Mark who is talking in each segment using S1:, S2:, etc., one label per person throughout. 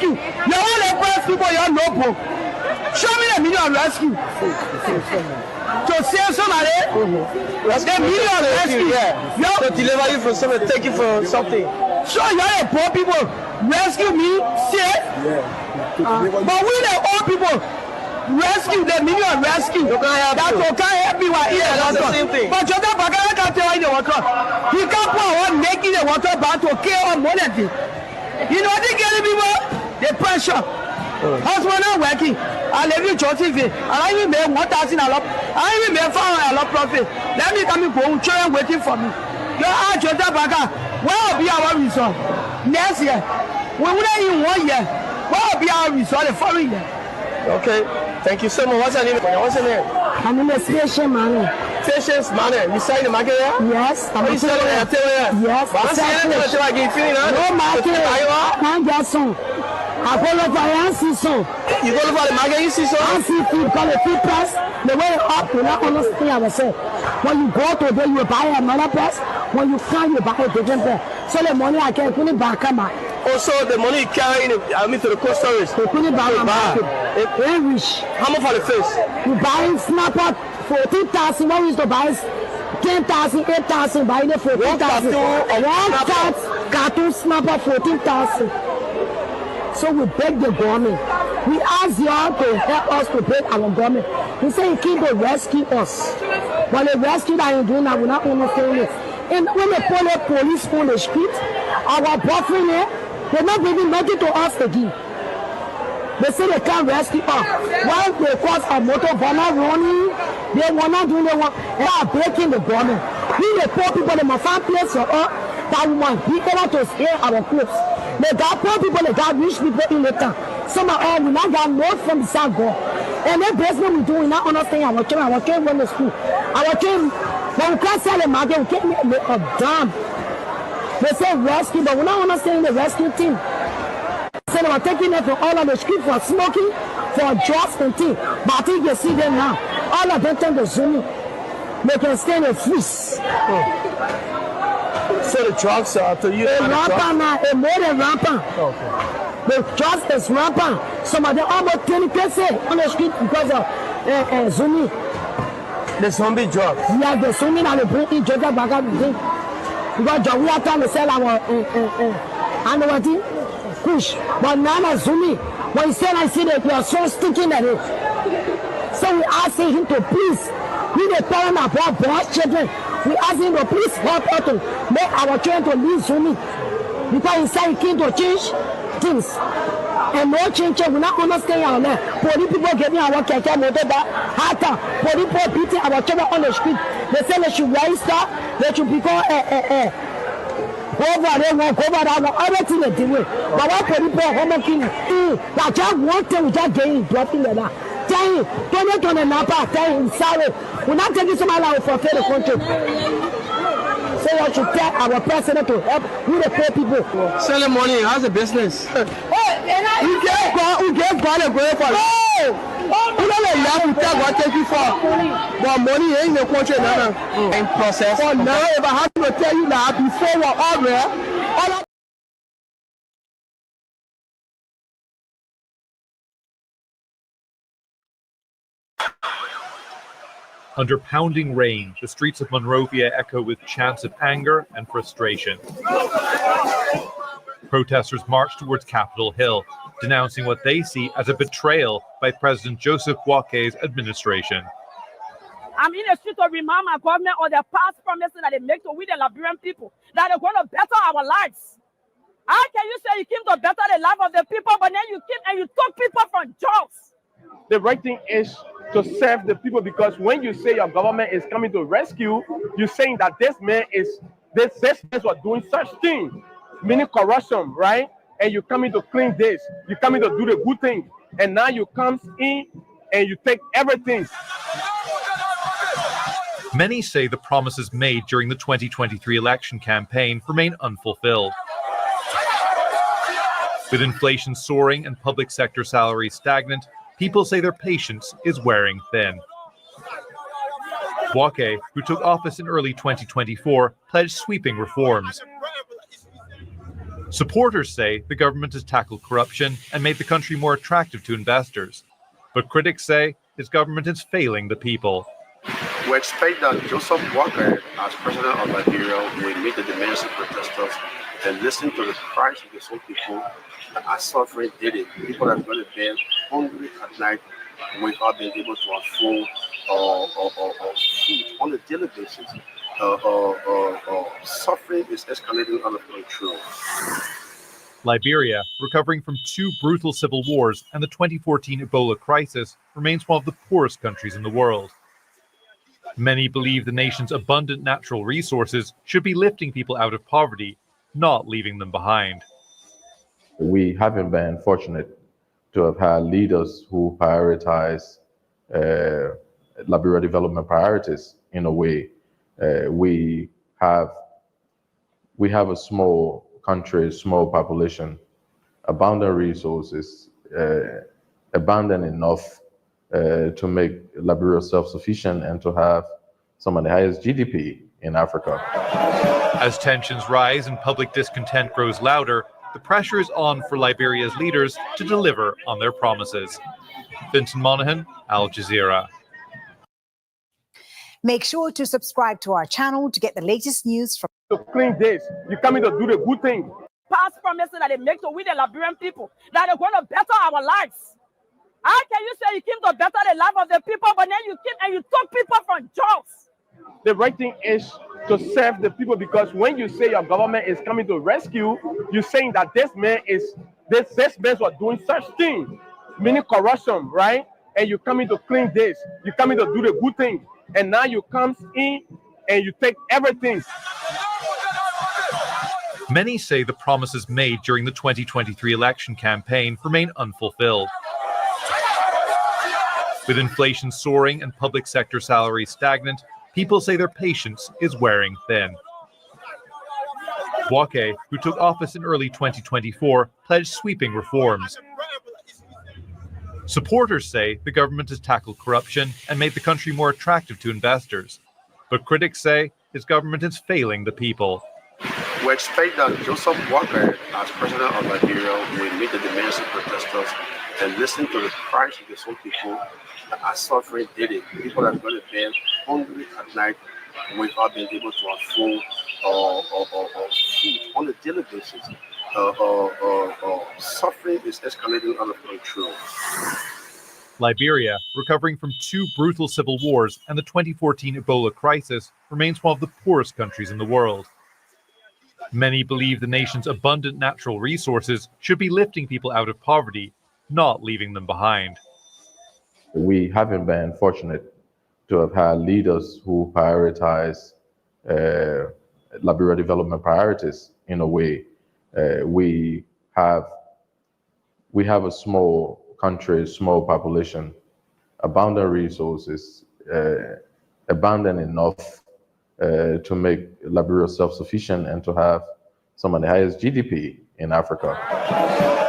S1: rescue. You want to press people, you're no book. Show me the million rescue. To save somebody, the million rescue.
S2: Yeah. To deliver you from something, take you from something.
S1: So you're a poor people. Rescue me, save. But we the old people. Rescue the million rescue. That will can't help me while here.
S2: That's the same thing.
S1: But Jota Bagara can't tell you the water. He can't pour one making the water back to kill on money. You know they get people the pressure. Husband not working. I live in church TV. I even made 1,000 a lot. I even made 500 a lot profit. Let me come in for children waiting for me. You are Jota Bagara. What will be our result next year? We wouldn't even 1 year. What will be our result the following year?
S2: Okay. Thank you so much. What's your name? What's your name?
S3: My name is Patience Mane.
S2: Patience Mane. You sell in the market here?
S3: Yes.
S2: I'm selling in the here?
S3: Yes.
S2: No
S3: market. Man just son. I go look for Yancy son.
S2: You go look for the market, you see son?
S3: Yancy food, call it food price. The way up, you not understand ourselves. When you go to there, you buy another price. When you come, you buy a different price. So the money I can put it back on my.
S2: Also, the money you carry to the cold storage.
S3: They put it back on market. Very rich.
S2: How much for the fish?
S3: You buy snapper 14,000. What we used to buy 10,000, 8,000. Buy it 14,000. One cartoon snapper 14,000. So we beg the government. We ask y'all to help us to beg our government. We say you came to rescue us. But the rescue that you're doing now, we're not understanding it. And when they pull the police on the street, our boyfriend here, they're not bringing nothing to us again. They say they can't rescue us. Why they cause a motor burner running? They want not doing they want. They are breaking the government. We the poor people, they must find place for us that we want be able to steal our clothes. They got poor people, they got rich people in the town. Some of all we not got more from the South God. And that basement we do, we not understand our children run to school. Our children, when we can't sell the market, we can't make a damn. They say rescue, but we're not understanding the rescue team. So they were taking them from all of the street for smoking, for drugs and things. But I think you see them now. All of them turn to Zoom. They can stay in the freeze.
S2: So the drugs are to you?
S3: Rampant now, a more than rampant.
S2: Okay.
S3: The drugs is rampant. Some of them almost 20% on the street because of Zoom.
S2: The zombie drugs?
S3: Yeah, the Zoom and they bring in Jota Bagara. Because we are trying to sell our push, but now Zumi, when he said I see that you are so sticking at it. So we asking him to please, we the parent of our boys children, we ask him to please help us to make our children to leave Zumi. Because he said he came to change things. And no change, we not understand our land. Police people getting our keke motor back, hata. Police people beating our children on the street. They say they should register, they should become over there, walk over that, everything they do. But what police people home king? That just one thing we just getting dropping there. Tell him, don't let Napa, tell him sorry. We're not taking somebody out for the country. So we should tell our president to help with the poor people.
S2: Selling money, how's the business?
S3: We get God a great for
S2: you don't let you tell what take you for. But money ain't in the country now. In process.
S3: For now, if I have to tell you that before we're all there,
S4: Under pounding rain, the streets of Monrovia echo with chants of anger and frustration. Protesters march towards Capitol Hill, denouncing what they see as a betrayal by President Joseph Boaké's administration.
S5: I'm in the street to remind my government of the past promises that they make to we the Liberian people, that they're going to better our lives. How can you say you came to better the life of the people, but then you came and you took people from jobs?
S6: The right thing is to serve the people, because when you say your government is coming to rescue, you're saying that this man was doing such things, meaning corruption, right? And you're coming to clean this, you're coming to do the good thing, and now you come in and you take everything.
S4: Many say the promises made during the 2023 election campaign remain unfulfilled. With inflation soaring and public sector salaries stagnant, people say their patience is wearing thin. Boaké, who took office in early 2024, pledged sweeping reforms. Supporters say the government has tackled corruption and made the country more attractive to investors. But critics say his government is failing the people.
S7: We expect that Joseph Walker, as president of Liberia, will meet the demands of protesters and listen to the cries of the own people that are suffering daily. People are going to bed hungry at night without being able to afford food on a daily basis. Suffering is escalating out of control.
S4: Liberia, recovering from 2 brutal civil wars and the 2014 Ebola crisis, remains one of the poorest countries in the world. Many believe the nation's abundant natural resources should be lifting people out of poverty, not leaving them behind.
S8: We haven't been fortunate to have had leaders who prioritize Liberia development priorities in a way. We have a small country, small population, abundant resources, abundant enough to make Liberia self-sufficient and to have some of the highest GDP in Africa.
S4: As tensions rise and public discontent grows louder, the pressure is on for Liberia's leaders to deliver on their promises. Vincent Monaghan, Al Jazeera.
S9: Make sure to subscribe to our channel to get the latest news from
S6: To clean this, you coming to do the good thing.
S5: Past promises that they make to we the Liberian people that are going to better our lives. How can you say you came to better the life of the people, but then you came and you took people from jobs?
S6: The right thing is to serve the people, because when you say your government is coming to rescue, you're saying that this man was doing such things, meaning corruption, right? And you coming to clean this, you coming to do the good thing, and now you come in and you take everything.
S4: Many say the promises made during the 2023 election campaign remain unfulfilled. With inflation soaring and public sector salaries stagnant, people say their patience is wearing thin. Bouaké, who took office in early 2024, pledged sweeping reforms. Supporters say the government has tackled corruption and made the country more attractive to investors. But critics say his government is failing the people.
S7: We expect that Joseph Walker, as president of Liberia, will meet the demands of protesters and listen to the cries of the own people that are suffering daily. People are going to bed hungry at night without being able to afford food on a daily basis. Suffering is escalating out of control.
S4: Liberia, recovering from 2 brutal civil wars and the 2014 Ebola crisis, remains one of the poorest countries in the world. Many believe the nation's abundant natural resources should be lifting people out of poverty, not leaving them behind.
S8: We haven't been fortunate to have had leaders who prioritize Liberia development priorities in a way. We have a small country, small population, abundant resources, abundant enough to make Liberia self-sufficient and to have some of the highest GDP in Africa.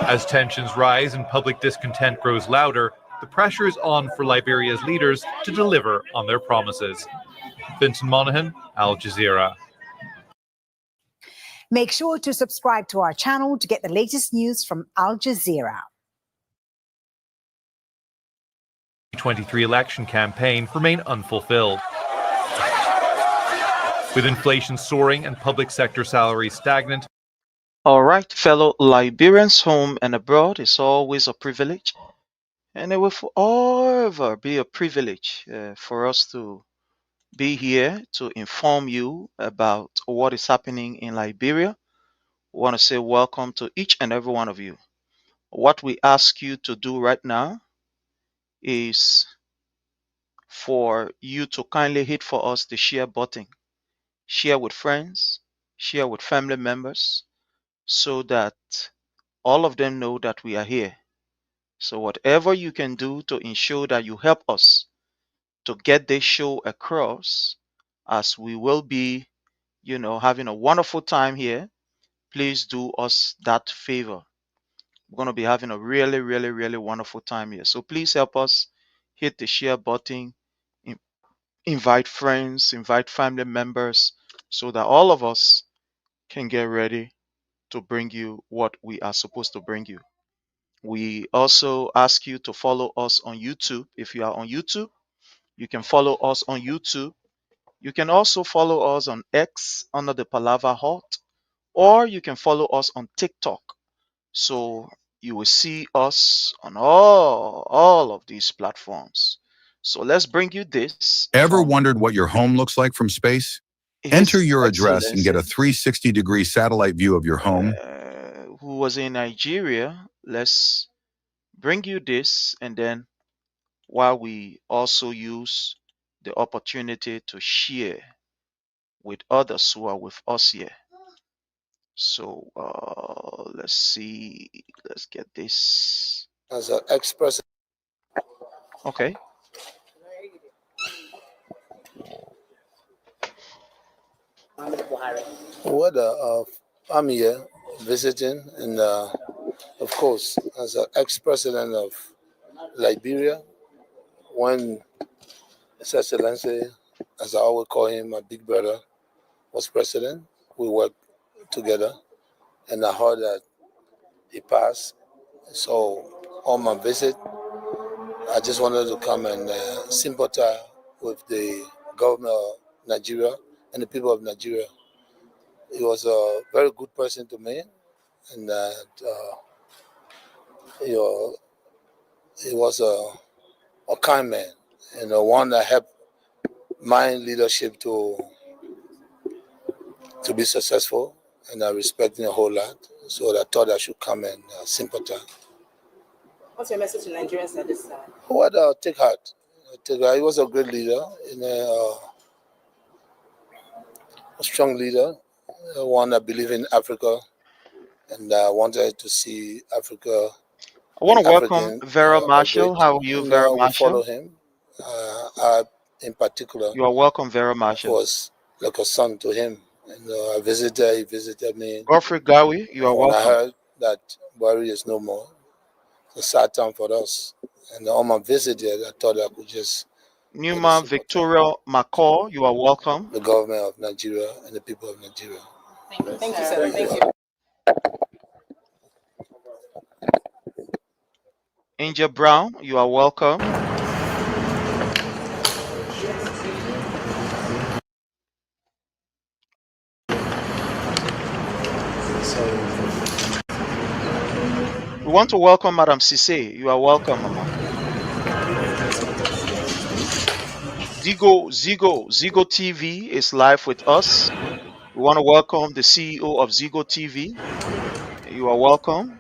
S4: As tensions rise and public discontent grows louder, the pressure is on for Liberia's leaders to deliver on their promises. Vincent Monaghan, Al Jazeera.
S9: Make sure to subscribe to our channel to get the latest news from Al Jazeera.
S4: 2023 election campaign remain unfulfilled. With inflation soaring and public sector salaries stagnant.
S10: All right, fellow Liberians home and abroad, it's always a privilege, and it will forever be a privilege for us to be here to inform you about what is happening in Liberia. We want to say welcome to each and every one of you. What we ask you to do right now is for you to kindly hit for us the share button. Share with friends, share with family members, so that all of them know that we are here. So whatever you can do to ensure that you help us to get this show across, as we will be, having a wonderful time here, please do us that favor. We're going to be having a really, really, really wonderful time here. So please help us hit the share button, invite friends, invite family members, so that all of us can get ready to bring you what we are supposed to bring you. We also ask you to follow us on YouTube. If you are on YouTube, you can follow us on YouTube. You can also follow us on X under the Palava Hut, or you can follow us on TikTok. So you will see us on all of these platforms. So let's bring you this.
S11: Ever wondered what your home looks like from space? Enter your address and get a 360-degree satellite view of your home.
S10: Who was in Nigeria. Let's bring you this, and then while we also use the opportunity to share with others who are with us here. So let's see. Let's get this.
S12: As an ex-president.
S10: Okay.
S12: Well, I'm here visiting, and of course, as an ex-president of Liberia, when His Excellency, as I always call him, my big brother, was president, we worked together, and I heard that he passed. So on my visit, I just wanted to come and sympathize with the government of Nigeria and the people of Nigeria. He was a very good person to me, and that he was a kind man, and one that helped my leadership to be successful, and I respect him a whole lot. So I thought I should come and sympathize.
S13: What's your message to Nigerians at this time?
S12: Well, take heart. He was a great leader, and a strong leader, one that believed in Africa, and wanted to see Africa.
S10: I want to welcome Vera Marshall. How are you, Vera Marshall?
S12: Follow him. In particular,
S10: you are welcome, Vera Marshall.
S12: Was like a son to him, and he visited me.
S10: Godfrey Gawi, you are welcome.
S12: I heard that Buhari is no more. It's a sad time for us. And on my visit here, I thought I could just.
S10: Newman Victoria McCall, you are welcome.
S12: The government of Nigeria and the people of Nigeria.
S13: Thank you, sir. Thank you.
S10: Angel Brown, you are welcome. We want to welcome Madam Sise. You are welcome, Mama. Zigo TV is live with us. We want to welcome the CEO of Zigo TV. You are welcome.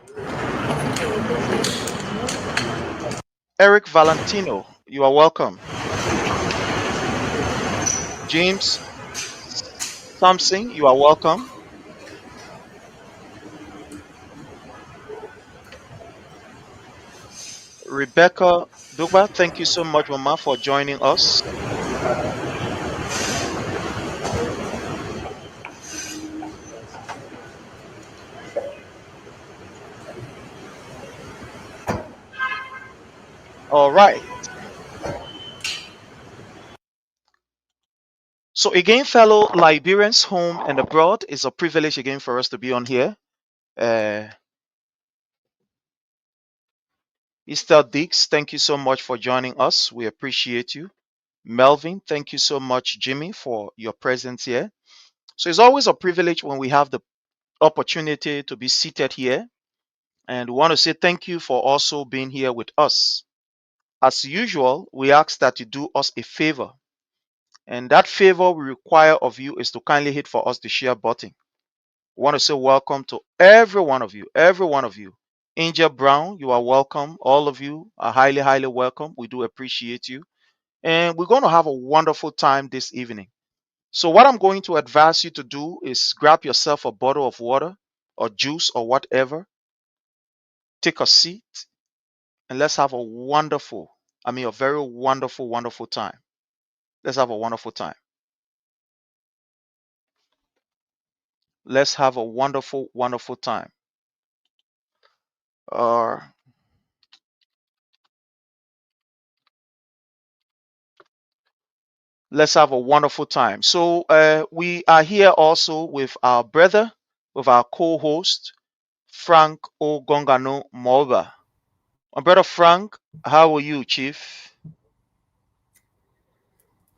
S10: Eric Valentino, you are welcome. James Thompson, you are welcome. Rebecca Dugba, thank you so much, Mama, for joining us. All right. So again, fellow Liberians home and abroad, it's a privilege again for us to be on here. Mr. Dix, thank you so much for joining us. We appreciate you. Melvin, thank you so much, Jimmy, for your presence here. So it's always a privilege when we have the opportunity to be seated here. And we want to say thank you for also being here with us. As usual, we ask that you do us a favor. And that favor we require of you is to kindly hit for us the share button. We want to say welcome to every one of you, Angel Brown, you are welcome. All of you are highly, highly welcome. We do appreciate you. And we're going to have a wonderful time this evening. So what I'm going to advise you to do is grab yourself a bottle of water or juice or whatever. Take a seat and let's have a very wonderful, wonderful time. Let's have a wonderful time. Let's have a wonderful, wonderful time. Let's have a wonderful time. So we are here also with our brother, with our co-host, Frank Ogongano Moba. My brother Frank, how are you, Chief?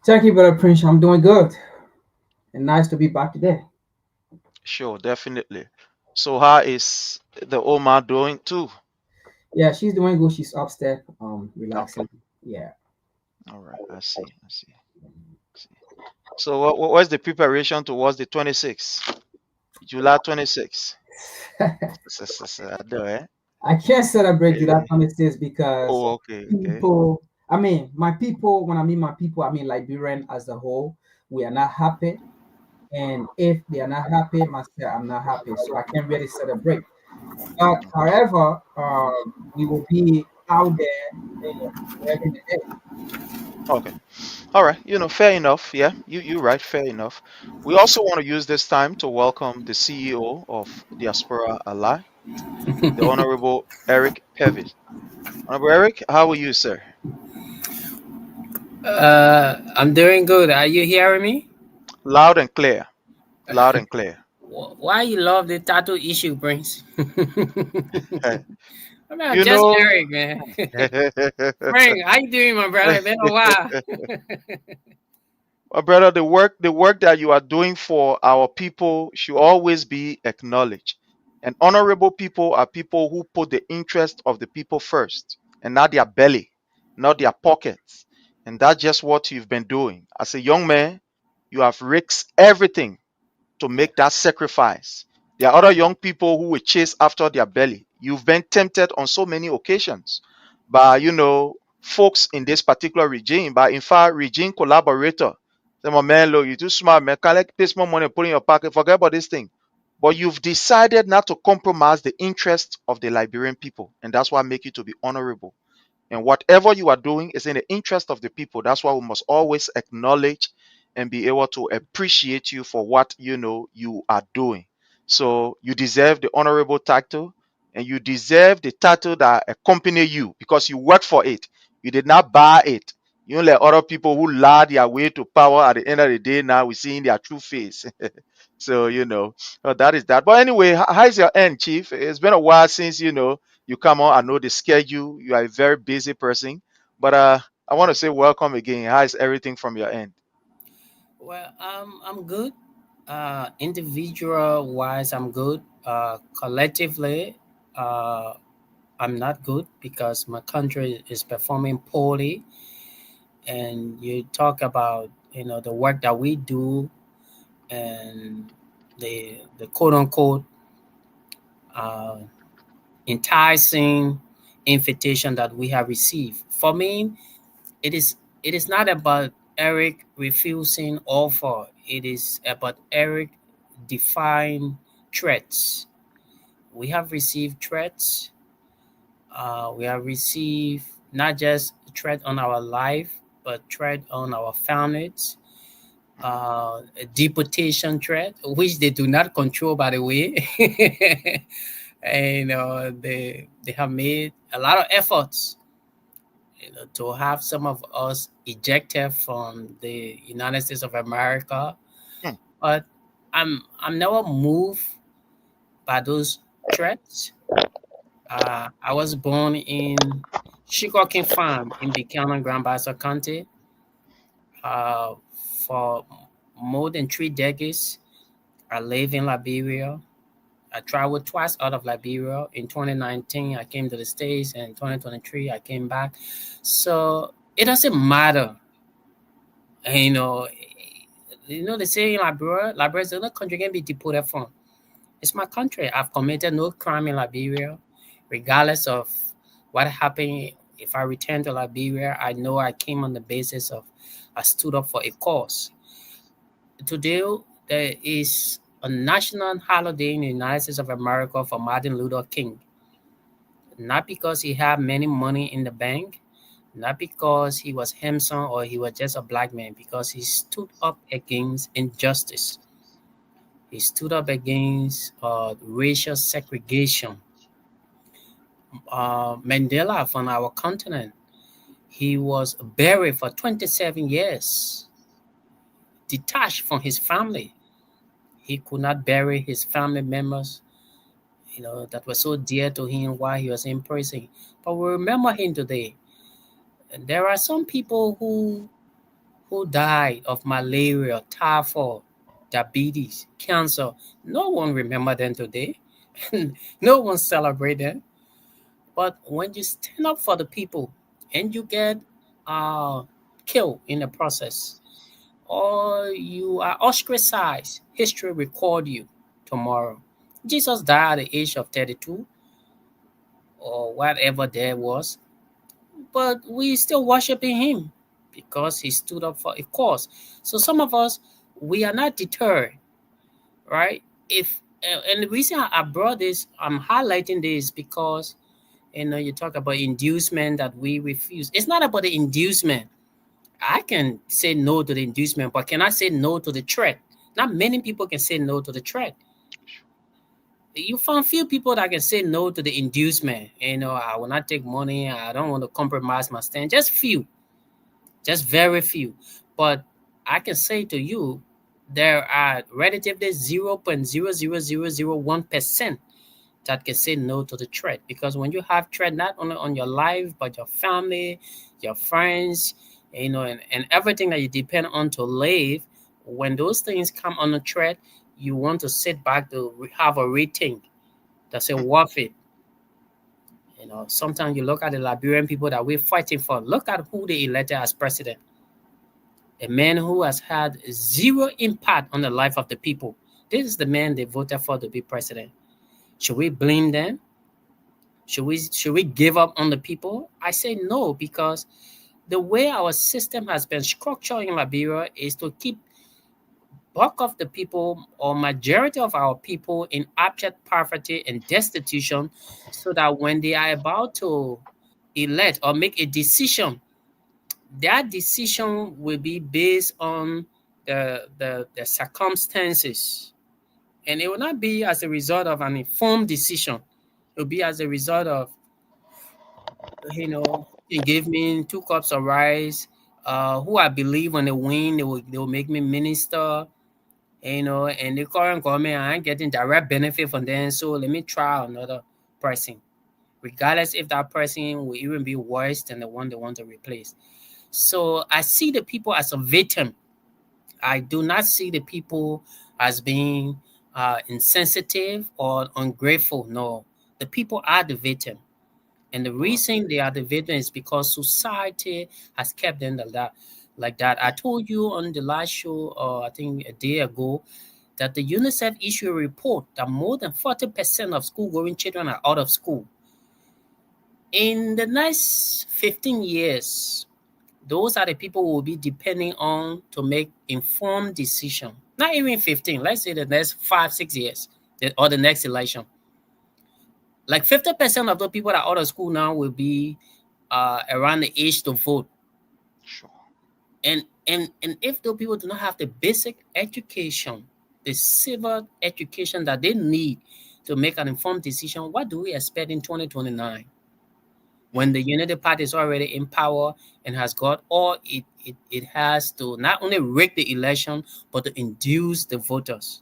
S14: Thank you, Brother Prince. I'm doing good. And nice to be back today.
S10: Sure, definitely. So how is the Oma doing too?
S14: Yeah, she's doing good. She's upstairs, relaxing.
S10: Okay.
S14: Yeah.
S10: All right. I see. So what's the preparation towards the 26th? July 26th? I know, eh?
S14: I can't celebrate July 26th because
S10: Oh, okay.
S14: people, I mean, my people, when I mean my people, I mean Liberian as a whole, we are not happy. And if they are not happy, myself, I'm not happy. So I can't really celebrate. But however, we will be out there every day.
S10: Okay. All right. Fair enough. Yeah, you're right. Fair enough. We also want to use this time to welcome the CEO of Diaspora Ally, the Honorable Eric Pevis. Honorable Eric, how are you, sir?
S15: I'm doing good. Are you hearing me?
S10: Loud and clear. Loud and clear.
S15: Why you love the tattoo issue, Prince? I mean, I'm
S10: You
S15: just
S10: know-
S15: Eric, man. Frank, how you doing, my brother? Been a while.
S10: My brother, the work that you are doing for our people should always be acknowledged. And honorable people are people who put the interest of the people first and not their belly, not their pockets. And that's just what you've been doing. As a young man, you have risked everything to make that sacrifice. There are other young people who will chase after their belly. You've been tempted on so many occasions by, folks in this particular regime, but in fact, regime collaborator. Say, my man, look, you too smart, man. Collect this more money, put in your pocket, forget about this thing. But you've decided not to compromise the interest of the Liberian people, and that's why I make you to be honorable. And whatever you are doing is in the interest of the people. That's why we must always acknowledge and be able to appreciate you for what you are doing. So you deserve the honorable title, and you deserve the title that accompany you because you worked for it. You did not buy it. You don't let other people who lie their way to power at the end of the day. Now we're seeing their true face. So that is that. But anyway, how's your end, Chief? It's been a while since you come on. I know the schedule. You are a very busy person, but I want to say welcome again. How is everything from your end?
S15: Well, I'm good. Individual wise, I'm good. Collectively, I'm not good because my country is performing poorly. And you talk about the work that we do and the quote unquote enticing invitation that we have received. For me, it is not about Eric refusing offer. It is about Eric define threats. We have received threats. We have received not just threat on our life, but threat on our families. A deportation threat, which they do not control, by the way. And they have made a lot of efforts to have some of us ejected from the United States of America. But I'm never moved by those threats. I was born in Sugarcane Farm in Buchanan, Grand Bassa County. For more than 3 decades, I live in Liberia. I traveled twice out of Liberia. In 2019, I came to the States, and in 2023, I came back. So it doesn't matter. And, they say in Liberia is the only country can be deported from. It's my country. I've committed no crime in Liberia, regardless of what happened. If I return to Liberia, I know I came on the basis of I stood up for a cause. Today, there is a national holiday in the United States of America for Martin Luther King. Not because he had many money in the bank, not because he was handsome or he was just a black man, because he stood up against injustice. He stood up against racial segregation. Mandela from our continent, he was buried for 27 years, detached from his family. He could not bury his family members, that were so dear to him while he was in prison. But we remember him today. And there are some people who died of malaria, typhoid, diabetes, cancer. No one remember them today. No one celebrate them. But when you stand up for the people and you get killed in the process, or you are ostracized, history record you tomorrow. Jesus died at the age of 32 or whatever there was, but we still worshiping him because he stood up for a cause. So some of us, we are not deterred, right? And the reason I brought this, I'm highlighting this because you talk about inducement that we refuse. It's not about the inducement. I can say no to the inducement, but can I say no to the threat? Not many people can say no to the threat. You find few people that can say no to the inducement. I will not take money. I don't want to compromise my stand. Just few. Just very few. But I can say to you, there are relatively 0.00001% that can say no to the threat. Because when you have threat not only on your life, but your family, your friends, and everything that you depend on to live, when those things come under threat, you want to sit back to have a rethink. That's worth it. Sometimes you look at the Liberian people that we're fighting for. Look at who they elected as president. A man who has had zero impact on the life of the people. This is the man they voted for to be president. Should we blame them? Should we give up on the people? I say no, because the way our system has been structured in Liberia is to keep bulk of the people or majority of our people in abject poverty and destitution, so that when they are about to elect or make a decision, that decision will be based on the circumstances. And it will not be as a result of an informed decision. It will be as a result of, you give me 2 cups of rice, who I believe when they win, they will make me minister, and the current government, I ain't getting direct benefit from them, so let me try another person, regardless if that person will even be worse than the one they want to replace. So I see the people as a victim. I do not see the people as being insensitive or ungrateful. No, the people are the victim. And the reason they are the victim is because society has kept them like that. I told you on the last show, I think a day ago, that the UNICEF issued a report that more than 40% of school-going children are out of school. In the next 15 years, those are the people who will be depending on to make informed decisions. Not even 15, let's say the next 5-6 years or the next election. Like 50% of the people that are out of school now will be around the age to vote.
S10: Sure.
S15: And if those people do not have the basic education, the civil education that they need to make an informed decision, what do we expect in 2029? When the Unity Party is already in power and has got all it has to not only rig the election, but to induce the voters.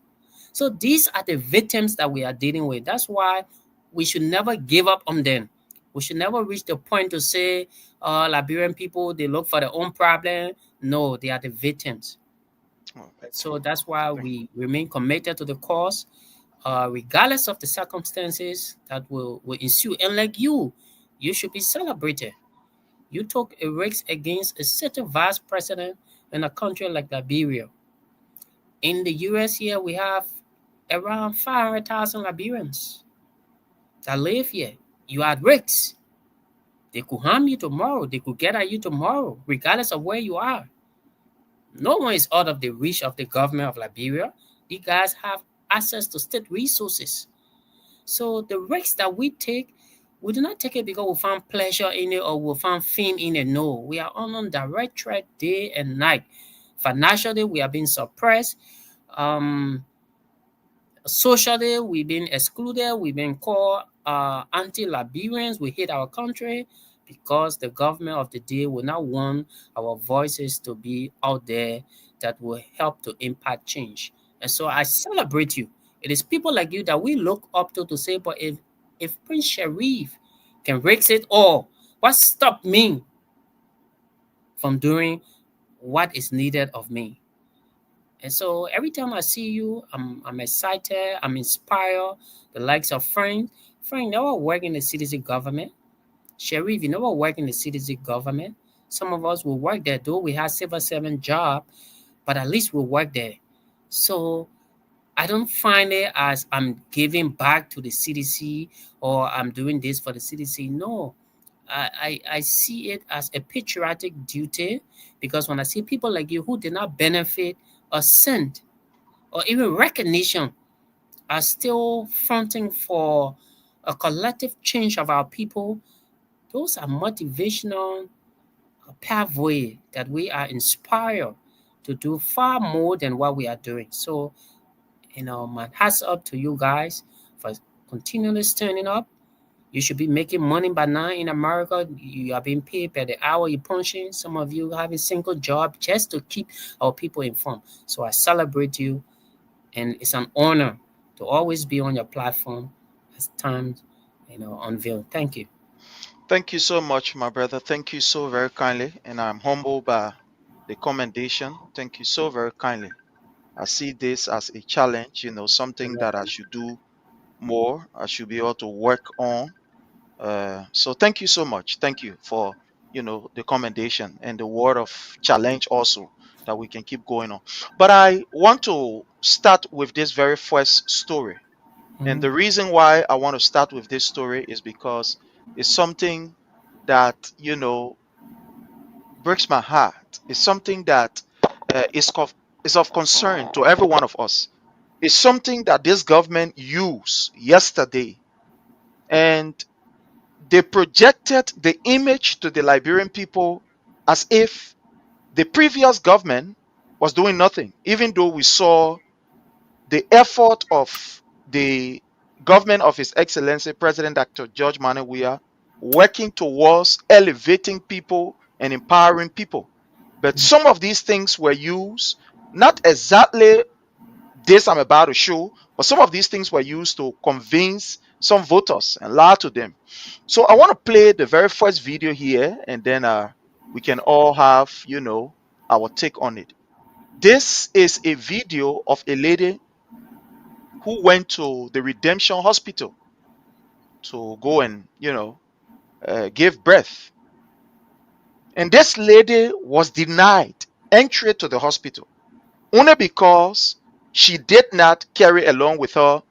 S15: So these are the victims that we are dealing with. That's why we should never give up on them. We should never reach the point to say, Liberian people, they look for their own problem. No, they are the victims. So that's why we remain committed to the cause, regardless of the circumstances that will ensue. And like you should be celebrated. You took a risk against a certain vice president in a country like Liberia. In the US here, we have around 500,000 Liberians that live here. You are at risk. They could harm you tomorrow. They could get at you tomorrow, regardless of where you are. No one is out of the reach of the government of Liberia. These guys have access to state resources. So the risks that we take, we do not take it because we find pleasure in it or we find fame in it. No, we are on direct threat day and night. Financially, we are being suppressed. Socially, we've been excluded. We've been called anti-Liberians. We hate our country because the government of the day will not want our voices to be out there that will help to impact change. And so I celebrate you. It is people like you that we look up to say, but if Prince Sharif can risk it all, what stopped me from doing what is needed of me? And so every time I see you, I'm excited, I'm inspired. The likes of Frank never work in the citizen government. Sharif, you never work in the citizen government. Some of us will work there, though we have civil servant job, but at least we'll work there. So I don't find it as I'm giving back to the CDC or I'm doing this for the CDC. No, I see it as a patriotic duty, because when I see people like you who did not benefit a cent or even recognition are still fronting for a collective change of our people, those are motivational pathway that we are inspired to do far more than what we are doing. So, my hats up to you guys for continually standing up. You should be making money by now in America. You are being paid per the hour you're punching. Some of you have a single job just to keep our people informed. So I celebrate you, and it's an honor to always be on your platform as times, unveil. Thank you.
S10: Thank you so much, my brother. Thank you so very kindly, and I'm humbled by the commendation. Thank you so very kindly. I see this as a challenge, something that I should do more. I should be able to work on. So thank you so much. Thank you for the commendation and the word of challenge also, that we can keep going on. But I want to start with this very first story. And the reason why I want to start with this story is because it's something that breaks my heart. It's something that is of concern to every one of us. It's something that this government used yesterday, and they projected the image to the Liberian people as if the previous government was doing nothing, even though we saw the effort of the government of His Excellency President Dr. George Manneh Weah working towards elevating people and empowering people. But some of these things were used, not exactly this I'm about to show, but some of these things were used to convince some voters and lie to them. So I want to play the very first video here, and then we can all have, our take on it. This is a video of a lady who went to the Redemption Hospital to go and, give birth. And this lady was denied entry to the hospital only because she did not carry along with her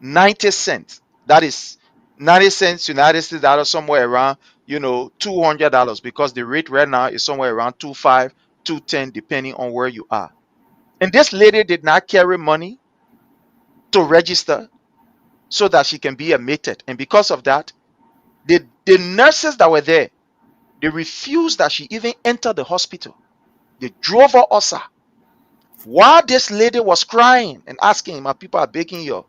S10: 90 cents. That is 90 cents United States dollars, somewhere around, $200, because the rate right now is somewhere around $2.5, $2.10, depending on where you are. And this lady did not carry money to register so that she can be admitted. And because of that, the nurses that were there, they refused that she even enter the hospital. They drove her outside. While this lady was crying and asking, my people are begging you,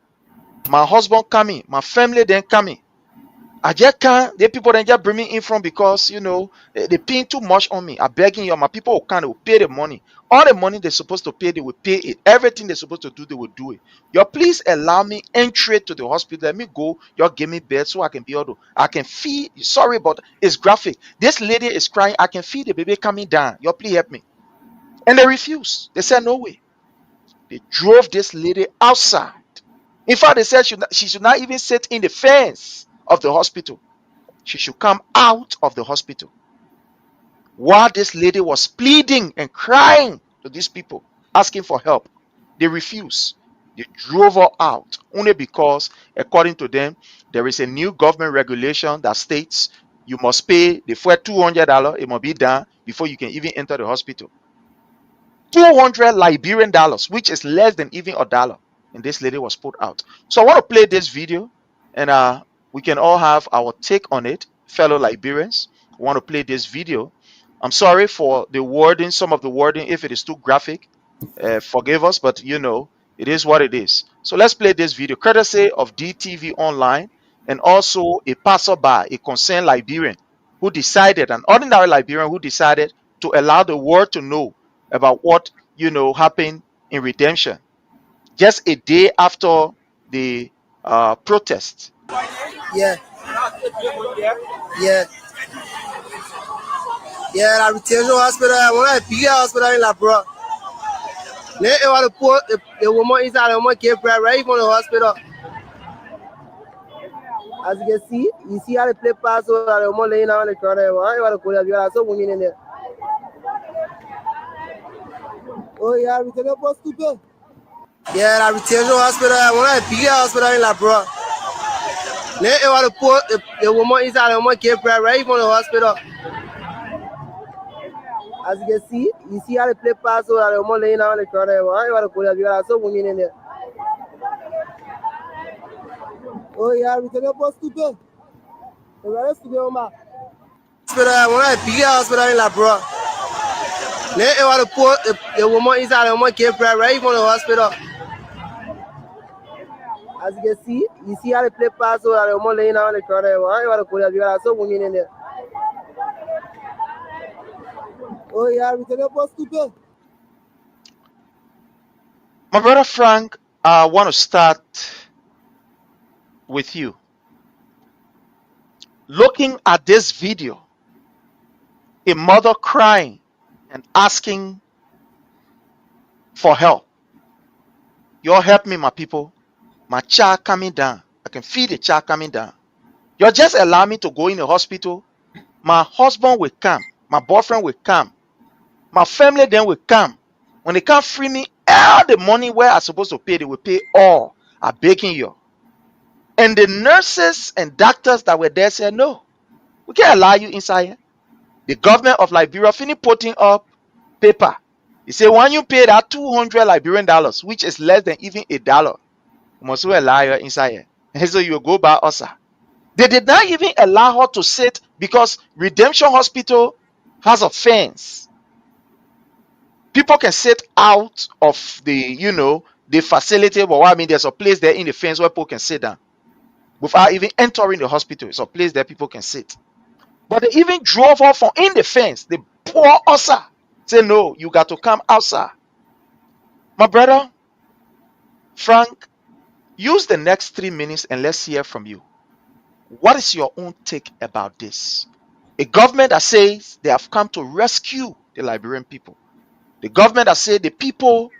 S10: my husband coming, my family then coming. I just can't, the people then just bring me in from because, they paying too much on me. I'm begging you, my people will pay the money. All the money they're supposed to pay, they will pay it. Everything they're supposed to do, they will do it. You please allow me entry to the hospital. Let me go. You give me bed so I can be able to, I can feed. Sorry, but it's graphic. This lady is crying. I can feed the baby coming down. You please help me. And they refused. They said, no way. They drove this lady outside. In fact, they said she should not even sit in the fence of the hospital. She should come out of the hospital. While this lady was pleading and crying to these people, asking for help, they refused. They drove her out only because, according to them, there is a new government regulation that states you must pay the full $200. It must be done before you can even enter the hospital. 200 Liberian dollars, which is less than even $1. And this lady was put out. So I want to play this video, and we can all have our take on it, fellow Liberians. I want to play this video. I'm sorry for the wording, some of the wording, if it is too graphic. Forgive us, but it is what it is. So let's play this video, courtesy of DTV Online, and also a passerby, a concerned Liberian who decided, an ordinary Liberian who decided to allow the world to know about what happened in Redemption. just a day after the protest.
S16: Yeah. Yeah. Yeah, la retention hospital, one of the bigger hospital in La Bro. They want to put the woman inside, the woman came right from the hospital. As you can see, you see how they play pass so that the woman laying down on the corner. You want to go there, you are so women in there. Oh yeah, retention hospital. Yeah, la retention hospital, one of the bigger hospital in La Bro. They want to put the woman inside, the woman came right from the hospital. As you can see, you see how they play pass so that the woman laying down on the corner. You want to go there, you are so women in there. Oh yeah, retention hospital. Hospital, one of the bigger hospital in La Bro. They want to put the woman inside, the woman came right from the hospital. As you can see, you see how they play pass so that the woman laying down on the corner. You want to go there, you are so women in there. Oh yeah, retention hospital.
S10: My brother Frank, I want to start with you. Looking at this video, a mother crying and asking for help. Y'all help me, my people. My child coming down. I can feel the child coming down. You just allow me to go in the hospital. My husband will come. My boyfriend will come. My family then will come. When they can't free me, all the money where I'm supposed to pay, they will pay all. I'm begging you. And the nurses and doctors that were there said, no, we can't allow you inside here. The government of Liberia finished putting up paper. He said, when you pay that 200 Liberian dollars, which is less than even $1, you must allow you inside here. And so you will go by us. They did not even allow her to sit because Redemption Hospital has a fence. People can sit out of the, the facility, but what I mean, there's a place there in the fence where people can sit down without even entering the hospital. It's a place there people can sit. But they even drove her from in the fence. They pour us out. Say, no, you got to come outside. My brother, Frank, use the next 3 minutes and let's hear from you. What is your own take about this? A government that says they have come to rescue the Liberian people. The government that says the people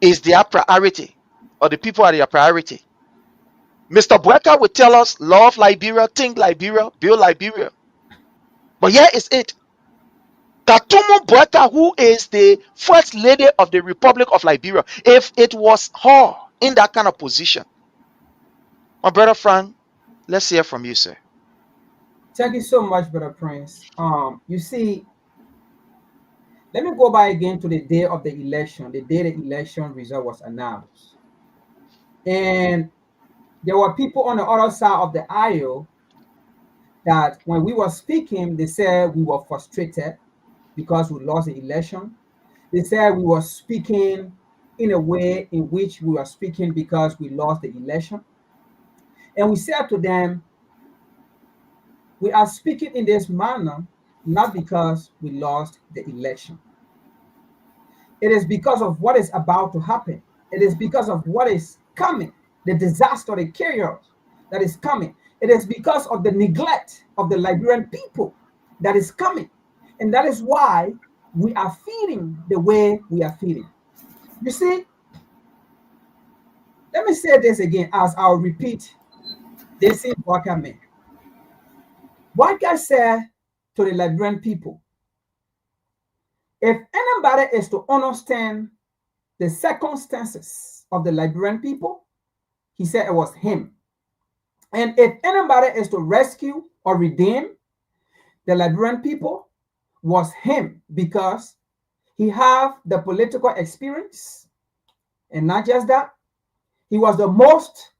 S10: is their priority, or the people are their priority. Mr. Bweka will tell us, love Liberia, think Liberia, build Liberia. But here is it. Katumu Bweka, who is the first lady of the Republic of Liberia, if it was her in that kind of position. My brother Frank, let's hear from you, sir.
S14: Thank you so much, Brother Prince. You see, let me go back again to the day of the election, the day the election result was announced. And there were people on the other side of the aisle that when we were speaking, they said we were frustrated because we lost the election. They said we were speaking in a way in which we were speaking because we lost the election. And we said to them, we are speaking in this manner, not because we lost the election. It is because of what is about to happen. It is because of what is coming, the disaster, the chaos that is coming. It is because of the neglect of the Liberian people that is coming. And that is why we are feeling the way we are feeling. You see, let me say this again as I'll repeat this in Bweka man. Bweka said to the Liberian people, if anybody is to understand the circumstances of the Liberian people, he said it was him. And if anybody is to rescue or redeem the Liberian people, was him, because he have the political experience. And not just that, he was the most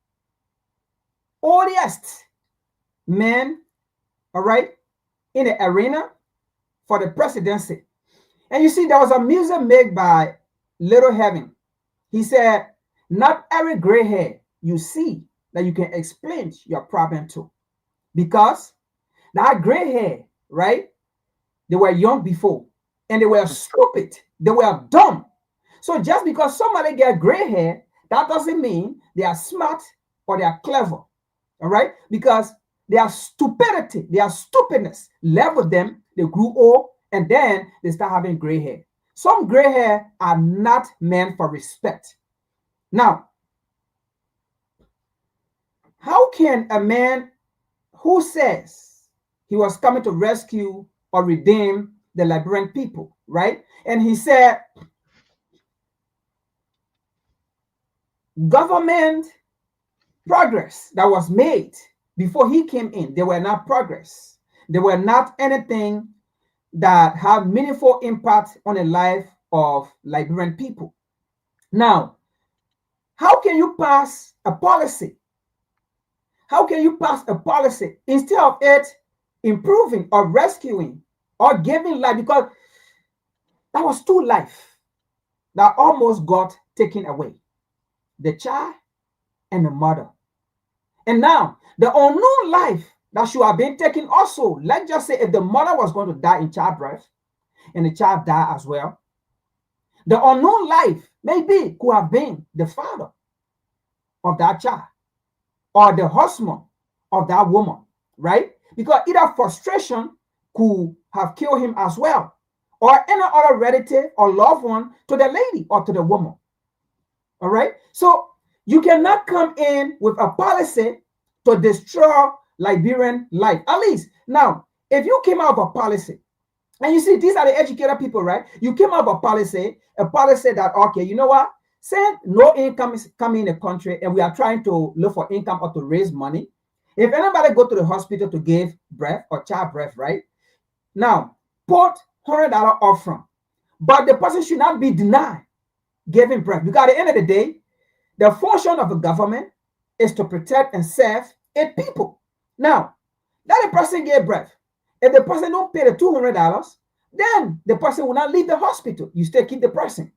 S14: oldest man, all right, in the arena for the presidency. And you see, there was a music made by Little Heaven. He said, not every gray hair you see that you can explain your problem to. Because that gray hair, right, they were young before, and they were stupid. They were dumb. So just because somebody get gray hair, that doesn't mean they are smart or they are clever. All right? Because their stupidity, their stupidness left with them, they grew old, and then they start having gray hair. Some gray hair are not meant for respect. Now, how can a man who says he was coming to rescue or redeem the Liberian people, right? And he said, government progress that was made before he came in, they were not progress. They were not anything that had meaningful impact on the life of Liberian people. Now, how can you pass a policy? How can you pass a policy instead of it improving or rescuing or giving life? Because that was 2 lives that almost got taken away. The child and the mother. And now, the unknown life that should have been taken also, let's just say if the mother was going to die in childbirth and the child died as well, the unknown life maybe could have been the father of that child or the husband of that woman, right? Because either frustration could have killed him as well, or any other relative or loved one to the lady or to the woman. All right? So you cannot come in with a policy to destroy Liberian life. At least now, if you came out of a policy, and you see, these are the educated people, right? You came out of a policy that, okay, you know what? Since no income is coming in the country and we are trying to look for income or to raise money, if anybody go to the hospital to give birth or child birth, right? Now, put $100 upfront, but the person should not be denied giving birth, because at the end of the day, the function of the government is to protect and serve its people. Now, that the person gave birth, if the person don't pay the $200, then the person will not leave the hospital. You still keep the person.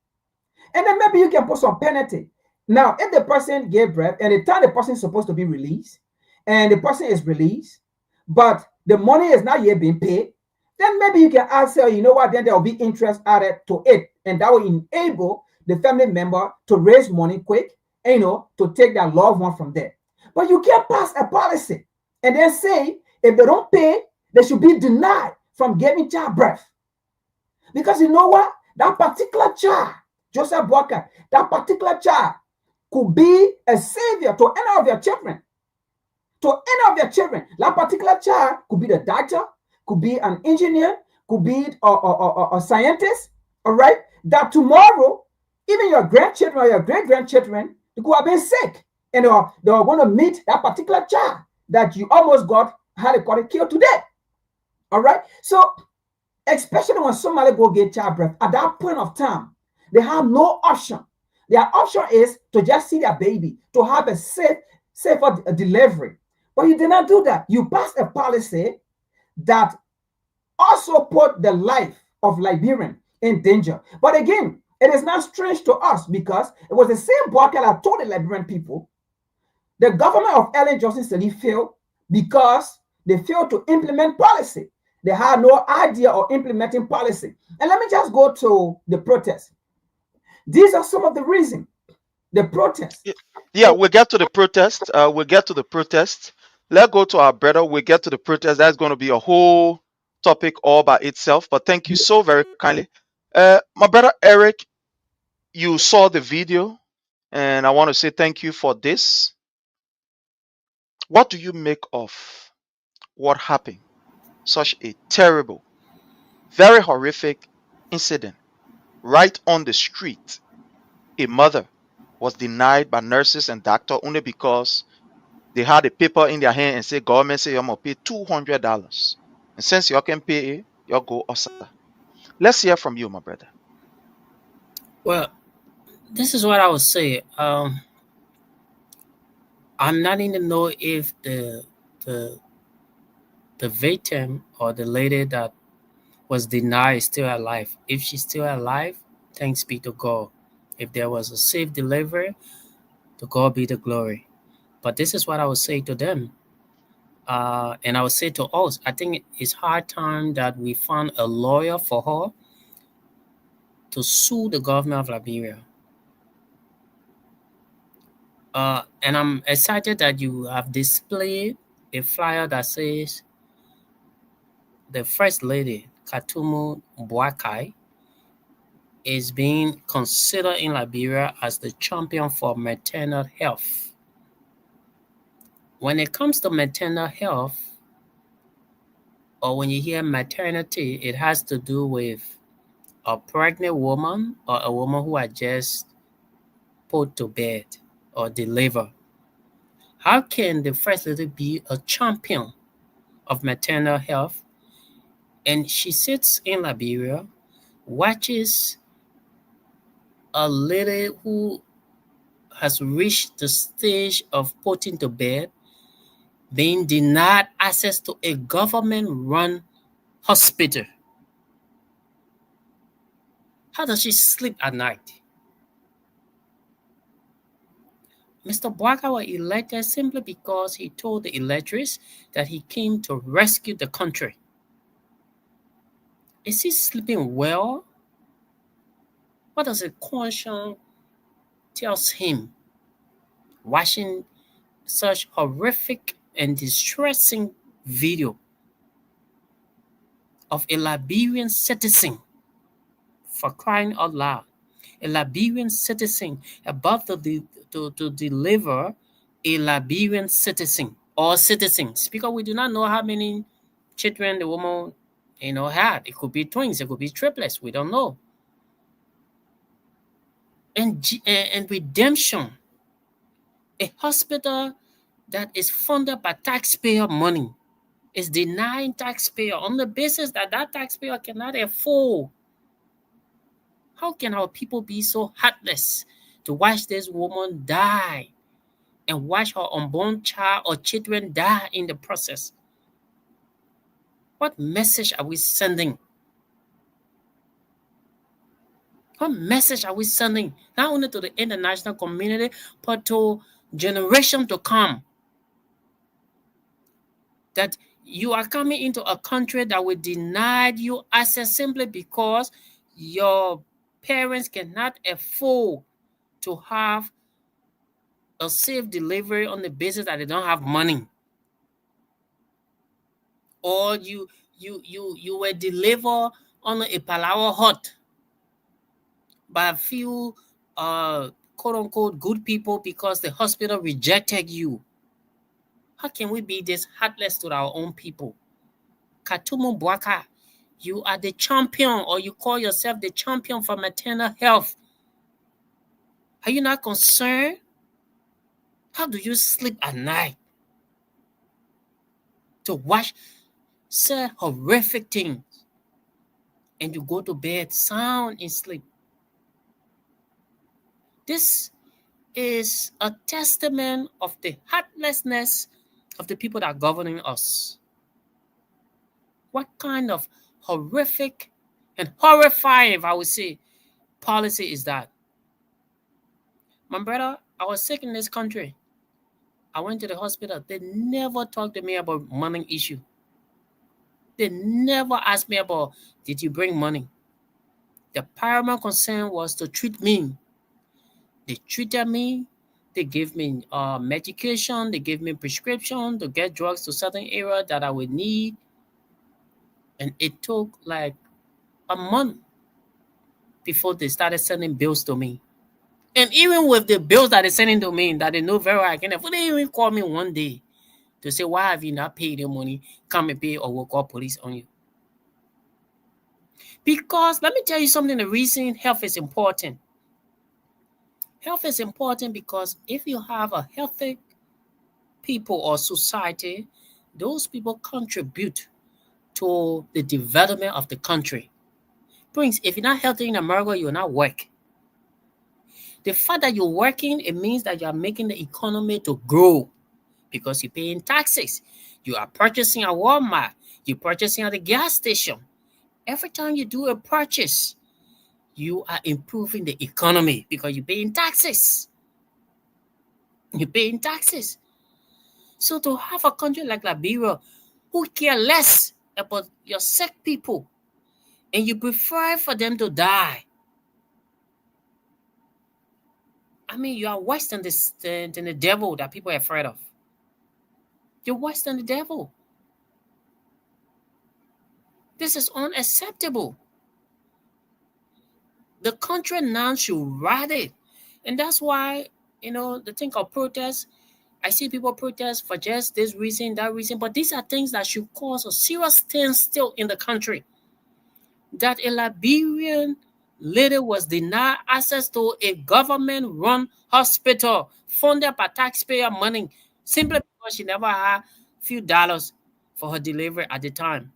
S14: And then maybe you can put some penalty. Now, if the person gave birth and the time the person is supposed to be released, and the person is released, but the money is not yet being paid, then maybe you can ask her, you know what, then there will be interest added to it. And that will enable the family member to raise money quick, and, to take their loved one from there. But you can't pass a policy and then say, if they don't pay, they should be denied from giving childbirth. Because you know what? That particular child, Joseph Boakai, that particular child could be a savior to any of your children. To any of your children. That particular child could be the doctor, could be an engineer, could be a scientist, all right? That tomorrow, even your grandchildren or your great-grandchildren, they could have been sick. And they are going to meet that particular child that you almost got killed today. All right? So, especially when somebody go get childbirth, at that point of time, they have no option. Their option is to just see their baby, to have a safer delivery. But you did not do that. You passed a policy that also put the life of Liberian in danger. But again, it is not strange to us because it was the same Boakai that told the Liberian people the government of Ellen Johnson Sirleaf failed because they failed to implement policy. They had no idea of implementing policy. And let me just go to the protest. These are some of the reasons. The protest.
S10: Yeah, we'll get to the protest. Let's go to our brother. We'll get to the protest. That's going to be a whole topic all by itself. But thank you so very kindly. My brother Eric, you saw the video, and I want to say thank you for this. What do you make of what happened? Such a terrible, very horrific incident right on the street. A mother was denied by nurses and doctors only because they had a paper in their hand and said, government say you're going to pay $200. And since you can pay it, you'll go outside. Let's hear from you, my brother.
S15: Well, this is what I would say. I'm not even know if the victim or the lady that was denied is still alive. If she's still alive, thanks be to God. If there was a safe delivery, to God be the glory. But this is what I would say to them. And I would say to us, I think it's hard time that we found a lawyer for her to sue the government of Liberia. And I'm excited that you have displayed a flyer that says the First Lady, Katumu Boakai, is being considered in Liberia as the champion for maternal health. When it comes to maternal health, or when you hear maternity, it has to do with a pregnant woman or a woman who had just put to bed or deliver. How can the First Lady be a champion of maternal health? And she sits in Liberia, watches a lady who has reached the stage of putting to bed, being denied access to a government-run hospital. How does she sleep at night? Mr. Boakai was elected simply because he told the electors that he came to rescue the country. Is he sleeping well? What does a conscience tells him watching such horrific and distressing video of a Liberian citizen, for crying out loud, a Liberian citizen about to deliver a Liberian citizen or citizens, because we do not know how many children the woman had. It could be twins, it could be triplets, we don't know. And redemption, a hospital that is funded by taxpayer money, is denying taxpayer on the basis that that taxpayer cannot afford. How can our people be so heartless to watch this woman die and watch her unborn child or children die in the process? What message are we sending? What message are we sending not only to the international community, but to generations to come? That you are coming into a country that will deny you access simply because your parents cannot afford to have a safe delivery on the basis that they don't have money. Or you were delivered on a Palawa hut by a few quote unquote good people because the hospital rejected you. How can we be this heartless to our own people? Katumu Boakai, you are the champion, or you call yourself the champion for maternal health. Are you not concerned? How do you sleep at night to watch such horrific things and you go to bed sound in sleep? This is a testament of the heartlessness of the people that are governing us. What kind of horrific and horrifying, if I would say, policy is that? My brother, I was sick in this country. I went to the hospital. They never talked to me about money issue. They never asked me about, did you bring money? The paramount concern was to treat me. They treated me. They gave me medication. They gave me prescription to get drugs to certain areas that I would need. And it took like a month before they started sending bills to me. And even with the bills that they're sending to me, that they know very well I can afford, they even call me one day to say, why have you not paid your money? Come and pay or we'll call police on you. Because let me tell you something, the reason health is important. Health is important because if you have a healthy people or society, those people contribute to the development of the country. Prince, if you're not healthy in America, you'll not work. The fact that you're working, it means that you are making the economy to grow because you're paying taxes. You are purchasing at Walmart. You're purchasing at the gas station. Every time you do a purchase, you are improving the economy because you're paying taxes. You're paying taxes. So to have a country like Liberia who care less about your sick people and you prefer for them to die, I mean, you are worse than the devil that people are afraid of. You're worse than the devil. This is unacceptable. The country now should rally. And that's why, the thing of protest, I see people protest for just this reason, that reason, but these are things that should cause a serious standstill in the country. That a Liberian lady was denied access to a government-run hospital funded by taxpayer money simply because she never had a few dollars for her delivery at the time.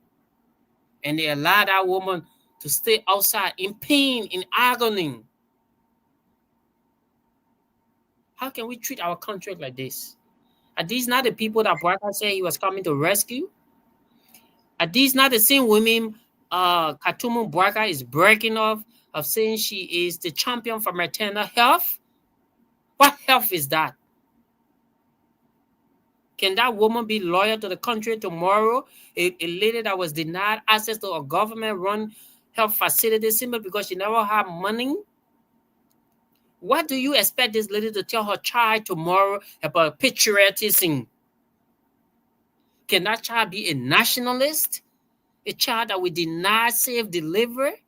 S15: And they allowed that woman to stay outside in pain, in agony. How can we treat our country like this? Are these not the people that Bouaka said he was coming to rescue? Are these not the same women Katumu Bouaka is breaking off of saying she is the champion for maternal health? What health is that? Can that woman be loyal to the country tomorrow? A lady that was denied access to a government-run health facility simply because she never had money? What do you expect this lady to tell her child tomorrow about patriotism? Can that child be a nationalist? A child that will deny safe delivery?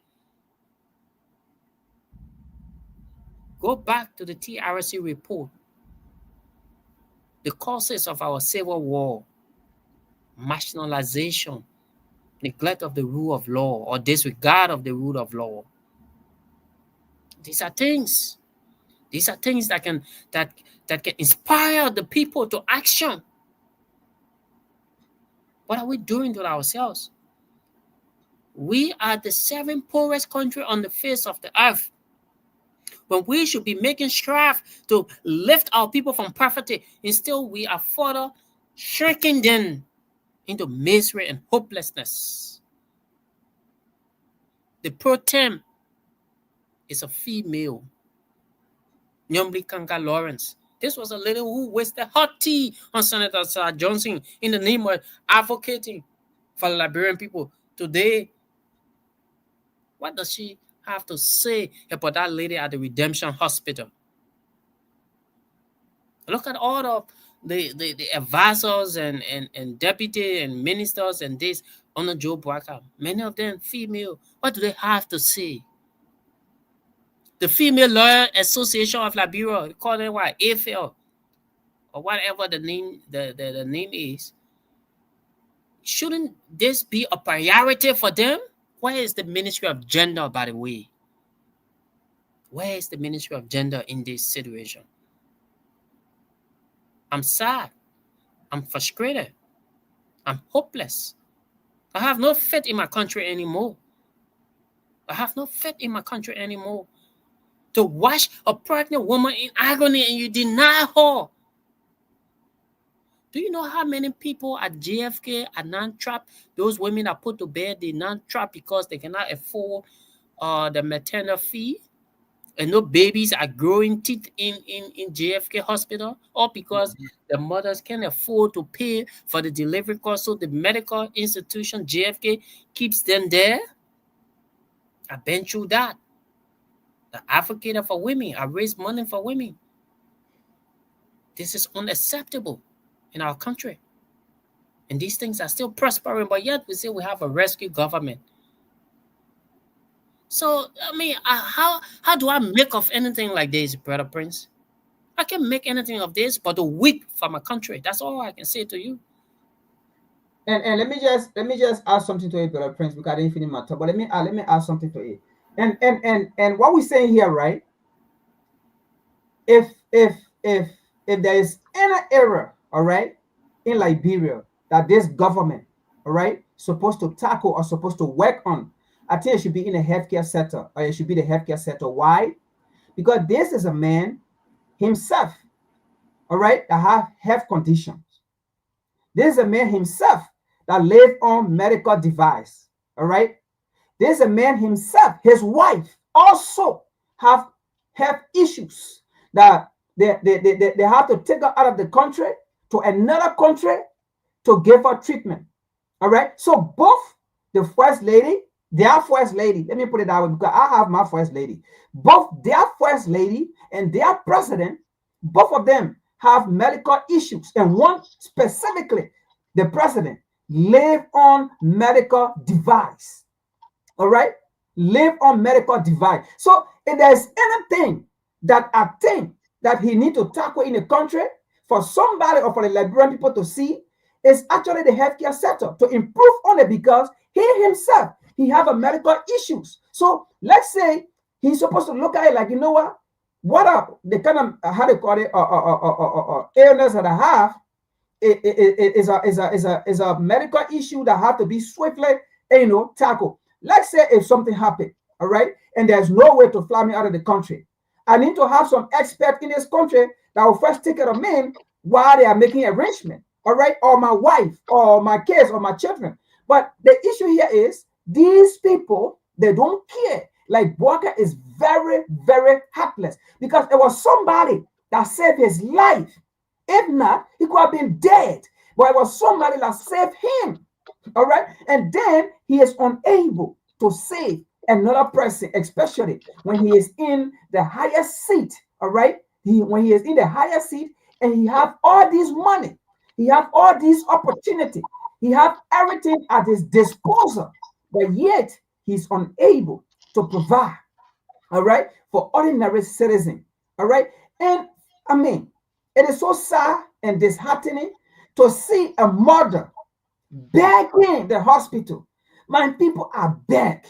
S15: Go back to the TRC report. The causes of our civil war: marginalization, neglect of the rule of law, or disregard of the rule of law. These are things. These are things that can inspire the people to action. What are we doing to ourselves? We are the 7th poorest country on the face of the earth. When we should be making strides to lift our people from poverty, instead we are further shrinking them into misery and hopelessness. The pro tem is a female, Nyomli Kanga Lawrence. This was a lady who wasted hot tea on Senator Sarah Johnson in the name of advocating for the Liberian people. Today, what does she have to say about that lady at the Redemption Hospital? Look at all of the advisors and deputy and ministers and this under Joe Bouaka. Many of them female. What do they have to say? The Female Lawyer Association of Liberia, call them what, AFL, or whatever the name the name is. Shouldn't this be a priority for them? Where is the Ministry of Gender, by the way? Where is the Ministry of Gender in this situation? I'm sad. I'm frustrated. I'm hopeless. I have no faith in my country anymore. I have no faith in my country anymore. To watch a pregnant woman in agony and you deny her. Do you know how many people at JFK are non-trapped? Those women are put to bed, they're non-trapped because they cannot afford the maternal fee. And no babies are growing teeth in JFK hospital, or because the mothers can't afford to pay for the delivery cost. So the medical institution, JFK, keeps them there. I've been through that. The advocate for women, I raise money for women. This is unacceptable in our country. And these things are still prospering, but yet we say we have a rescue government. So, I mean, how do I make of anything like this, Brother Prince? I can make anything of this, but to weep for my country. That's all I can say to you.
S14: And let me just add something to it, Brother Prince, because I didn't finish my talk. But let me add something to it. And what we're saying here, right? If there is any error, all right, in Liberia that this government, all right, supposed to tackle or supposed to work on, I think it should be in the healthcare sector, or it should be the healthcare sector. Why? Because this is a man himself, all right, that have health conditions. This is a man himself that live on medical device, all right. This is a man himself, his wife also have health issues that they have to take her out of the country to another country to give her treatment. All right. So both the first lady Their first lady, let me put it that way because I have my first lady. Both their first lady and their president, both of them have medical issues. And one specifically, the president, live on medical device. All right? Live on medical device. So if there's anything that I think that he need to tackle in the country for somebody or for the Liberian people to see, is actually the healthcare sector to improve on it because he himself, he have a medical issues. So let's say he's supposed to look at it like, you know what are the kind of how they call it illness that I have is a medical issue that have to be swiftly tackled. Let's say if something happened, all right, and there's no way to fly me out of the country, I need to have some expert in this country that will first take care of me while they are making arrangement, all right, or my wife, or my kids, or my children. But the issue here is these people, they don't care. Like Bouaka is very, very helpless because it was somebody that saved his life. If not, he could have been dead. But it was somebody that saved him. All right. And then he is unable to save another person, especially when he is in the highest seat. All right. When he is in the highest seat and he have all this money, he have all these opportunity, he have everything at his disposal, but yet he's unable to provide, all right, for ordinary citizens, all right. And I mean, it is so sad and disheartening to see a mother begging the hospital. My people are back.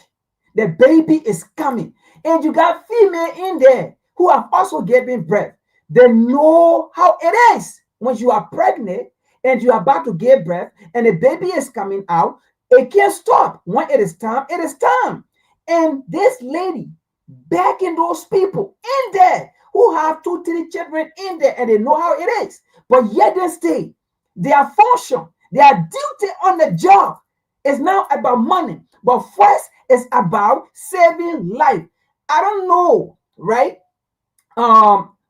S14: The baby is coming, and you got female in there who have also given birth. They know how it is when you are pregnant and you are about to give birth, and the baby is coming out. It can't stop. When it is time, it is time. And this lady begging those people in there who have 2, 3 children in there, and they know how it is, but yet they stay. Their function, their duty on the job is now about money, but first it's about saving life. I don't know, right?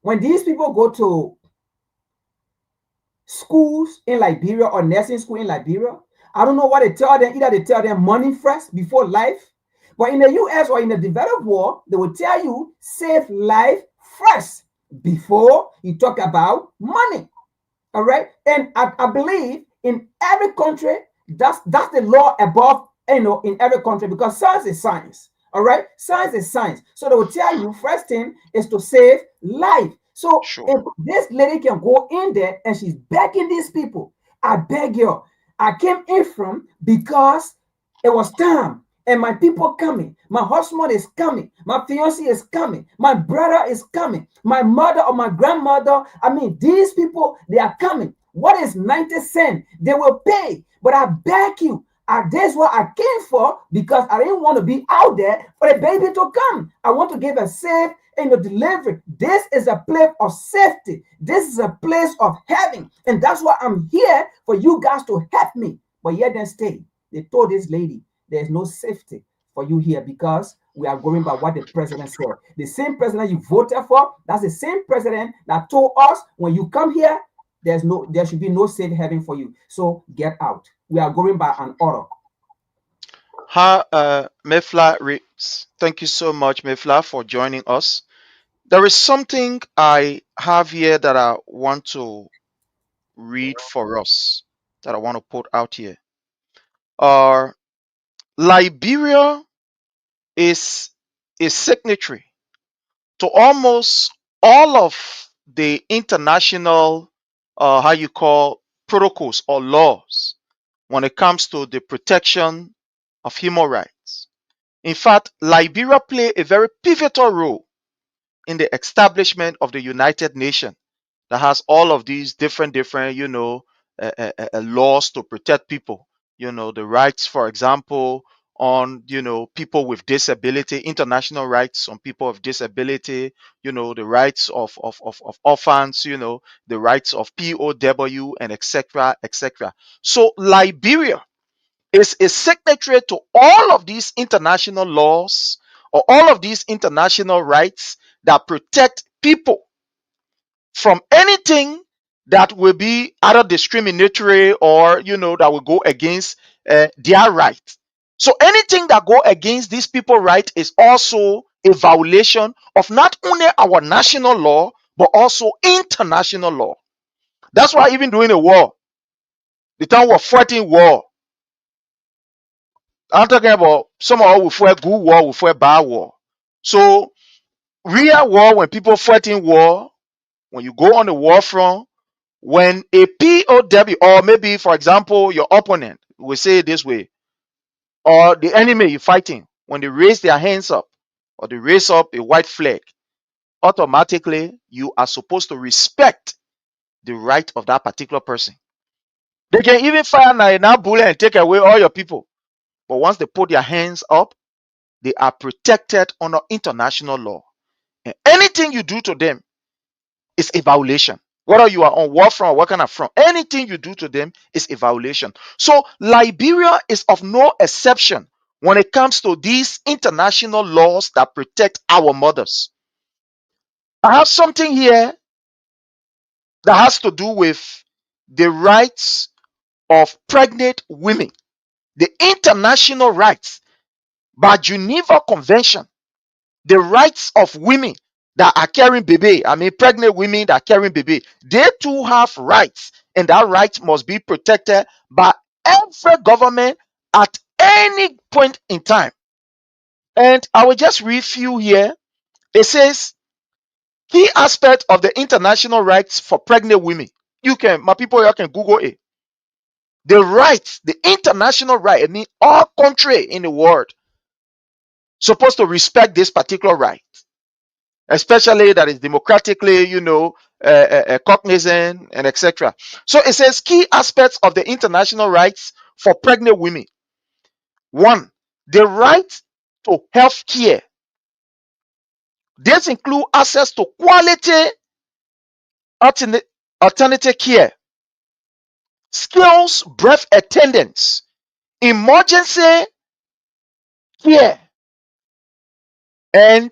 S14: When these people go to schools in Liberia or nursing school in Liberia, I don't know what they tell them. Either they tell them money first before life. But in the US or in the developed world, they will tell you save life first before you talk about money. All right. And I believe in every country, that's the law above, in every country, because science is science. All right. Science is science. So they will tell you first thing is to save life. So if this lady can go in there and she's begging these people, I beg you, I came in from because it was time. And my people coming, my husband is coming, my fiance is coming, my brother is coming, my mother or my grandmother. I mean, these people, they are coming. What is 90 cents? They will pay. But I beg you, that's what I came for, because I didn't want to be out there for the baby to come. I want to give a safe delivery. This is a place of safety. This is a place of heaven. And that's why I'm here, for you guys to help me. But yet then stay. They told this lady, there's no safety for you here because we are going by what the president said. The same president you voted for, that's the same president that told us when you come here, there should be no safe haven for you. So get out. We are going by an order.
S10: Mefla Reeves, thank you so much, Mefla, for joining us. There is something I have here that I want to read for us, that I want to put out here. Liberia is a signatory to almost all of the international, protocols or laws when it comes to the protection of human rights. In fact, Liberia played a very pivotal role in the establishment of the United Nations that has all of these different, laws to protect people. The rights, for example, on, people with disability, international rights on people with disability, the rights of orphans, the rights of POW, and etc., etc. So Liberia is a signatory to all of these international laws or all of these international rights that protect people from anything that will be either discriminatory or that will go against their rights. So anything that go against these people right is also a violation of not only our national law, but also international law. That's why even during a war, the time we're fighting war, I'm talking about some of us will fight good war, we fight bad war. So real war, when people fighting war, when you go on the war front, when a POW, or maybe for example your opponent, we say it this way, or the enemy you're fighting, when they raise their hands up or they raise up a white flag, automatically you are supposed to respect the right of that particular person. They can even fire now bullet and take away all your people, but once they put their hands up, they are protected under international law, and anything you do to them is a violation. Whether you are on war front or what kind of front, anything you do to them is a violation. So Liberia is of no exception when it comes to these international laws that protect our mothers. I have something here that has to do with the rights of pregnant women, the international rights by Geneva Convention, the rights of women that are carrying baby, I mean pregnant women that are carrying baby, they too have rights, and that right must be protected by every government at any point in time. And I will just read few here. It says key aspect of the international rights for pregnant women. You can, my people, you can Google it. The rights, the international right, I mean all country in the world supposed to respect this particular right, especially that is democratically, cognizant and etc. So it says key aspects of the international rights for pregnant women. 1, the right to health care. This include access to quality alternative care, skills, birth attendance, emergency care, and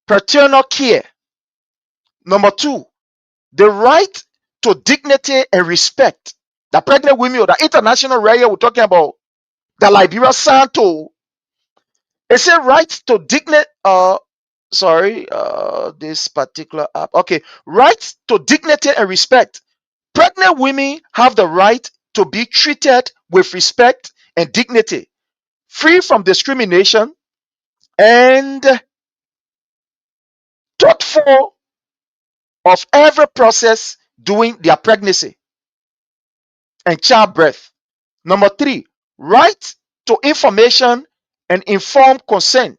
S10: paternal care. Number 2, the right to dignity and respect. The pregnant women or the international right we're talking about, the Liberia Santo, it says right to dignity. This particular app. Okay, right to dignity and respect. Pregnant women have the right to be treated with respect and dignity, free from discrimination, and thoughtful of every process during their pregnancy and childbirth. Number 3, right to information and informed consent.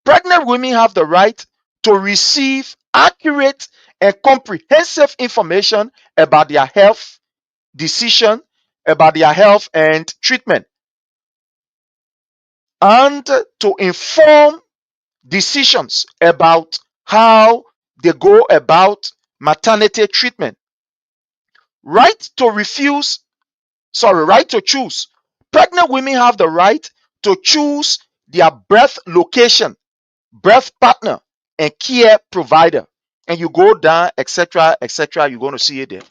S10: Pregnant women have the right to receive accurate and comprehensive information about their health, decision about their health and treatment, and to inform decisions about how they go about maternity treatment. Right to choose. Pregnant women have the right to choose their birth location, birth partner, and care provider. And you go down, etc., etc., you're going to see it there.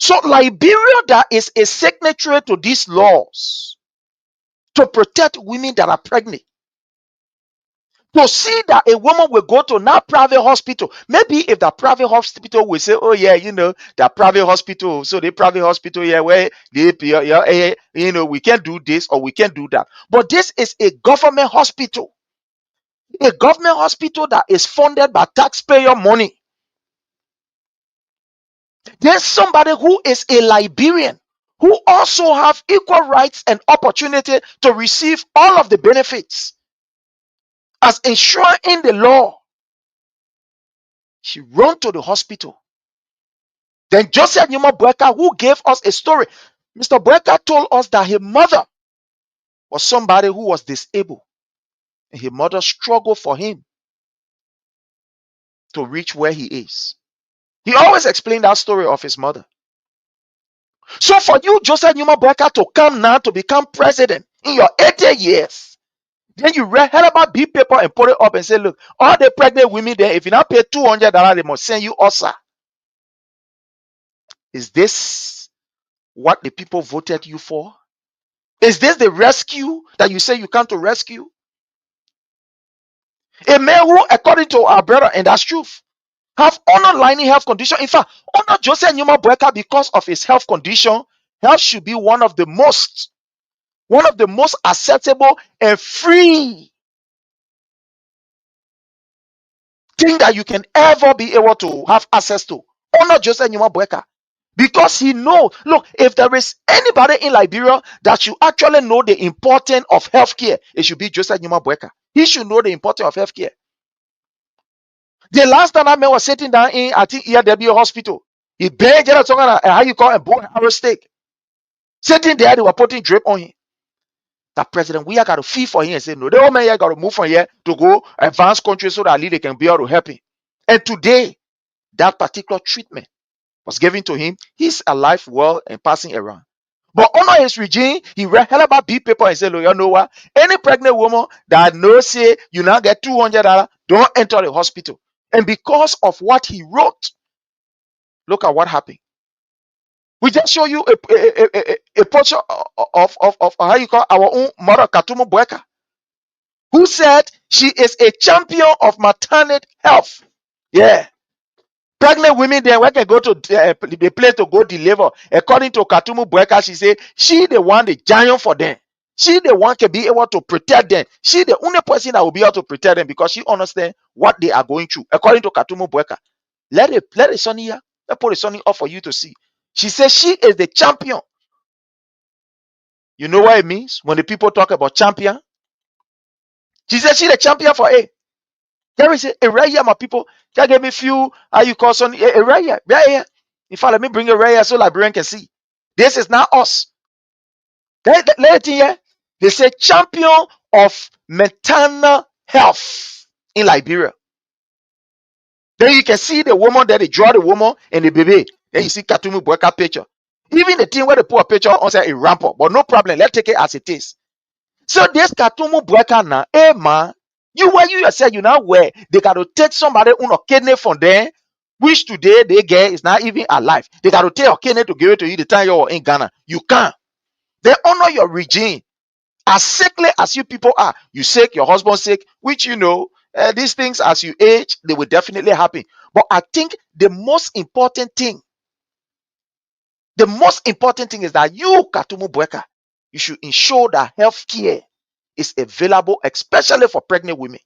S10: So Liberia, that is a signatory to these laws to protect women that are pregnant. To see that a woman will go to now private hospital. Maybe if the private hospital will say, oh yeah, the private hospital, so the private hospital, yeah, where they, we can't do this or we can't do that. But this is a government hospital. A government hospital that is funded by taxpayer money. There's somebody who is a Liberian who also have equal rights and opportunity to receive all of the benefits as enshrined in the law. She ran to the hospital. Then Joseph Numa Boyka, who gave us a story, Mr. Boyka told us that his mother was somebody who was disabled. And his mother struggled for him to reach where he is. He always explained that story of his mother. So for you, Joseph Numa Boyka, to come now to become president in your 80 years, then you read about big paper and put it up and say, look, all the pregnant women there, if you not pay $200, they must send you OSA.
S17: Is this what the people voted you for? Is this the rescue that you say you come to rescue? A man who, according to our brother, and that's truth, have underlying health condition. In fact, honor Joseph Numa Boyka because of his health condition. Health should be one of the most acceptable and free thing that you can ever be able to have access to. Honor Joseph Numa Boyka. Because he knows, look, if there is anybody in Liberia that should actually know the importance of healthcare, it should be Joseph Numa Boyka. He should know the importance of healthcare. The last time that man was sitting down in, I think, ERW hospital, he begged how you call a bone arrow steak. Sitting there, they were putting drip on him. That president, we are got to fee for him and say, no, the old man here got to move from here to go advanced countries so that they can be able to help him. And today, that particular treatment was given to him. He's alive, well, and passing around. But under his regime, he read hell about big paper and said, look, you know what? Any pregnant woman that knows say you now get $200, don't enter the hospital. And because of what he wrote, look at what happened. We just show you a picture of how you call our own mother, Katumu Boyka, who said she is a champion of maternal health. Yeah. Pregnant women then when can go to the place to go deliver. According to Katumu Boyka, she said she the one the giant for them. She the one can be able to protect them. She the only person that will be able to protect them because she understands what they are going through. According to Katumu Boyka. Let it Sonny here. Let put the Sonny up for you to see. She says she is the champion. You know what it means when the people talk about champion? She said she the champion for A. There is a right here, my people. Just give me few, how you call son, a right here. Right here. In fact, let me bring a right here so Liberian can see. This is not us. Let it in here. They say champion of maternal health in Liberia. Then you can see the woman there, they draw the woman and the baby. Then you see Katumu Boyka picture. Even the thing where they put a picture on say a rampant, but no problem. Let's take it as it is. So this Katumu Boyka now, hey man, you yourself, you know where they got to take somebody on a kidney from there, which today they get is not even alive. They got to take a kidney to give it to you the time you're in Ghana. You can't. They honor your regime. As sickly as you people are, you sick, your husband sick, which you know, these things as you age, they will definitely happen. But I think the most important thing is that you, Katumu Boyka, you should ensure that health care is available, especially for pregnant women.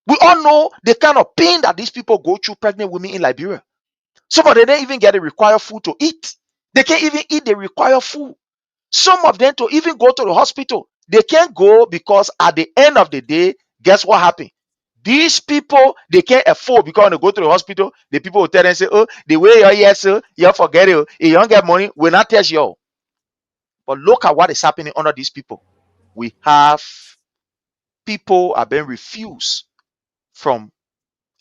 S17: We all know the kind of pain that these people go through, pregnant women in Liberia. Some of them don't even get the required food to eat. They can't even eat the required food. Some of them to even go to the hospital, they can't go because at the end of the day, guess what happened? These people, they can't afford because when they go to the hospital, the people will tell them, say, oh, the way you're here, sir, you forget it. If you don't get money, we'll not test you. But look at what is happening under these people. We have people are being refused from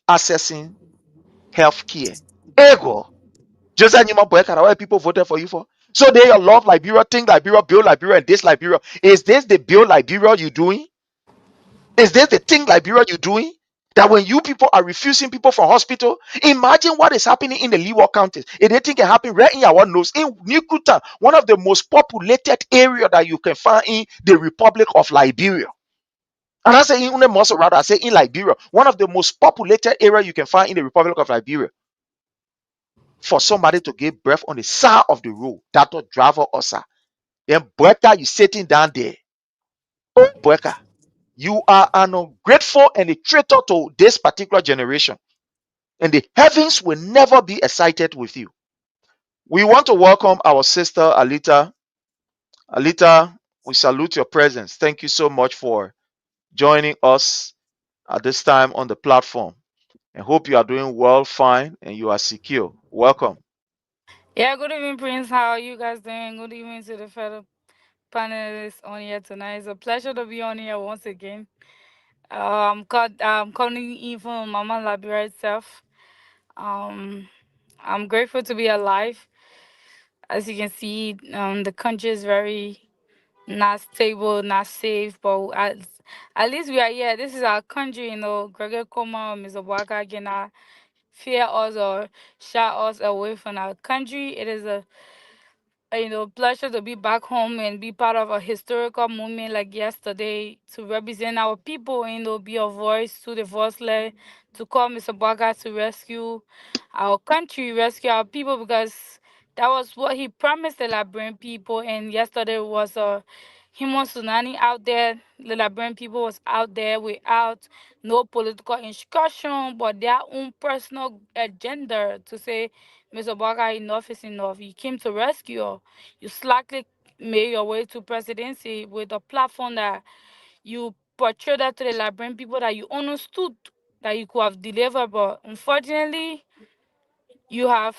S17: accessing health care. Ego. Just like Nima Boyka, what people voted for you for. So they love Liberia, think Liberia, build Liberia, and this Liberia. Is this the build Liberia you're doing? Is this the thing Liberia you're doing? That when you people are refusing people from hospital, imagine what is happening in the Leeward counties. If they think it happened right in our nose, in Nikuta, one of the most populated area that you can find in the Republic of Liberia. And I say in Unemoso, rather, I say in Liberia, one of the most populated area you can find in the Republic of Liberia. For somebody to give birth on the side of the road, that will driver osa. Then Boyka, you sitting down there. Oh, Boyka, you are an ungrateful and a traitor to this particular generation. And the heavens will never be excited with you. We want to welcome our sister Alita. Alita, we salute your presence. Thank you so much for joining us at this time on the platform. And hope you are doing well, fine, and you are secure. Welcome.
S18: Yeah, good evening, Prince. How are you guys doing? Good evening to the fellow panelists on here tonight. It's a pleasure to be on here once again. I'm calling in from Mama Liberia itself. I'm grateful to be alive. As you can see, the country is very not stable, not safe, but at least we are here. This is our country, you know. Gregor Koma, Mr. Waka, Gena. fear us or shy us away from our country. It is a pleasure to be back home and be part of a historical moment like yesterday to represent our people and be a voice to the voiceless, to call Mr. Baga to rescue our country, rescue our people because that was what he promised the Liberian people. And yesterday was a human tsunami out there. The Liberian people was out there without no political instruction, but their own personal agenda to say, Mr. Baga, enough is enough. You came to rescue us. You slightly made your way to presidency with a platform that you portrayed that to the Liberian people that you understood that you could have delivered, but unfortunately, you have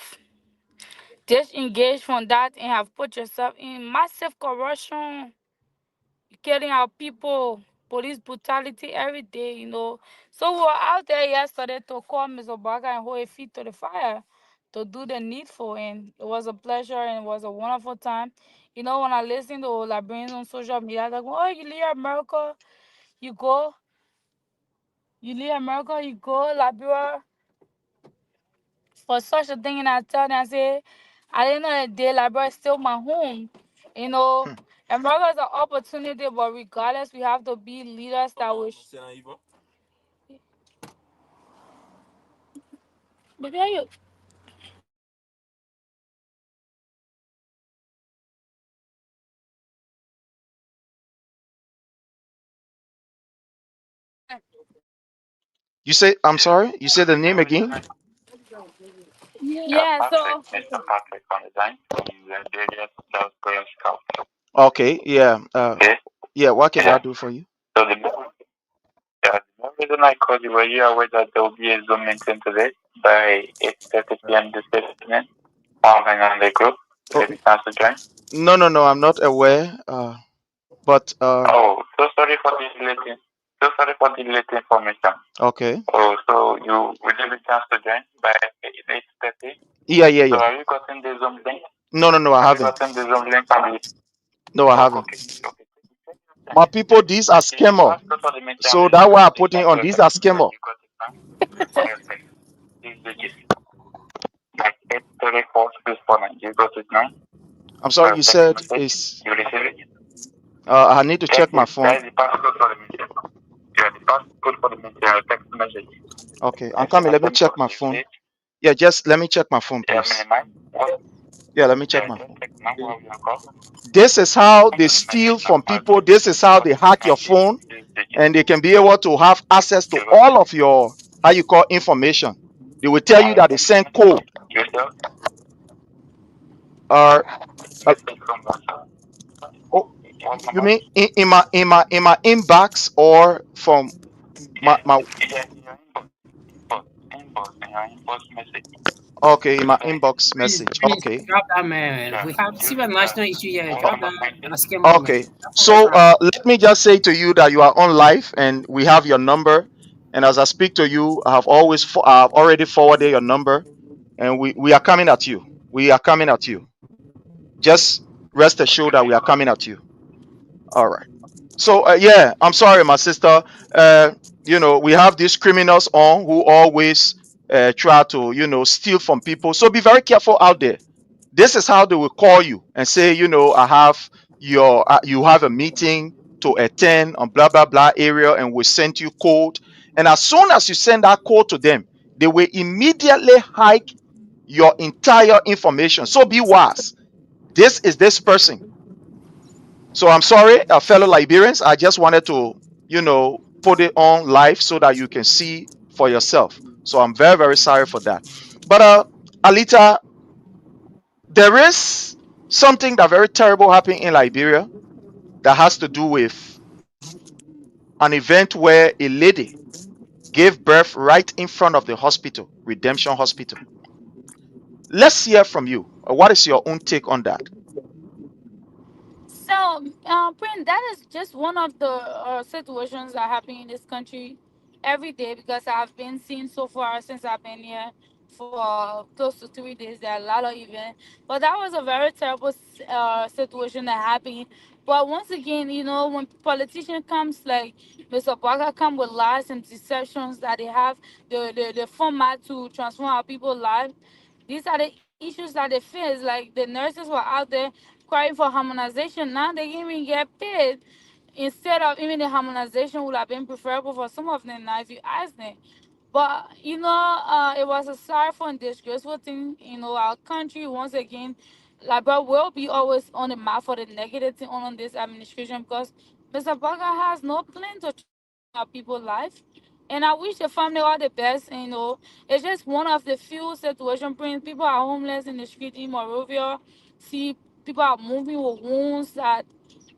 S18: disengaged from that and have put yourself in massive corruption, killing our people, police brutality every day. So we were out there yesterday to call Mr. Baga and hold his feet to the fire to do the needful, and it was a pleasure and it was a wonderful time. When I listen to Liberians on social media, they're going, oh, you go, you leave America, you go Liberia for such a thing, and I tell them, I say, I didn't know that day Liberia is still my home. America is an opportunity, but regardless, we have to be leaders that will. Baby, are you?
S17: You say, I'm sorry, you said the name again?
S18: Yeah, so.
S19: Mr. Patrick on the line from Liberia, South Korea, Scout.
S17: Okay, yeah.
S19: Okay.
S17: Yeah, what can
S19: Yeah.
S17: I do for you?
S19: So the main reason I called you, were you aware that there will be a Zoom meeting today by 8:30 p.m. this evening on the group? Will you be chance to join?
S17: No, I'm not aware. But
S19: Oh, so sorry for the late. So sorry for the late information.
S17: okay.
S19: Oh, so you will you be chance to join by 8:30?
S17: Yeah.
S19: So have you gotten the Zoom link?
S17: No, I
S19: Have you
S17: haven't.
S19: gotten the Zoom link on the?
S17: No, I
S19: Oh,
S17: haven't.
S19: okay.
S17: My people, these are scammer. So that's why I put it on. These are scammer.
S19: Like 8:34 for you got it now?
S17: I'm sorry, you said it's.
S19: You receive it?
S17: I need to check my phone.
S19: That is the passcode for the message. Yeah, the passcode for the message, text message.
S17: Okay, I'm coming. Let me check my phone. Yeah, just let me check my phone,
S19: Yeah,
S17: please.
S19: minimize. What?
S17: Yeah, let me check my
S19: Just
S17: phone.
S19: check now while we are call.
S17: This is how they steal from people. This is how they hack your phone, and they can be able to have access to all of your how you call information. They will tell you that they send code.
S19: Yourself?
S17: Uh,
S19: Get it from WhatsApp.
S17: oh,
S19: What
S17: you
S19: number?
S17: mean in my inbox or from my
S19: Yeah, in your inbox message.
S17: okay, in my inbox message.
S15: Please
S17: Okay.
S15: drop that man.
S19: Yeah.
S15: We have see a national issue here. Drop that scam man.
S17: Okay. So let me just say to you that you are on live and we have your number. And as I speak to you, I've already forwarded your number, and we are coming at you. We are coming at you. Just rest assured that we are coming at you. All right. So yeah, I'm sorry, my sister. We have these criminals on who always try to steal from people. So be very careful out there. This is how they will call you and say, I have you have a meeting to attend on blah blah blah area, and we send you code. And as soon as you send that code to them, they will immediately hike your entire information. So be wise. This is this person. So I'm sorry, fellow Liberians. I just wanted to, put it on live so that you can see for yourself. So I'm very, very sorry for that. But Alita, there is something that very terrible happened in Liberia that has to do with an event where a lady gave birth right in front of the hospital, Redemption Hospital. Let's hear from you. What is your own take on that?
S18: So, Prince, that is just one of the situations that happen in this country every day because I've been seeing so far since I've been here for close to 3 days. There are a lot of events, but that was a very terrible situation that happened. But once again, when politician comes like Mr. Baga come with lies and deceptions that they have the format to transform our people's lives. These are the issues that they face. Like the nurses were out there crying for harmonization. Now they even get paid instead of even the harmonization would have been preferable for some of them now if you ask them. But it was a sorrowful and disgraceful thing. Our country once again, like, but will be always on the map for the negative thing on this administration because Mr. Parker has no plan to change our people's life. And I wish the family all the best. And, it's just one of the few situations. People are homeless in the street in Morovia. See, people are moving with wounds that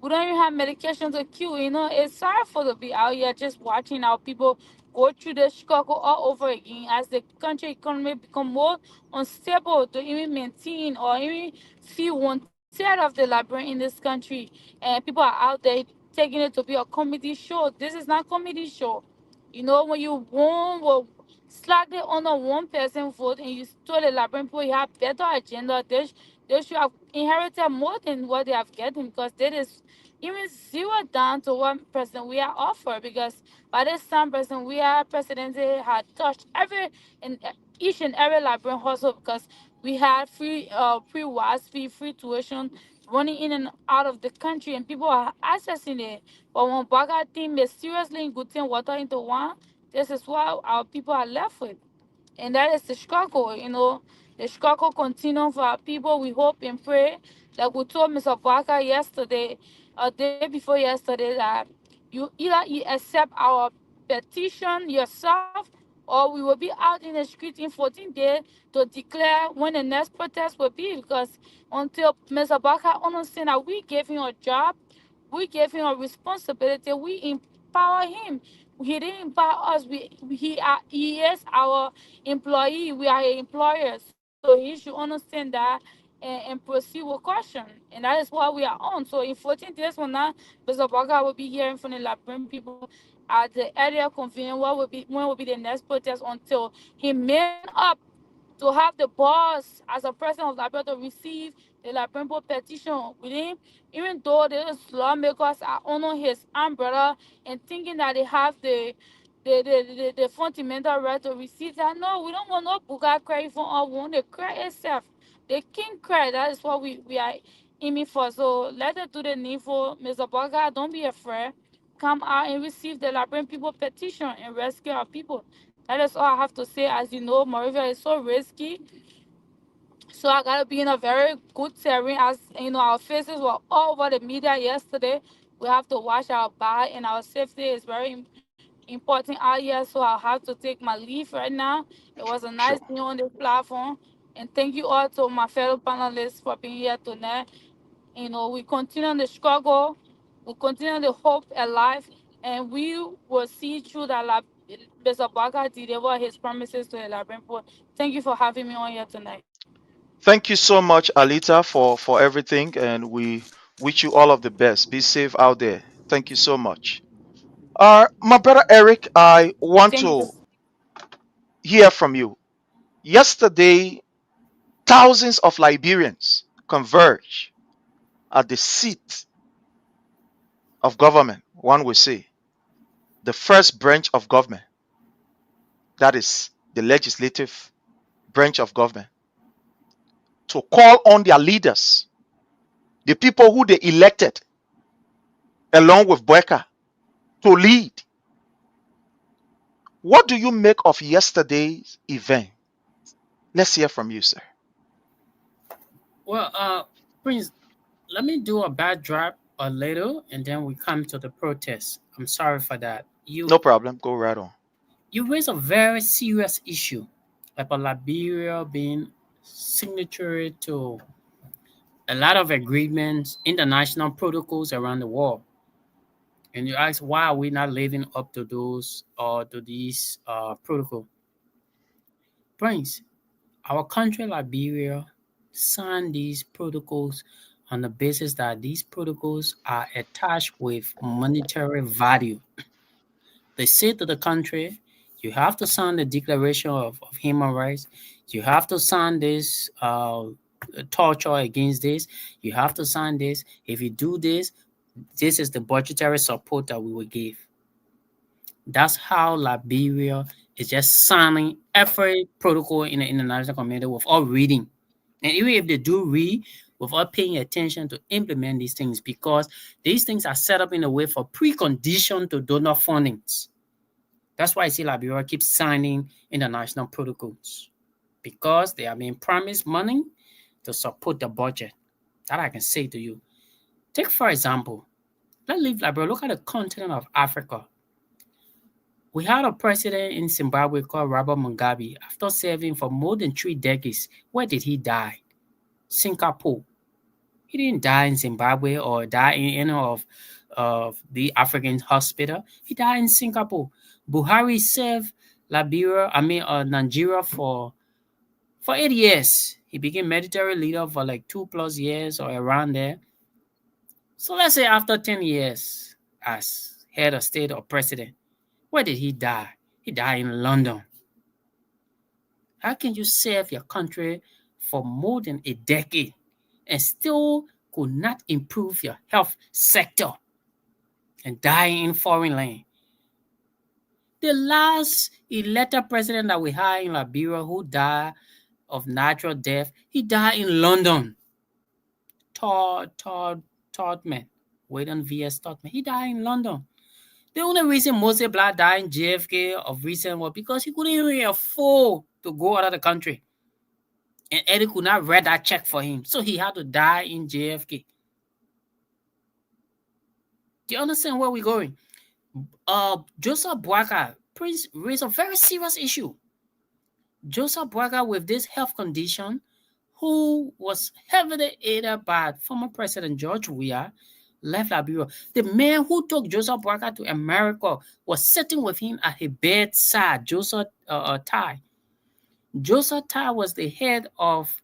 S18: we don't even have medication to cure. It's sorrowful to be out here just watching our people go through the struggle all over again as the country economy become more unstable to even maintain or even feel one third of the library in this country. And people are out there taking it to be a comedy show. This is not comedy show. When you won will slightly under one person vote and you stole the library people, you have better agenda. They should have inherited more than what they have gotten because they is even zero down to what President we are offered because by this time President we are presidency had touched every and each and every library hustle because we had free wi free tuition running in and out of the country and people are accessing it. But when Baga team mysteriously putting water into one, this is what our people are left with. And that is the struggle, The struggle continues for our people. We hope and pray. Like we told Mr. Barker yesterday, a day before yesterday, that you accept our petition yourself, or we will be out in the street in 14 days to declare when the next protest will be. Because until Mr. Barker understands that we gave him a job, we gave him a responsibility, we empower him. He didn't empower us. He is our employee. We are employers. So he should understand that and proceed with caution. And that is what we are on. So in 14 days from now, Mr. Barker will be hearing from the Liberian people at the earlier convenience. When will be the next protest until he man up to have the boss as a president of Liberia to receive the Liberian petition with him, even though those lawmakers are under his umbrella and thinking that they have the fundamental right to receive that. No, we don't want no Buga credit for our own. The credit itself, the king credit, that is what we are aiming for. So let it do the needful. Mr. Baga, don't be afraid. Come out and receive the Liberian people petition and rescue our people. That is all I have to say. As you know, Moravia is so risky. So I gotta be in a very good terrain. As our faces were all over the media yesterday. We have to watch our back and our safety is very important out here. So I'll have to take my leave right now. It was a nice being on this platform. And thank you all to my fellow panelists for being here tonight. We continue the struggle, we continue the hope alive, and we will see through that Mr. Baga deliver his promises to the Liberian people. Thank you for having me on here tonight.
S17: Thank you so much, Alita, for everything, and we wish you all of the best. Be safe out there. Thank you so much. My brother Eric, I want to hear from you. Yesterday, thousands of Liberians converged at the seat of government, one would say, the first branch of government, that is the legislative branch of government, to call on their leaders, the people who they elected, along with Boeka, to lead. What do you make of yesterday's event? Let's hear from you, sir.
S15: Well, Prince, let me do a backdrop a little, and then we come to the protest. I'm sorry for that.
S17: No problem. Go right on.
S15: You raise a very serious issue about Liberia being signatory to a lot of agreements, international protocols around the world. And you ask, why are we not living up to those or to these protocols? Prince, our country, Liberia, signed these protocols on the basis that these protocols are attached with monetary value. They say to the country, You have to sign the Declaration of Human Rights. You have to sign this torture against this. You have to sign this. If you do this, this is the budgetary support that we will give. That's how Liberia is just signing every protocol in the international community without reading. And even if they do read, without paying attention to implement these things, because these things are set up in a way for precondition to donor fundings. That's why I see Liberia keeps signing international protocols, because they are being promised money to support the budget. That I can say to you. Take, for example, let's leave Liberia. Look at the continent of Africa. We had a president in Zimbabwe called Robert Mugabe. After serving for more than 3 decades, where did he die? Singapore. He didn't die in Zimbabwe or die in any of the African hospital. He died in Singapore. Buhari served Nigeria for 8 years. He became military leader for like 2+ years or around there. So let's say after 10 years as head of state or president, where did he die? He died in London. How can you serve your country for more than a decade and still could not improve your health sector and die in foreign land? The last elected president that we had in Liberia who died of natural death, he died in London. Todman, Wayne V.S. Todman, he died in London. The only reason Moses Black died in JFK of recent was because he couldn't even afford to go out of the country. And Eddie could not write that check for him. So he had to die in JFK. Do you understand where we're going? Joseph Boakai raised a very serious issue. Joseph Boakai, with this health condition, who was heavily aided by former President George Weah, left Liberia. The man who took Joseph Boakai to America was sitting with him at his bedside, Joseph Tai. Joseph Tai was the head of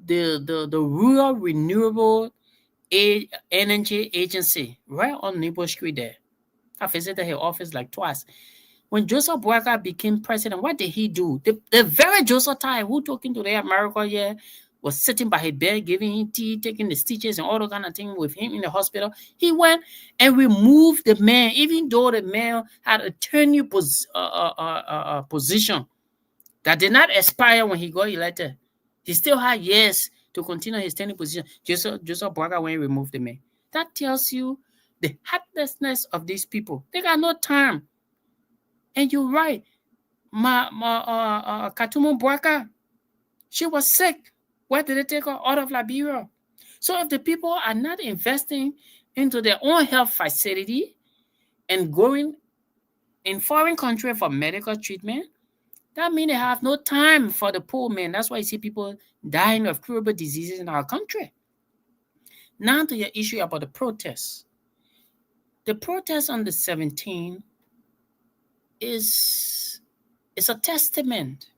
S15: the Rural Renewable Energy Agency right on Nebo Street there. I visited his office like twice. When Joseph Boakai became president, what did he do? The very Joseph Tai who took him to the America here was sitting by his bed, giving him tea, taking the stitches and all the kind of thing with him in the hospital. He went and removed the man, even though the man had a tenure position that did not expire when he got elected. He still had years to continue his tenure position. Joseph Boakai went and removed the man. That tells you the heartlessness of these people. They got no time. And you're right. Katumu Boakai, she was sick. Where did they take her? Out of Liberia. So if the people are not investing into their own health facility and going in foreign country for medical treatment, that means they have no time for the poor man. That's why you see people dying of curable diseases in our country. Now to your issue about the protests. The protest on the 17th is a testament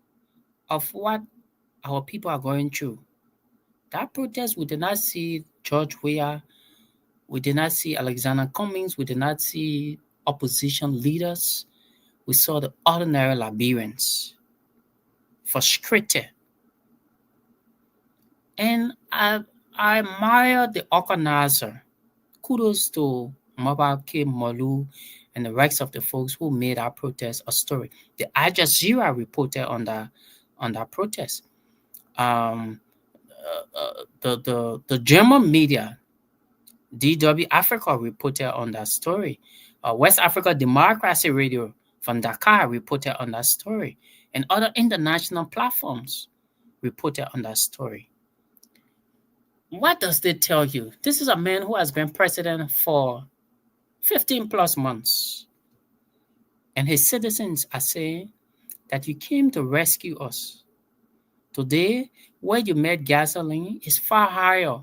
S15: of what our people are going through. That protest, we did not see George Weah, we did not see Alexander Cummings, we did not see opposition leaders. We saw the ordinary Liberians frustrated. And I admire the organizer. Kudos to Mobile K. Molu and the rest of the folks who made our protest a story. The Al Jazeera reported on that protest. The German media, DW Africa, reported on that story. West Africa Democracy Radio from Dakar reported on that story. And other international platforms reported on that story. What does that tell you? This is a man who has been president for 15+ months. And his citizens are saying that you came to rescue us. Today, where you met gasoline is far higher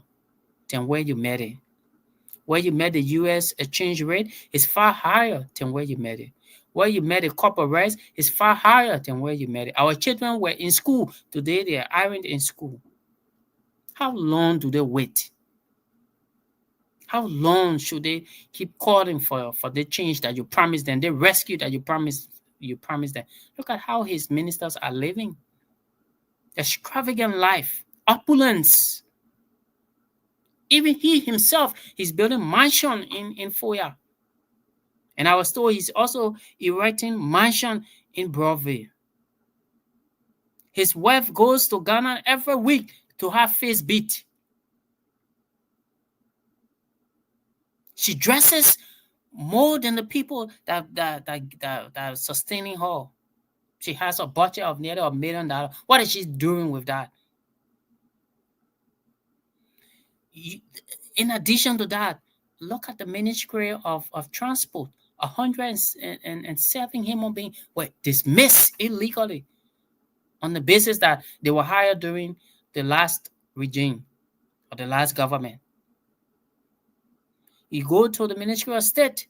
S15: than where you met it. Where you met the U.S. exchange rate is far higher than where you met it. Where you met the copper rice is far higher than where you met it. Our children were in school. Today, they aren't in school. How long do they wait? How long should they keep calling for the change that you promised them, the rescue that you promised you promised them. Look at how his ministers are living. Extravagant life, opulence. Even he himself, he's building mansion in Foya. And I was told he's also erecting mansion in Broadview. His wife goes to Ghana every week to have face beat. She dresses more than the people that are sustaining her. She has a budget of nearly $1 million. What is she doing with that? In addition to that, look at the Ministry of Transport. 107 human beings were dismissed illegally on the basis that they were hired during the last regime or the last government. You go to the Ministry of State,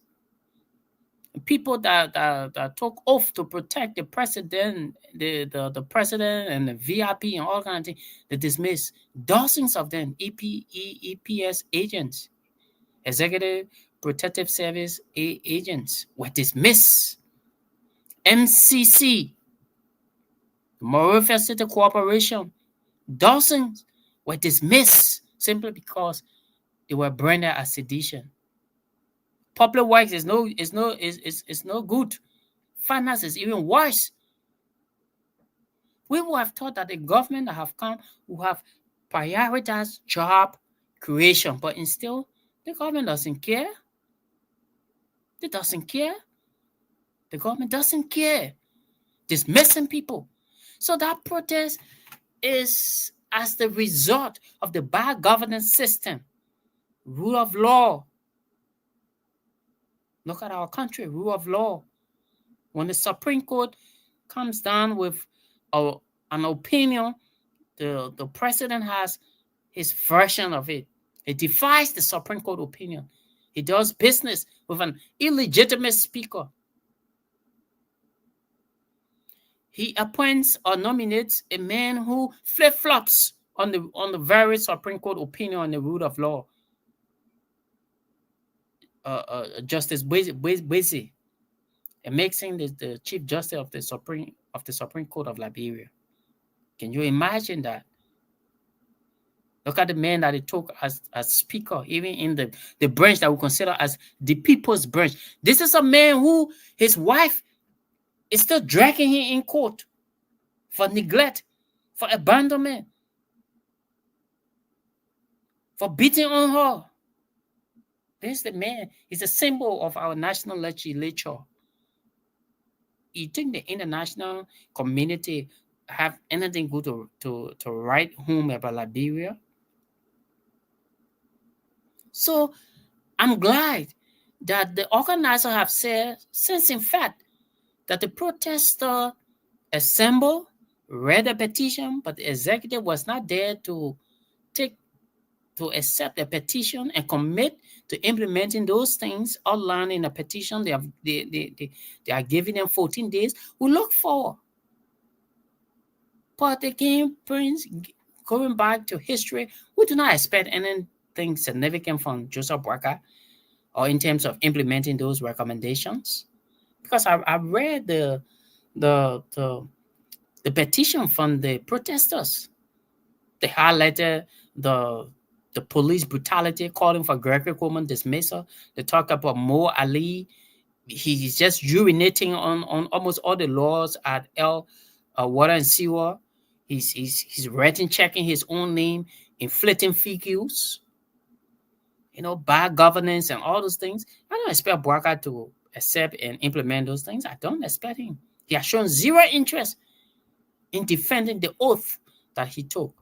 S15: people that took oath to protect the president, the president and the VIP and all kinds of things, they dismissed dozens of them, EPS agents, Executive Protective Service agents were dismissed. MCC, Monrovia City Corporation, dozens were dismissed simply because they were branded as sedition. Public works is no good. Finance is even worse. We would have thought that the government that have come would have prioritized job creation, but instead, the government doesn't care. It doesn't care. The government doesn't care. Dismissing people. So that protest is as the result of the bad governance system, rule of law. Look at our country, rule of law. When the Supreme Court comes down with an opinion, the president has his version of it. It defies the Supreme Court opinion. He does business with an illegitimate speaker. He appoints or nominates a man who flip-flops on the very Supreme Court opinion on the rule of law. Justice Bwezi, and makes him the Chief Justice of the Supreme Court of Liberia. Can you imagine that? Look at the man that he took as speaker, even in the branch that we consider as the people's branch. This is a man who his wife is still dragging him in court for neglect, for abandonment, for beating on her. This is the man. He's a symbol of our national legislature. You think the international community have anything good to write home about Liberia? So I'm glad that the organizers have said, since in fact, that the protester assembled, read the petition, but the executive was not there to accept the petition and commit to implementing those things outlined in the petition. They are giving them 14 days. We look for. But again, Prince, going back to history, we do not expect anything significant from Joseph Boakai or in terms of implementing those recommendations. Because I read the petition from the protesters. They highlighted the police brutality, calling for Gregory Coleman dismissal. They talk about Mo Ali. He's just urinating on almost all the laws at Water and Sewer. He's writing, checking his own name, inflating figures, bad governance and all those things. I don't expect Boakai to accept and implement those things. I don't expect him. He has shown zero interest in defending the oath that he took.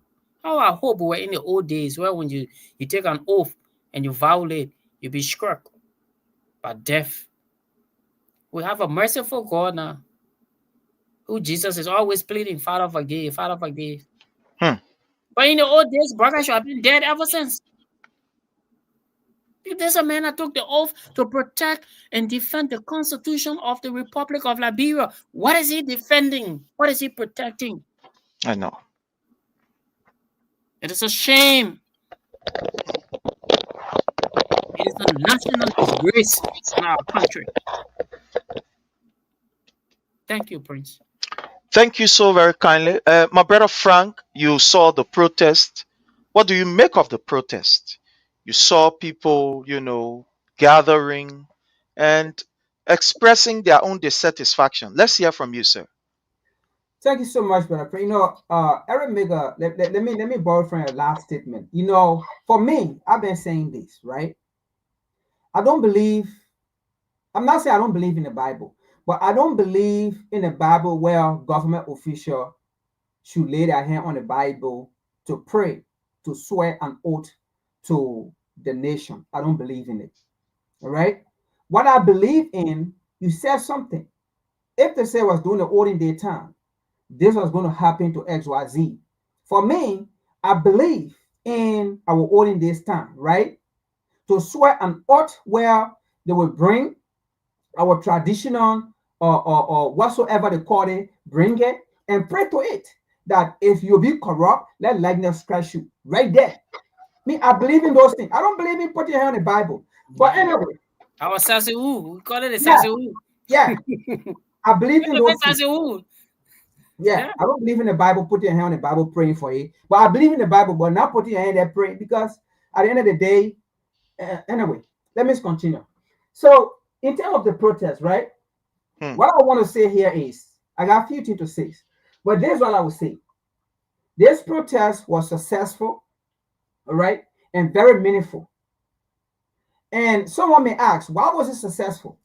S15: How I hope we were in the old days where when you take an oath and you violate, you be struck by death. We have a merciful God now, who Jesus is always pleading, Father forgive, Father forgive. But in the old days, Boakai should have been dead ever since. If there's a man that took the oath to protect and defend the Constitution of the Republic of Liberia, what is he defending? What is he protecting?
S17: I know.
S15: It is a shame. It is a national disgrace in our country. Thank you, Prince.
S10: Thank you so very kindly. My brother Frank, you saw the protest. What do you make of the protest? You saw people, gathering and expressing their own dissatisfaction. Let's hear from you, sir.
S14: Thank you so much, brother. Eric Mega, let me borrow from your last statement. For me, I've been saying this, right? I'm not saying I don't believe in the Bible, but I don't believe in a Bible where government official should lay their hand on the Bible to pray, to swear an oath to the nation. I don't believe in it. All right. What I believe in, you said something. If they say was doing the olden day time, this was going to happen to XYZ. For me, I believe in our olden days time, right? To swear an oath where they will bring our traditional or whatsoever they call it, bring it and pray to it. That if you be corrupt, let lightning strike you right there. I believe in those things. I don't believe in putting your hand on the Bible. But anyway.
S15: Our Sasiwu, we call it a Sasiwu.
S14: Yeah. I believe in those things.
S15: Sasiwu.
S14: Yeah, I don't believe in the Bible, putting your hand on the Bible, praying for it. But I believe in the Bible, but not putting your hand there praying, because at the end of the day, anyway, let me continue. So, in terms of the protest, right? What I want to say here is, I got a few things to say, but this is what I would say. This protest was successful, all right, and very meaningful. And someone may ask, why was it successful?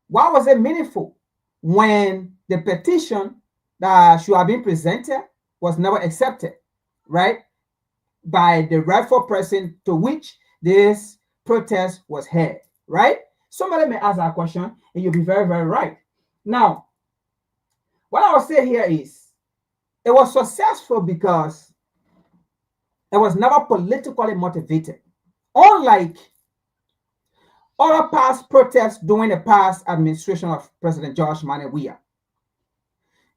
S14: Why was it meaningful when the petition that should have been presented was never accepted, right, by the rightful person to which this protest was held, right? Somebody may ask that question, and you'll be very, very right. Now, what I will say here is, it was successful because it was never politically motivated, unlike other past protests during the past administration of President George Manneh Weah.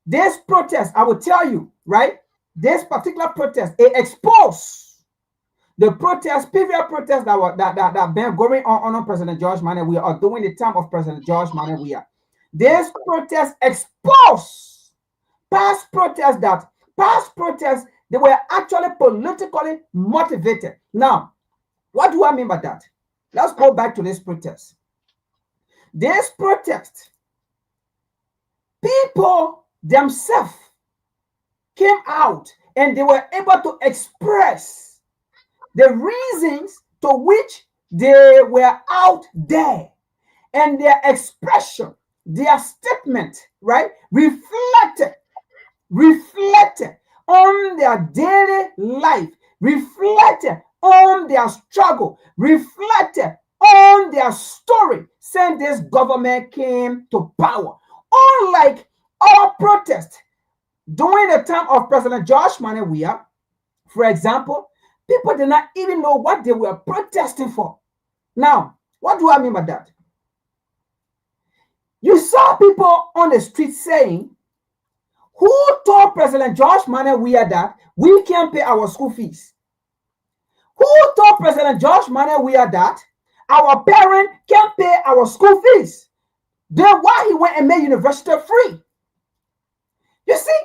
S14: This protest, I will tell you, right? This particular protest, it exposed the previous protests that been going on under President George Manneh Weah, or during the time of President George Manneh Weah. This protest exposed past protests they were actually politically motivated. Now, what do I mean by that? Let's go back to this protest. This protest, people themselves came out and they were able to express the reasons to which they were out there, and their expression, their statement, right, reflected on their daily life, reflected on their struggle, reflected on their story since this government came to power. Unlike our protest during the time of President George Manneh Weah, for example, people did not even know what they were protesting for. Now, what do I mean by that? You saw people on the street saying, who told President George Manneh Weah that we can't pay our school fees? Who told President George Manneh Weah that our parents can't pay our school fees? Then why he went and made university free? You see,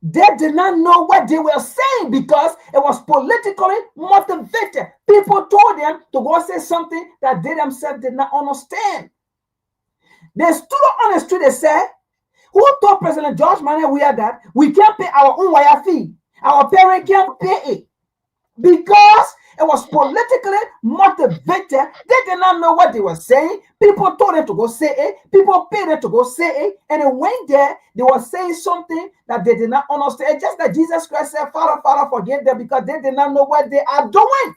S14: they did not know what they were saying because it was politically motivated. People told them to go say something that they themselves did not understand. They stood on the street and said, who told President George Manneh Weah that we can't pay our own wire fee? Our parents can't pay it. Because it was politically motivated. They did not know what they were saying. People told them to go say it. People paid them to go say it. And it went there. They were saying something that they did not understand. Just like Jesus Christ said, Father, Father, forgive them, because they did not know what they are doing.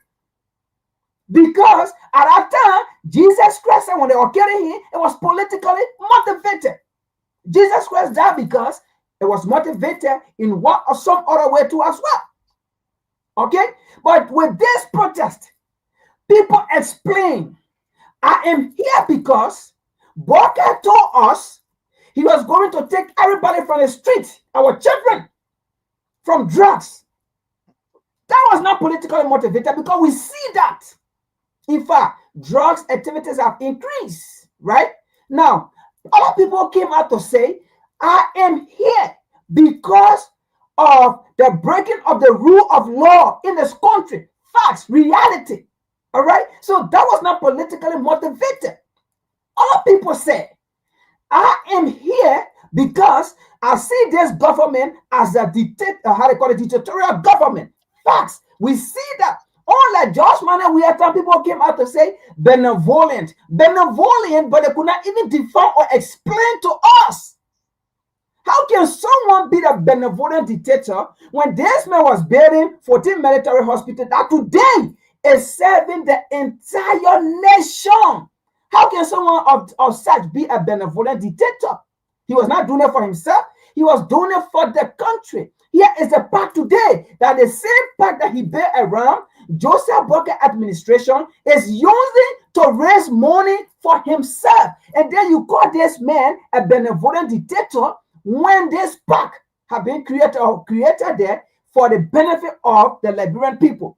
S14: Because at that time, Jesus Christ said when they were killing him, it was politically motivated. Jesus Christ died because it was motivated in one or some other way too as well. Okay? But with this protest, people explain, I am here because Bawker told us he was going to take everybody from the street, our children, from drugs. That was not politically motivated because we see that. In fact, drugs activities have increased, right? Now, other people came out to say, I am here because of the breaking of the rule of law in this country. Facts, reality. All right? So that was not politically motivated. All people say, I am here because I see this government as a dictatorial government. Facts. We see that. Unlike Josh Manor, we had some people came out to say benevolent, but they could not even define or explain to us. How can someone be a benevolent dictator when this man was building 14 military hospitals that today is serving the entire nation? How can someone of such be a benevolent dictator? He was not doing it for himself. He was doing it for the country. Here is a pact today that the same pact that he built around Joseph Boakai administration is using to raise money for himself. And then you call this man a benevolent dictator when this pact have been created there for the benefit of the Liberian people.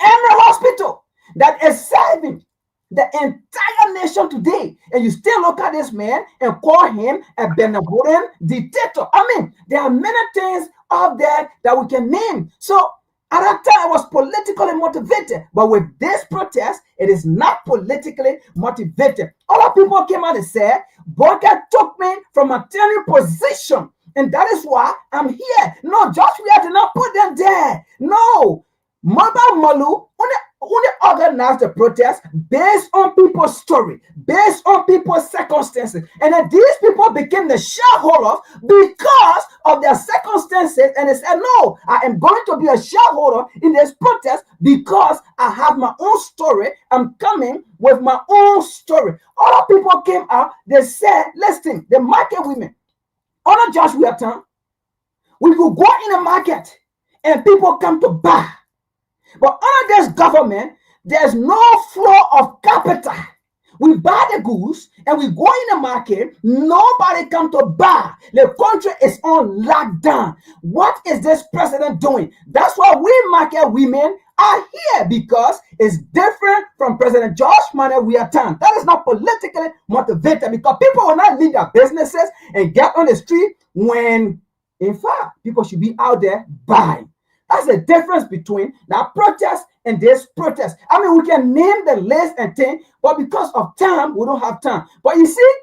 S14: Every hospital that is serving the entire nation today, and you still look at this man and call him a benevolent dictator. I mean, there are many things out there that we can name. So at that time, it was politically motivated, but with this protest, it is not politically motivated. Other people came out and said, Boakai took me from a turning position, and that is why I'm here. No, Joshua did not put them there. No, Maba Malu only organized the protest based on people's story, based on people's circumstances. And then these people became the shareholders because of their circumstances. And they said, no, I am going to be a shareholder in this protest because I have my own story. I'm coming with my own story. Other people came out, they said, listen, the market women, under Joshua time, we could go in the market and people come to buy. But under this government, there's no flow of capital. We buy the goods and we go in the market. Nobody come to buy. The country is on lockdown. What is this president doing? That's why we market women are here, because it's different from President Josh Manor Wiatan. That is not politically motivated, because people will not leave their businesses and get on the street when, in fact, people should be out there buying. That's the difference between that protest and this protest. I mean, we can name the list and thing, but because of time, we don't have time. But you see,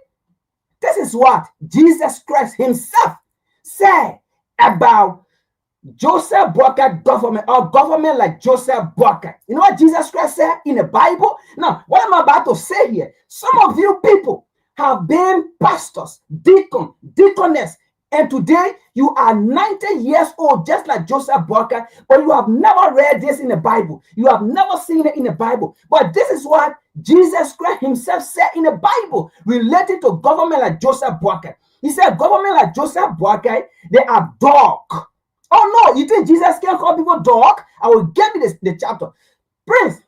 S14: this is what Jesus Christ himself said about Joseph Boakai government, or government like Joseph Boakai. You know what Jesus Christ said in the Bible? Now, what I'm about to say here, some of you people have been pastors, deaconess, and today you are 90 years old, just like Joseph Boakai, but you have never read this in the Bible. You have never seen it in the Bible. But this is what Jesus Christ himself said in the Bible related to government like Joseph Boakai. He said, government like Joseph Boakai, they are dog. Oh no, you think Jesus can call people dog? I will give you the chapter. Prince,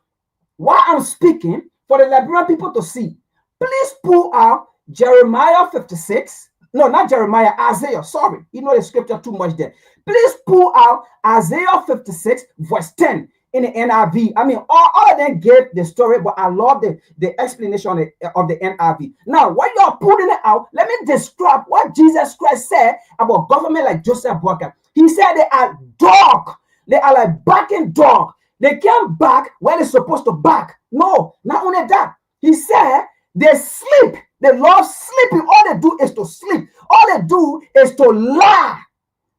S14: while I'm speaking for the Liberian people to see, please pull out Jeremiah 56. No, not Jeremiah, Isaiah. Sorry, you know the scripture too much there. Please pull out Isaiah 56, verse 10 in the NIV. I mean, all of them gave the story, but I love the explanation of the NIV. Now, while you are pulling it out, let me describe what Jesus Christ said about government like Joseph Boakai. He said they are dog. They are like barking dog. They can't bark when they're supposed to bark. No, not only that. He said they sleep. They love sleeping. All they do is to sleep. All they do is to lie.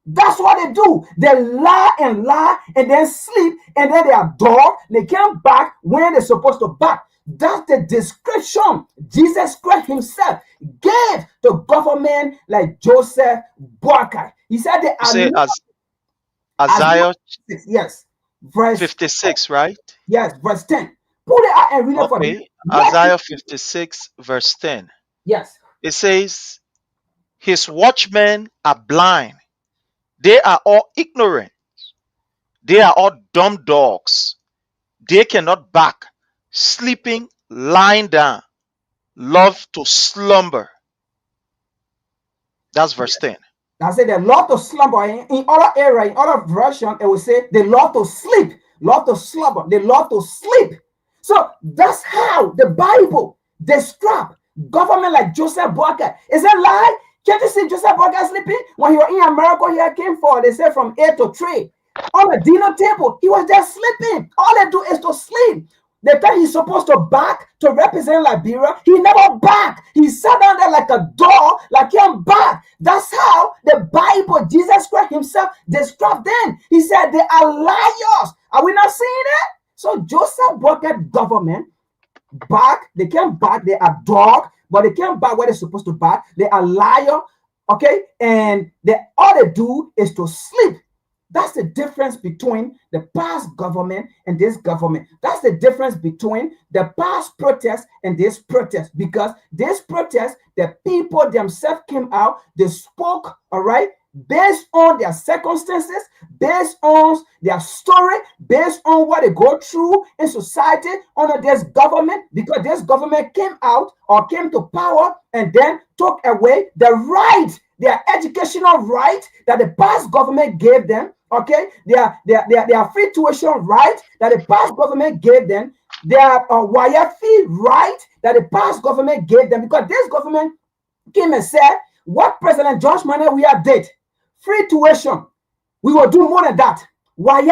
S14: That's what they do. They lie and then sleep, and then they are dog. They can't bark when they're supposed to bark. That's the description Jesus Christ himself gave to government like Joseph Boakai. He said they are
S10: Isaiah,
S14: yes, verse
S10: 56, right?
S14: Yes, verse 10. Put it out and read it for me.
S10: Isaiah 56, verse 10.
S14: Yes.
S10: It says, his watchmen are blind. They are all ignorant. They are all dumb dogs. They cannot bark. Sleeping, lying down, love to slumber. That's verse 10.
S14: I said they love to slumber. In other area, in other version, it will say they love to sleep, love to slumber. They love to sleep. So that's how the Bible describes government like Joseph Boakai. Is a lie? Can't you see Joseph Boyka sleeping? When he was in America, he came for, they said, from 8 to 3. On the dinner table, he was just sleeping. All they do is to sleep. The time he's supposed to back to represent Liberia, he never back. He sat down there like a dog, like him back. That's how the Bible, Jesus Christ himself, described them. He said they are liars. Are we not seeing it? So Joseph Boyka government back, they can't back, they are dog, but they can't back where they're supposed to back. They are liar, okay? And all they do is to sleep. That's the difference between the past government and this government. That's the difference between the past protest and this protest. Because this protest, the people themselves came out, they spoke, all right, based on their circumstances, based on their story, based on what they go through in society under this government, because this government came out or came to power and then took away the right, their educational right that the past government gave them, okay, their free tuition right that the past government gave them, their wire fee right that the past government gave them, because this government came and said, what President George Manuel Weah did, free tuition, we will do more than that. Why?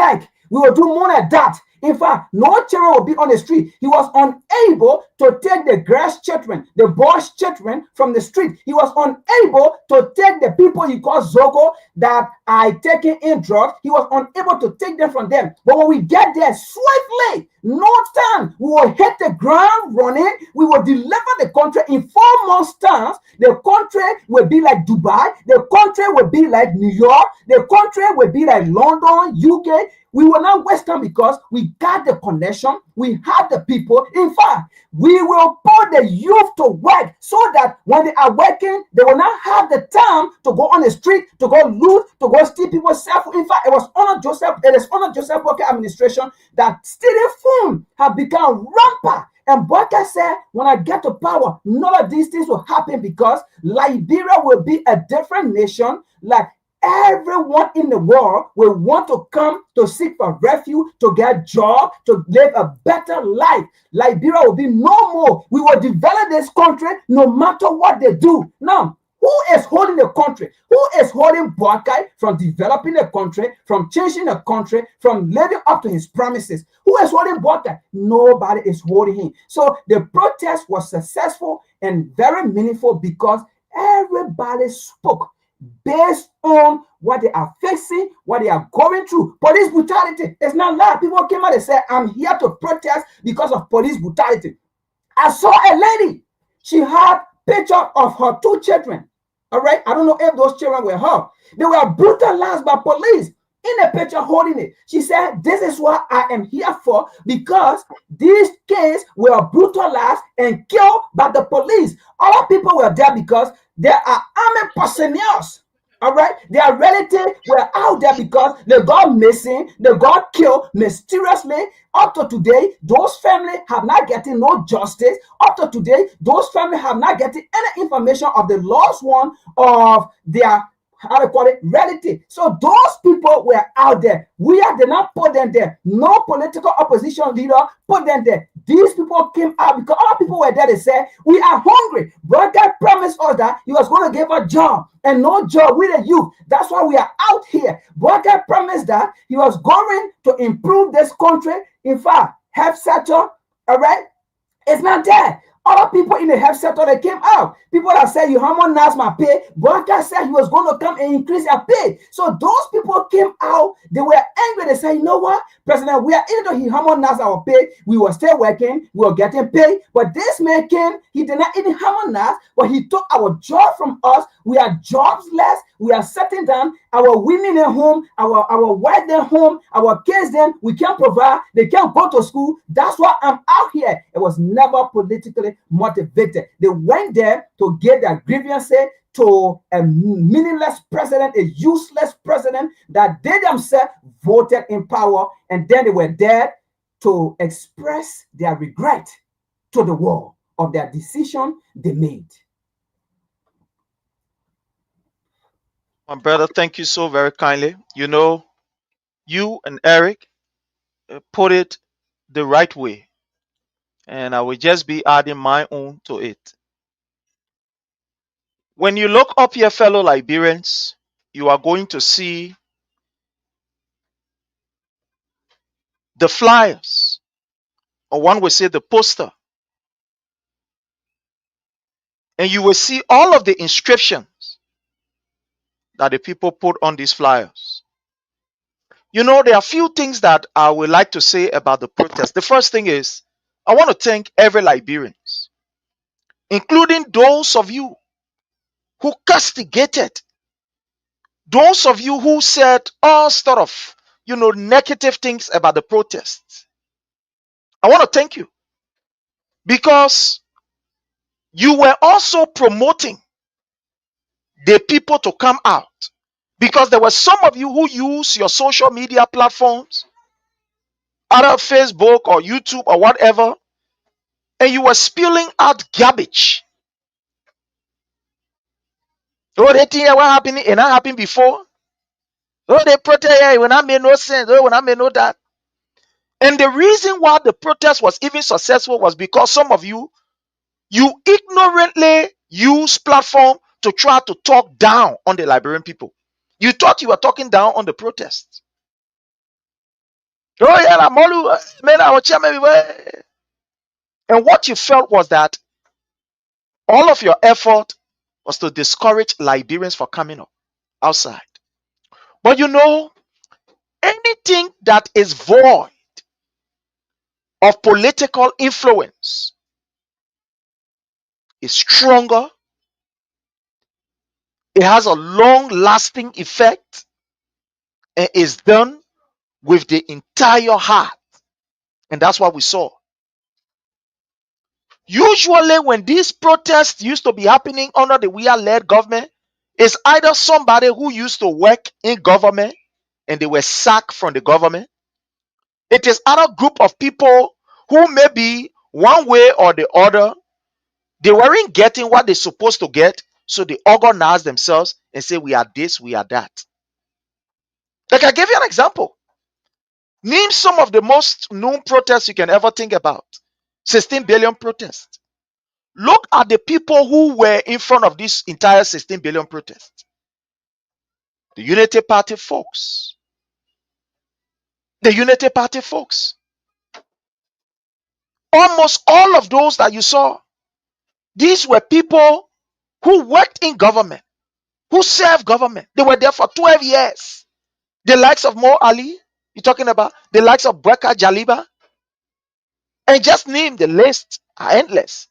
S14: We will do more than that. In fact, no children will be on the street. He was unable to take the girls' children, the boys' children from the street. He was unable to take the people he calls Zogo that are taking in drugs. He was unable to take them from them. But when we get there swiftly, no time, we will hit the ground running. We will deliver the country in 4 months' time. The country will be like Dubai. The country will be like New York. The country will be like London, UK. We will not waste time because we got the connection. We have the people. In fact, we will put the youth to work so that when they are working, they will not have the time to go on the street, to go loot, to go steal people's cell phone. In fact, it is under Joseph Boyka administration that stealing phone have become rampant. And Boyka said, when I get to power, none of these things will happen because Liberia will be a different nation. Like everyone in the world will want to come to seek for refuge, to get job, to live a better life. Liberia will be no more. We will develop this country no matter what they do. Now, who is holding the country? Who is holding Boyka from developing the country, from changing the country, from living up to his promises? Who is holding Boyka? Nobody is holding him. So the protest was successful and very meaningful because everybody spoke based on what they are facing, what they are going through. Police brutality is not lie. People came out and said, I'm here to protest because of police brutality. I saw a lady. She had picture of her 2 children. All right. I don't know if those children were her. They were brutalized by police in a picture holding it. She said, this is what I am here for because these kids were brutalized and killed by the police. Other people were there because there are armed personnel. All right, their relatives were out there because they got missing, they got killed mysteriously. Up to today, those families have not getting no justice. Up to today, those families have not getting any information of the lost one of their, how to call it, relative. So those people were out there. We did not put them there. No political opposition leader put them there. These people came out because other people were there. They said, we are hungry. But God promised us that he was going to give us a job and no job with the youth. That's why we are out here. But God promised that he was going to improve this country. In fact, health sector, all right, it's not there. Other people in the health sector, they came out. People that said, you harmonize my pay. Boyka said he was going to come and increase their pay. So those people came out. They were angry. They said, you know what, President, we are even he harmonize our pay. We were still working. We were getting paid. But this man came. He did not even harmonize, but he took our job from us. We are jobless. We are sitting down. Our women at home, our wife at home, our kids then, we can't provide. They can't go to school. That's why I'm out here. It was never politically motivated. They went there to get their grievances to a meaningless president, a useless president that they themselves voted in power, and then they were there to express their regret to the world of their decision they made.
S10: My brother, thank you so very kindly. You know, you and Eric put it the right way, and I will just be adding my own to it.
S17: When you look up here, fellow Liberians, you are going to see the flyers, or one would say the poster, and you will see all of the inscriptions that the people put on these flyers. You know, there are a few things that I would like to say about the protest. The first thing is, I want to thank every Liberians, including those of you who castigated, those of you who said all sort of, negative things about the protests. I want to thank you because you were also promoting the people to come out, because there were some of you who use your social media platforms, either Facebook or YouTube or whatever, and you were spilling out garbage. Oh, they think what happened, it not happened before. Oh, they protest here, it will not make no sense. Oh, it will not make no that. And the reason why the protest was even successful was because some of you ignorantly use platform to try to talk down on the Liberian people. You thought you were talking down on the protests. Oh yeah, I'm all man, our chairman. And what you felt was that all of your effort was to discourage Liberians from coming up outside. But anything that is void of political influence is stronger. It has a long-lasting effect and is done with the entire heart. And that's what we saw. Usually when these protests used to be happening under the Weah-led government, it's either somebody who used to work in government and they were sacked from the government. It is other group of people who maybe one way or the other, they weren't getting what they're supposed to get, so they organize themselves and say, we are this, we are that. Like I gave you an example. Name some of the most known protests you can ever think about. 16 billion protests. Look at the people who were in front of this entire 16 billion protest. The Unity Party folks. The Unity Party folks. Almost all of those that you saw, these were people who worked in government, who served government. They were there for 12 years. The likes of Mo Ali, you're talking about the likes of Breka Jaliba, and just name the list are endless.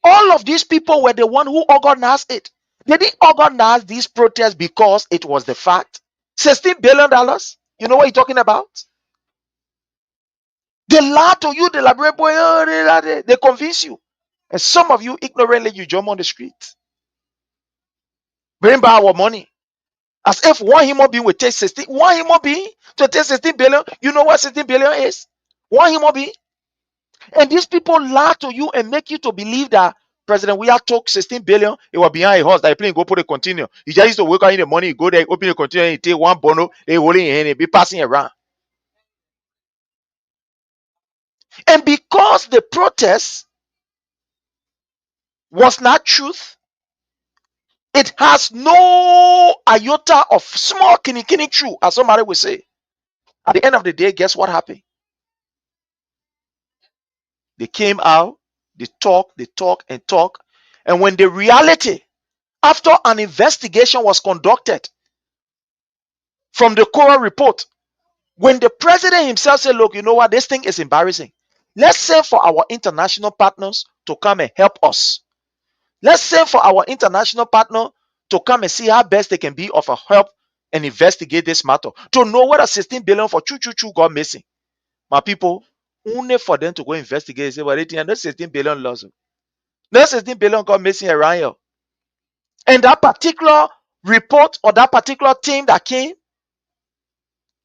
S17: All of these people were the one who organized it. They didn't organize these protests because it was the fact. $16 billion, you know what you're talking about? They lie to you, the Liberian boy, they convince you. And some of you, ignorantly, you jump on the street. Bring back our money. As if one human being would take 16, one human being to take 16 billion. You know what 16 billion is? One human being. And these people lie to you and make you to believe that President Weah took 16 billion, it was behind a horse, that he plane go put a container. You just used to wake up in the morning, you go there, open the container, and you take one bono, they hold it in your hand, and be passing around. And because the protest was not truth, it has no iota of small kini true, as somebody would say. At the end of the day, guess what happened? They came out, they talk, and talk. And when the reality, after an investigation was conducted from the Cora report, when the president himself said, look, you know what, this thing is embarrassing. Let's send for our international partners to come and help us. Let's send for our international partner to come and see how best they can be of a help and investigate this matter. To know whether 16 billion for choo got missing. My people, only for them to go investigate and say, well, they think no 16 billion loss. No 16 billion got missing around here. And that particular report or that particular team that came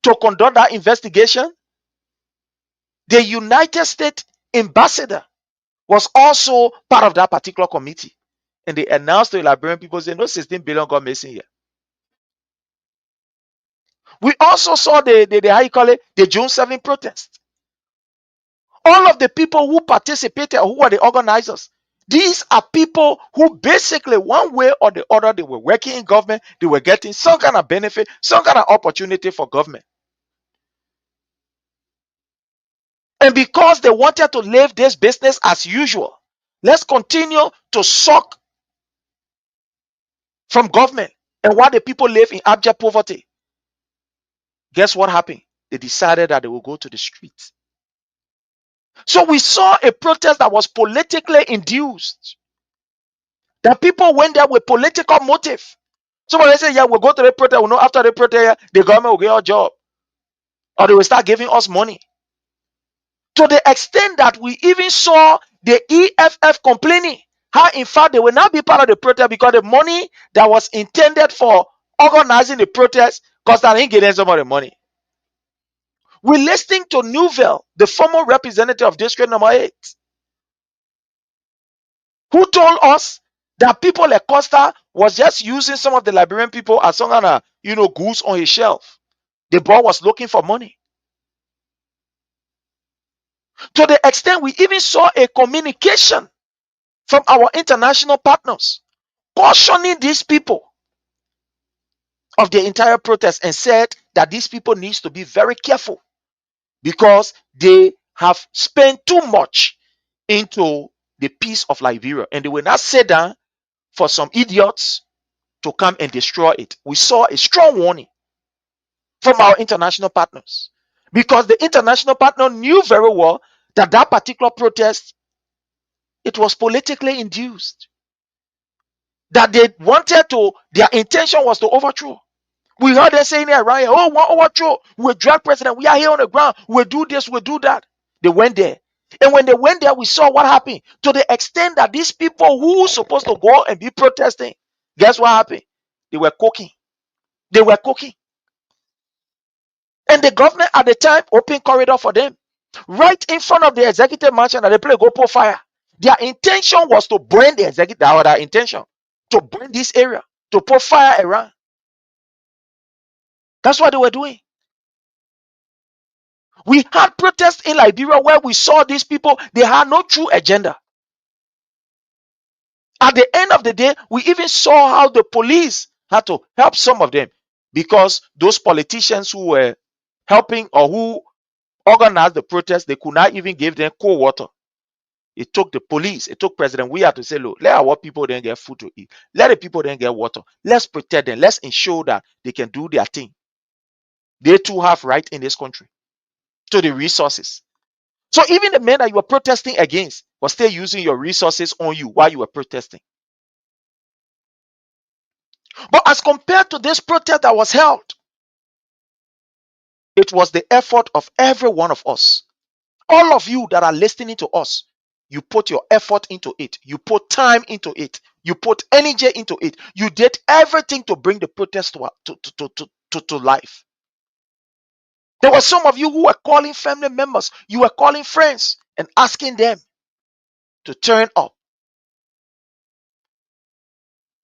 S17: to conduct that investigation, the United States ambassador was also part of that particular committee. And they announced to the Liberian people, saying, no 16 billion got missing here. We also saw the how you call it, the June 7 protest. All of the people who participated, who were the organizers, These are people who basically, one way or the other, they were working in government, they were getting some kind of benefit, some kind of opportunity for government. And because they wanted to live this business as usual, let's continue to suck from government. And while the people live in abject poverty, guess what happened? They decided that they will go to the streets. So we saw a protest that was politically induced. That people went there with political motive. Somebody say, yeah, we'll go to the protest. We know after the protest, the government will get our job. Or they will start giving us money. To the extent that we even saw the EFF complaining how, in fact, they will not be part of the protest because the money that was intended for organizing the protest cost them getting some of the money. We're listening to Newville, the former representative of District Number 8, who told us that people like Costa was just using some of the Liberian people as some kind of, goods on his shelf. The boy was looking for money. To the extent we even saw a communication from our international partners cautioning these people of the entire protest and said that these people needs to be very careful because they have spent too much into the peace of Liberia and they will not sit down for some idiots to come and destroy it. We saw a strong warning from our international partners because the international partner knew very well that that particular protest, it was politically induced. That they wanted to, their intention was to overthrow. We heard them saying there, right? Oh, one overthrow. We'll drag president. We are here on the ground. We'll do this. We'll do that. They went there. And when they went there, we saw what happened. To the extent that these people who were supposed to go and be protesting, guess what happened? They were cooking. They were cooking. And the government at the time opened corridor for them. Right in front of the executive mansion that they play go pour fire. Their intention was to burn the executive, their intention. To burn this area. To pour fire around. That's what they were doing. We had protests in Liberia where we saw these people, they had no true agenda. At the end of the day, we even saw how the police had to help some of them because those politicians who were helping or who organized the protest, they could not even give them cold water. It took the police, it took President We had to say, look, let our people then get food to eat. Let the people then get water. Let's protect them. Let's ensure that they can do their thing. They too have right in this country to the resources. So even the men that you were protesting against were still using your resources on you while you were protesting. But as compared to this protest that was held, it was the effort of every one of us. All of you that are listening to us, you put your effort into it. You put time into it. You put energy into it. You did everything to bring the protest to life. There were some of you who were calling family members. You were calling friends and asking them to turn up.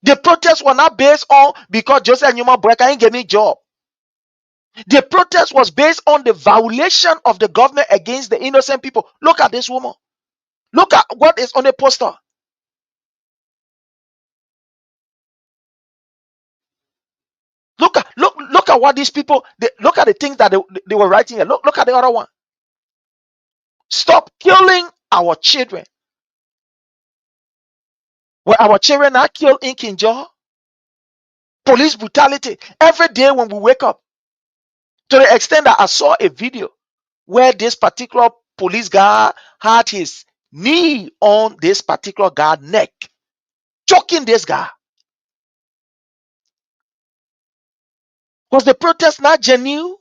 S17: The protests were not based on because Joseph Newman Boyka ain't getting a job. The protest was based on the violation of the government against the innocent people. Look at this woman. Look at what is on the poster. Look at what these people, look at the things that they were writing here. Look at the other one. Stop killing our children. Were our children not killed in Kinjaw? Police brutality. Every day when we wake up, to the extent that I saw a video where this particular police guy had his knee on this particular guy's neck, choking this guy. Was the protest not genuine?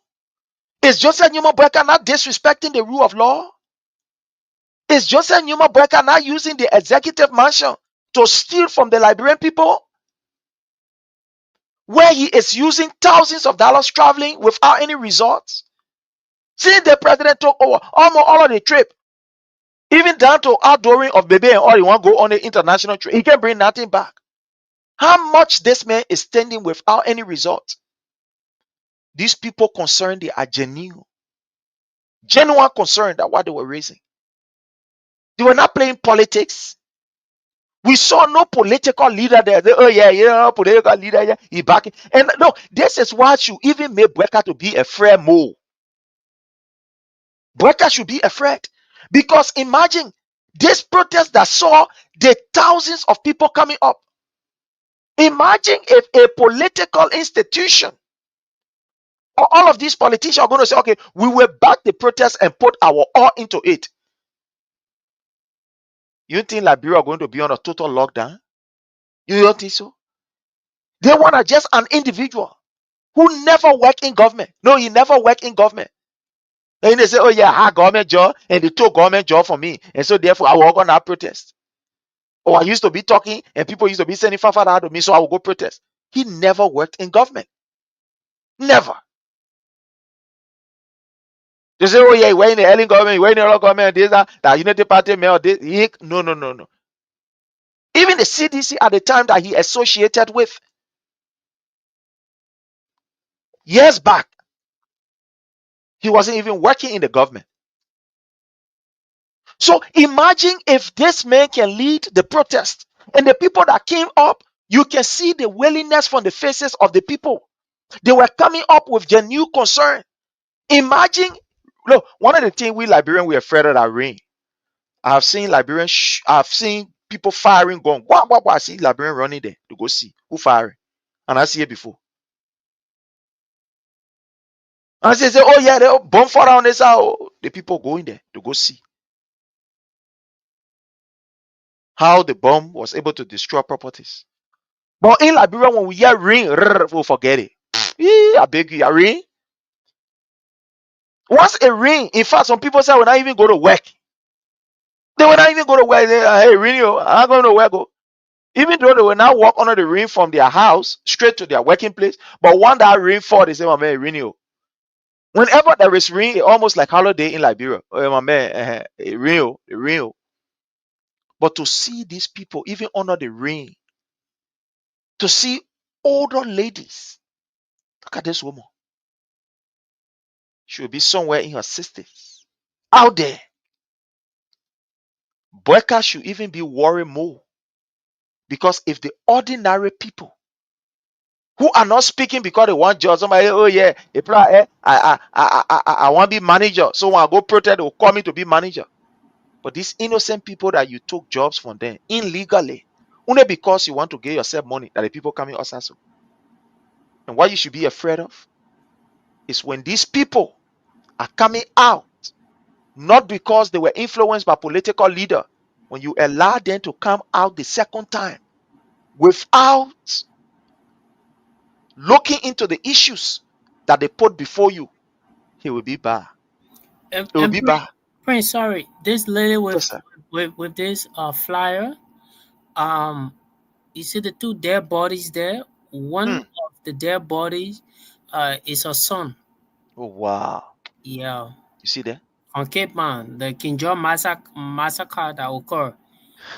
S17: Is Joseph Newman Boyka not disrespecting the rule of law? Is Joseph Newman Boyka not using the executive mansion to steal from the Liberian people? Where he is using thousands of dollars traveling without any results? Since the president took over almost all of the trip, even down to outdooring of baby and all, he want to go on the international trip. He can bring nothing back. How much this man is standing without any result? These people concerned, they are genuine concern that what they were raising. They were not playing politics. We saw no political leader there. Oh yeah, political leader. Yeah, he backing. And no, this is why should even make Bweka to be afraid more. Bweka should be afraid because imagine this protest that saw the thousands of people coming up. Imagine if a political institution or all of these politicians are going to say, okay, we will back the protest and put our all into it. You think Liberia are going to be on a total lockdown? You don't think so? They want to just an individual who never worked in government. No, he never worked in government. And they say, oh yeah, I had government job and they took government job from me. And so therefore I will go on that protest. Or I used to be talking and people used to be sending $500 to me, so I will go protest. He never worked in government. Never. They say, oh yeah, we're in the early government, we're in the other government, this, that Unity Party, mayor, this. No. Even the CDC at the time that he associated with, years back, he wasn't even working in the government. So imagine if this man can lead the protest and the people that came up, you can see the willingness from the faces of the people. They were coming up with genuine concern. Imagine, look, one of the things we Liberians were afraid of that rain. I have seen Liberians, I've seen people firing, going, wah. I see Liberian running there to go see who firing. And I see it before. And I say, oh yeah, they bomb fire on this side. Oh, the people going there to go see how the bomb was able to destroy properties. But in Liberia, when we hear rain, we'll forget it. I beg you, a rain. Once a rain, in fact, some people say, when I even go to work, they will not even go to work. They say, hey, rain, I'm going to work. Even though they will not walk under the rain from their house straight to their working place, but when that rain fall, they say, my man, rain. Whenever there is rain, it's almost like holiday in Liberia. Oh, my man, rain. But to see these people, even under the rain, to see older ladies, look at this woman. She will be somewhere in her 60s. Out there. Bweka should even be worried more. Because if the ordinary people who are not speaking because they want jobs, somebody, oh yeah, I want to be manager. So when I go protest, they will call me to be manager. But these innocent people that you took jobs from them illegally, only because you want to get yourself money, that the people coming also. And what you should be afraid of is when these people are coming out, not because they were influenced by political leader, when you allow them to come out the second time without looking into the issues that they put before you, he will be bad. It will be bad.
S15: Prince, sorry, this lady with this flyer, you see the two dead bodies there. One of the dead bodies is her son.
S17: Oh wow!
S15: Yeah,
S17: you see that
S15: on Cape Man, the King John massacre that occurred.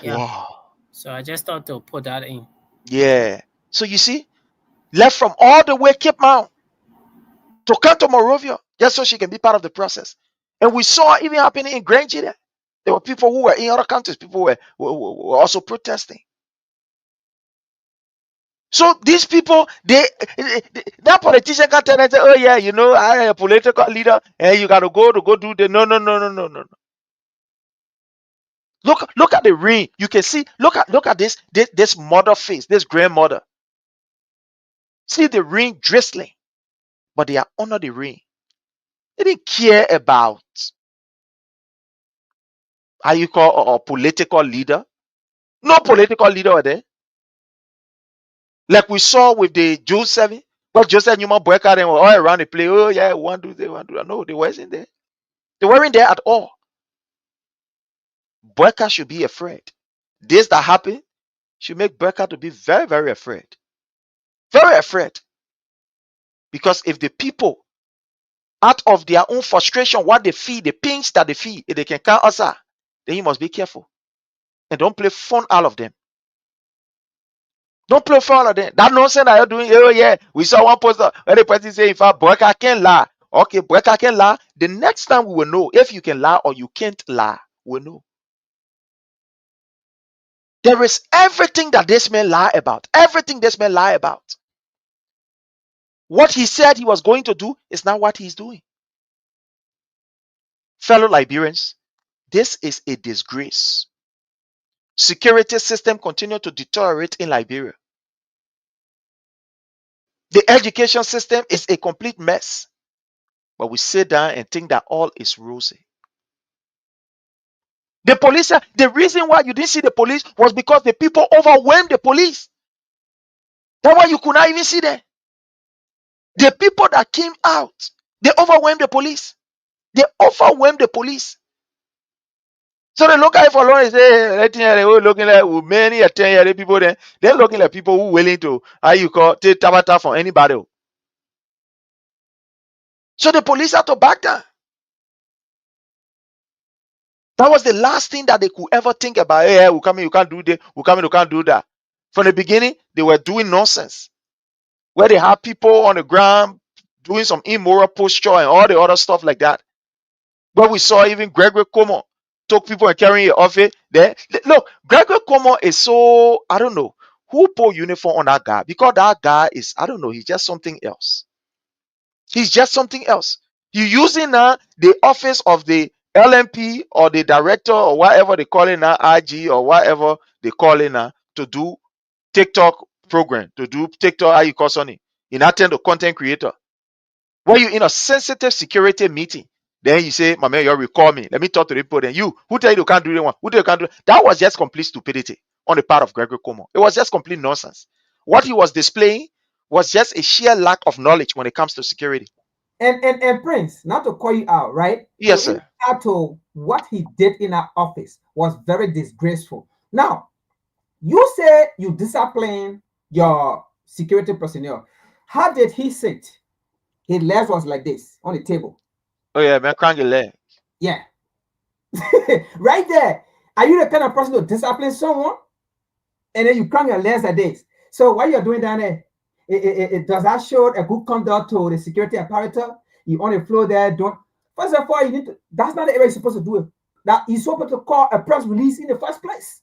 S15: Yeah.
S17: Wow!
S15: So I just thought to put that in.
S17: Yeah. So you see, left from all the way Cape Man to come to Monrovia just so she can be part of the process. And we saw even happening in Grange there. There were people who were in other countries. People were also protesting. So these people, that politician can tell them, say, oh yeah, I am a political leader, and you gotta go do the no. Look at the ring. You can see. Look at this mother face, this grandmother. See the ring drizzling, but they are under the ring. They didn't care about how you call a political leader. No political leader were there. Like we saw with the Joseph, but Joseph Newman Bweka them were all around the place. Oh yeah, one do that. No, they wasn't there. They weren't there at all. Bweka should be afraid. This that happened should make Bweka to be very, very afraid. Very afraid. Because if the people, out of their own frustration, what they feel, the pains that they feel, if they can count us out, then you must be careful. And don't play fun out of them. Don't play fun out of them. That nonsense that you're doing, oh yeah, we saw one poster where the person say, if Bweka can lie, okay, Bweka can lie. The next time we will know if you can lie or you can't lie, we'll know. There is everything that this man lie about. Everything this man lie about. What he said he was going to do is not what he's doing. Fellow Liberians, this is a disgrace. Security system continue to deteriorate in Liberia. The education system is a complete mess. But we sit down and think that all is rosy. The police, the reason why you didn't see the police was because the people overwhelmed the police. That's why you could not even see them. The people that came out, they overwhelmed the police. They overwhelmed the police. So they look at it for long and say, they're looking like many 10-year people there. They're looking like people who willing to, take tabata from anybody. So the police had to back down. That was the last thing that they could ever think about. Hey, we come in, you can't do this. We come in, you can't do that. From the beginning, they were doing nonsense. Where they have people on the ground doing some immoral posture and all the other stuff like that. But we saw even Gregory Como took people and carrying it off it. There, look, Gregory Como is so, I don't know, who put uniform on that guy? Because that guy is, I don't know, he's just something else. He's just something else. You using now the office of the LMP or the director or whatever they call it now, IG or whatever they call it now, to do TikTok program, to do TikTok, how you call it, in attend the content creator. When you in a sensitive security meeting, then you say, my man, you recall me. Let me talk to the people. Then you, who tell you can't do that one? Who tell you can't do that? That was just complete stupidity on the part of Gregory Como. It was just complete nonsense. What he was displaying was just a sheer lack of knowledge when it comes to security.
S14: And Prince, not to call you out, right?
S17: Yes,
S14: so
S17: sir.
S14: To what he did in our office was very disgraceful. Now, you say you discipline your security personnel. How did he sit? His legs was like this on the table.
S17: Oh yeah, man, crank your leg.
S14: Yeah. Right there. Are you the kind of person to discipline someone? And then you crank your legs like this. So what you're doing down there, it does that show a good conduct to the security apparatus? You on the floor there, don't. First of all, you need to. That's not the area you're supposed to do it. That you're supposed to call a press release in the first place.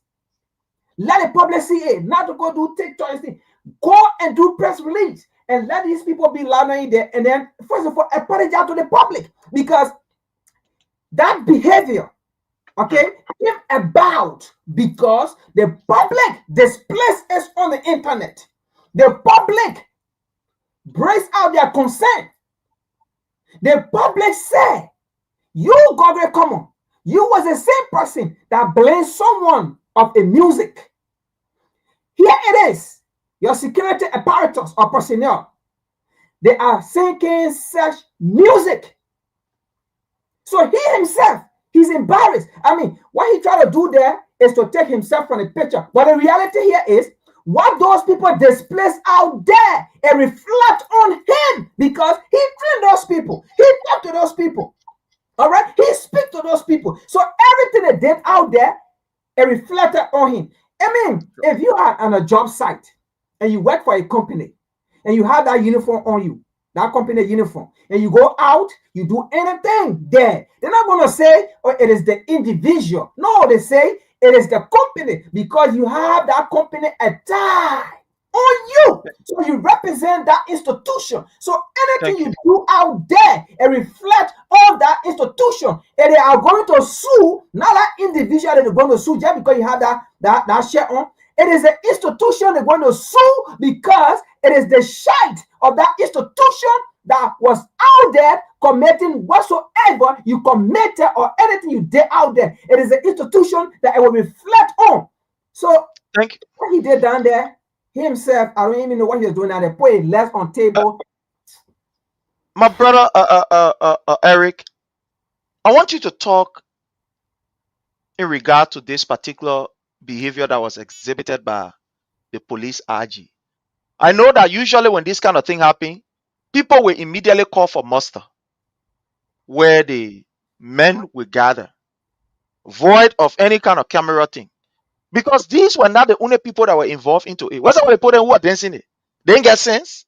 S14: Let the public see it, not to go do TikTok. Go and do press release and let these people be loud in there. And then, first of all, apologize to the public because that behavior, okay, came about because the public displays us on the internet. The public brings out their concern. The public say, you, Gregory Como, you was the same person that blamed someone of the music. Here it is, your security apparatus or personnel. They are singing such music. So he himself, he's embarrassed. I mean, what he tried to do there is to take himself from the picture. But the reality here is, what those people displays out there, it reflects on him because he trained those people. He talked to those people. All right? He speaks to those people. So everything they did out there, it reflected on him. I mean, if you are on a job site and you work for a company and you have that uniform on you, that company uniform, and you go out, you do anything there, they're not going to say, oh, it is the individual. No, they say it is the company because you have that company a tie on you. So you represent that institution. So anything you do out there, it reflects on that institution. And they are going to sue, not that individual that they're going to sue just because you have that shirt on. It is the institution they're going to sue because it is the shite of that institution that was out there committing whatsoever you committed or anything you did out there. It is the institution that it will reflect on. So what he did down there, he himself, I don't even know what he was doing down there. Put it left on table.
S17: My brother, Eric, I want you to talk in regard to this particular behavior that was exhibited by the police RG. I know that usually when this kind of thing happens, people will immediately call for muster, where the men will gather, void of any kind of camera thing. Because these were not the only people that were involved into it. What's the people who were dancing it? They didn't get sense.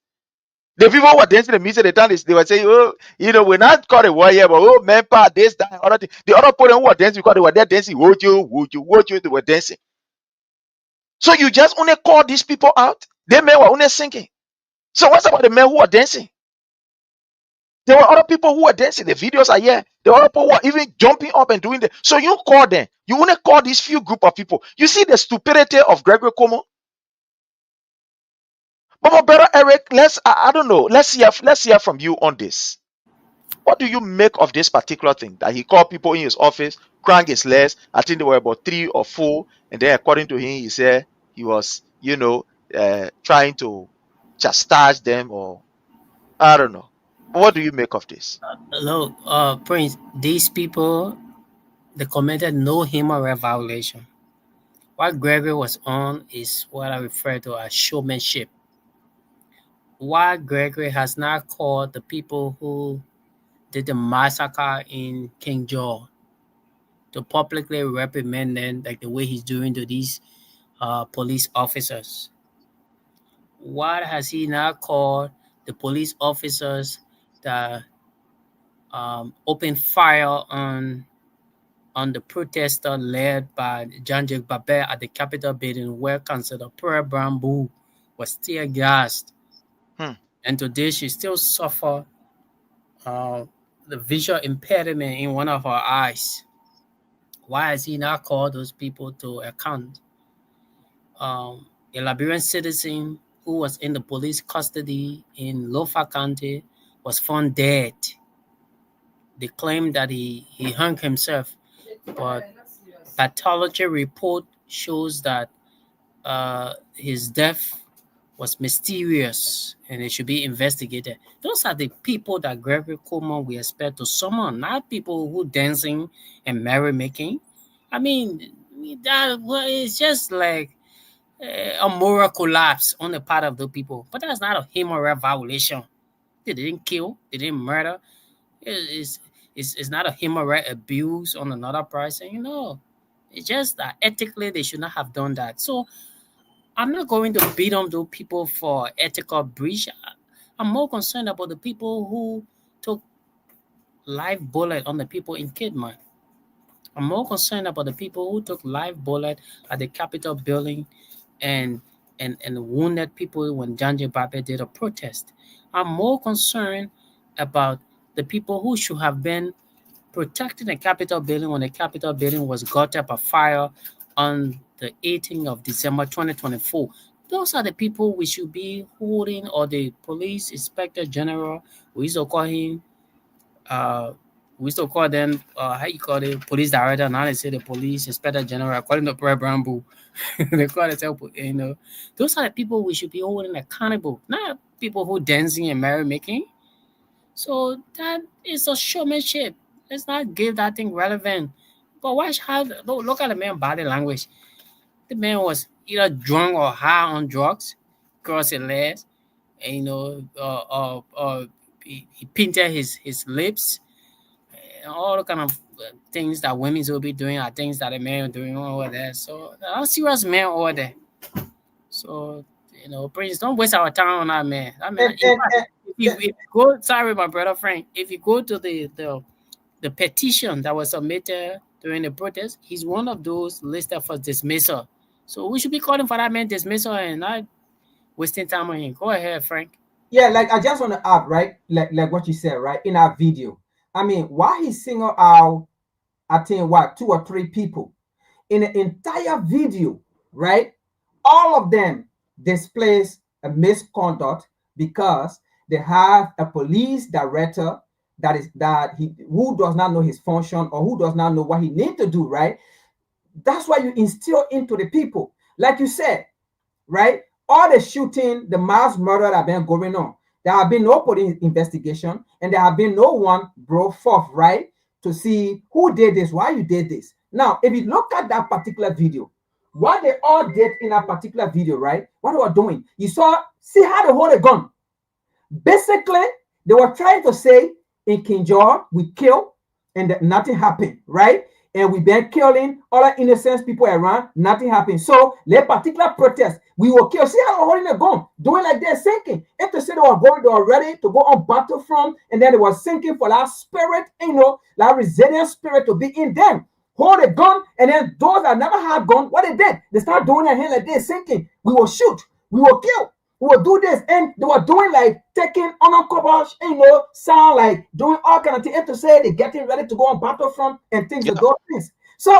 S17: The people who were dancing the music, they were saying, oh, we're not called a warrior, but oh, man, this, that, other thing. The other people who were dancing because they were there dancing, would you, they were dancing. So you just only call these people out? They men were only singing. So what's about the men who are dancing? There were other people who were dancing. The videos are here. There were other people who were even jumping up and doing that. So you call them. You only call these few group of people. You see the stupidity of Gregory Como? But my brother Eric, I don't know. Let's hear from you on this. What do you make of this particular thing that he called people in his office, crank his legs? I think there were about 3 or 4, and then according to him, he said he was, trying to chastise them, or I don't know. What do you make of this?
S15: Look, Prince, these people, they committed no human right violation. What Gregory was on is what I refer to as showmanship. What Gregory has not called the people who did the massacre in King George to publicly reprimand them like the way he's doing to these police officers. What has he not called the police officers that opened fire on the protester led by Jean-Jacques Babet at the Capitol building, where Councillor Pierre Bramboux was tear gassed. And today she still suffers the visual impairment in one of her eyes. Why has he not called those people to account? A Liberian citizen who was in the police custody in Lofa County was found dead. They claimed that he hung himself, but pathology report shows that his death was mysterious and it should be investigated. Those are the people that Gregory Coleman we expect to summon, not people who dancing and merrymaking. I mean, it's just like a moral collapse on the part of the people. But that's not a human right violation. They didn't kill, they didn't murder. It's not a human right abuse on another person. It's just that ethically they should not have done that. So I'm not going to beat on those people for ethical breach. I'm more concerned about the people who took live bullet on the people in Kidman. I'm more concerned about the people who took live bullet at the Capitol building and wounded people when Jean-Jacques Babet did a protest. I'm more concerned about the people who should have been protecting the Capitol building when the Capitol building was gutted by fire on the 18th of December 2024. Those are the people we should be holding, or the police inspector general. We used to call him, how you call it, police director. Now they say the police inspector general, according to Pierre Bramboux. They call it, those are the people we should be holding accountable, not people who dancing and merrymaking. So that is a showmanship. Let's not give that thing relevant. But look at the man's body language. The man was either drunk or high on drugs, crossed his legs, and he painted his lips, and all the kind of things that women will be doing are things that the men are doing over there. So a serious man over there. So Prince, don't waste our time on that man. That man. If you go, sorry, my brother Frank. If you go to the petition that was submitted during the protest, he's one of those listed for dismissal. So we should be calling for that man dismissal and not wasting time on him. Go ahead, Frank.
S14: Yeah, like I just want to add, right? Like what you said, right? In our video. I mean, why he single out, I think, 2 or 3 people in the entire video, right? All of them displays a misconduct because they have a police director who does not know his function or who does not know what he needs to do, right? That's why you instill into the people, like you said, right? All the shooting, the mass murder that have been going on, there have been no police investigation, and there have been no one brought forth, right, to see who did this, why you did this. Now, if you look at that particular video, what they all did in that particular video, right? What they were doing, see how they hold a gun. Basically, they were trying to say, in King George, we kill and nothing happened, right? And we've been killing other innocent people around, nothing happened. So, the particular protest, we will kill. See how they're holding a gun, doing like they're sinking. If they say they were ready to go on battlefront, and then they were sinking for that spirit, that resilient spirit to be in them. hold a gun, and then those that never had gun, what they did, they start doing their hand like this, thinking, we will shoot, we will kill, we will do this. And they were doing like taking honor coverage, sound like doing all kind of things. And to say they're getting ready to go on battlefront and things of those things. So,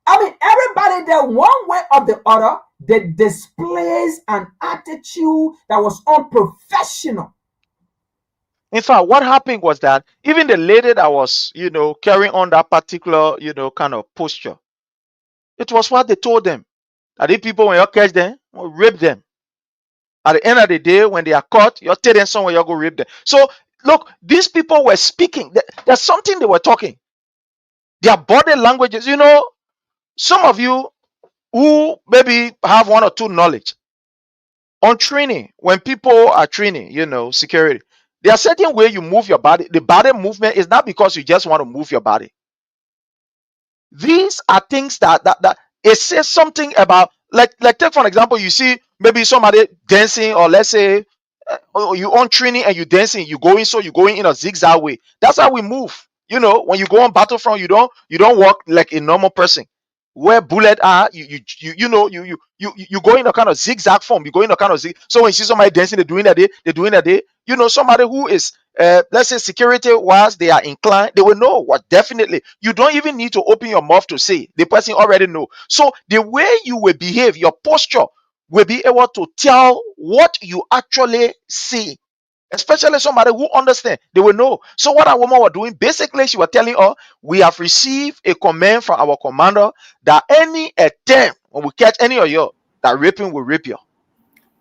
S14: I mean, everybody there, one way or the other, they displays an attitude that was unprofessional.
S17: In fact, what happened was that even the lady that was, carrying on that particular, kind of posture, it was what they told them. That if people, when you catch them, will rape them. At the end of the day, when they are caught, you take them somewhere, you go rape them. So, look, these people were speaking. There's something they were talking. Their body languages, some of you who maybe have one or two knowledge on training, when people are training, security, there are certain way you move your body. The body movement is not because you just want to move your body. These are things that it says something about, like take for example, you see maybe somebody dancing, or let's say you on training and you dancing, you going in a zigzag way. That's how we move. When you go on battlefront, you don't walk like a normal person. Where bullet are, you go in a kind of zigzag form. You go in a kind of zig. So when you see somebody dancing, they're doing that day. Somebody who is let's say security wise, they are inclined, they will know what. Definitely, you don't even need to open your mouth to say. The person already know. So the way you will behave, your posture will be able to tell what you actually see. Especially somebody who understand, they will know. So what our woman was doing, basically, she was telling us, we have received a command from our commander that any attempt, when we catch any of you, that raping will rape you.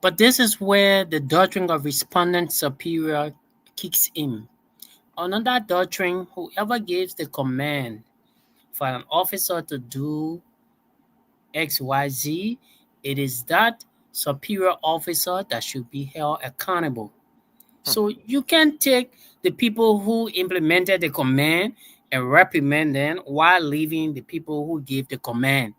S15: But this is where the doctrine of respondent superior kicks in. Under that doctrine, whoever gives the command for an officer to do XYZ, it is that superior officer that should be held accountable. So you can't take the people who implemented the command and reprimand them while leaving the people who gave the command.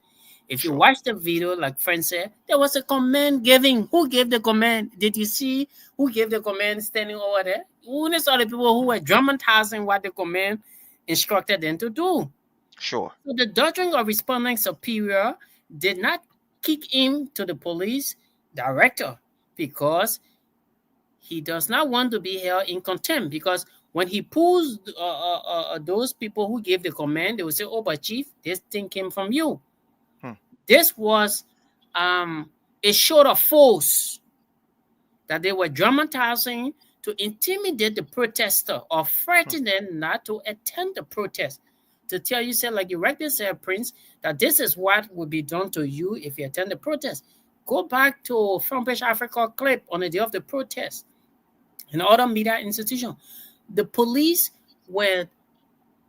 S15: If you watch the video, like Friend said, there was a command giving. Who gave the command? Did you see who gave the command standing over there? Who saw the people who were dramatizing what the command instructed them to do?
S17: Sure.
S15: So the doctrine of responding superior did not kick in to the police director because he does not want to be held in contempt, because when he pulls those people who gave the command, they will say, oh, but chief, this thing came from you. This was a show of force that they were dramatizing to intimidate the protester or threaten them not to attend the protest. To tell you, say, like you rightly said, Prince, that this is what will be done to you if you attend the protest. Go back to Front Page Africa clip on the day of the protest. In other media institutions, the police were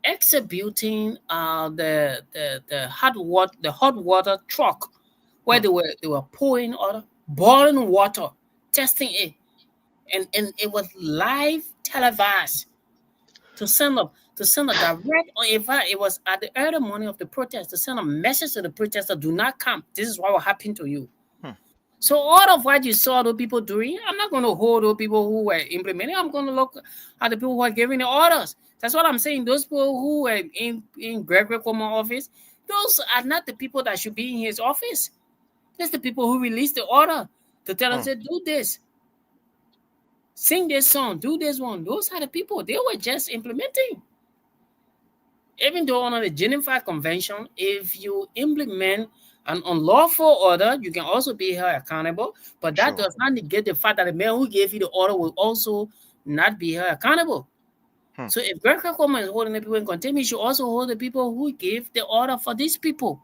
S15: executing the hot water truck where they were pouring boiling water, testing it, and it was live televised to send a direct, or in fact, it was at the early morning of the protest to send a message to the protester: do not come. This is what will happen to you. So all of what you saw those people doing, I'm not going to hold those people who were implementing. I'm going to look at the people who are giving the orders. That's what I'm saying. Those people who were in Gregory Cuomo's office, those are not the people that should be in his office. That's the people who released the order to tell him, say, do this. Sing this song, do this one. Those are the people. They were just implementing. Even though under the Geneva Convention, if you implement an unlawful order, you can also be held accountable, but that does not negate the fact that the man who gave you the order will also not be held accountable. So if Greg Cuomo is holding the people in contempt, he should also hold the people who gave the order for these people.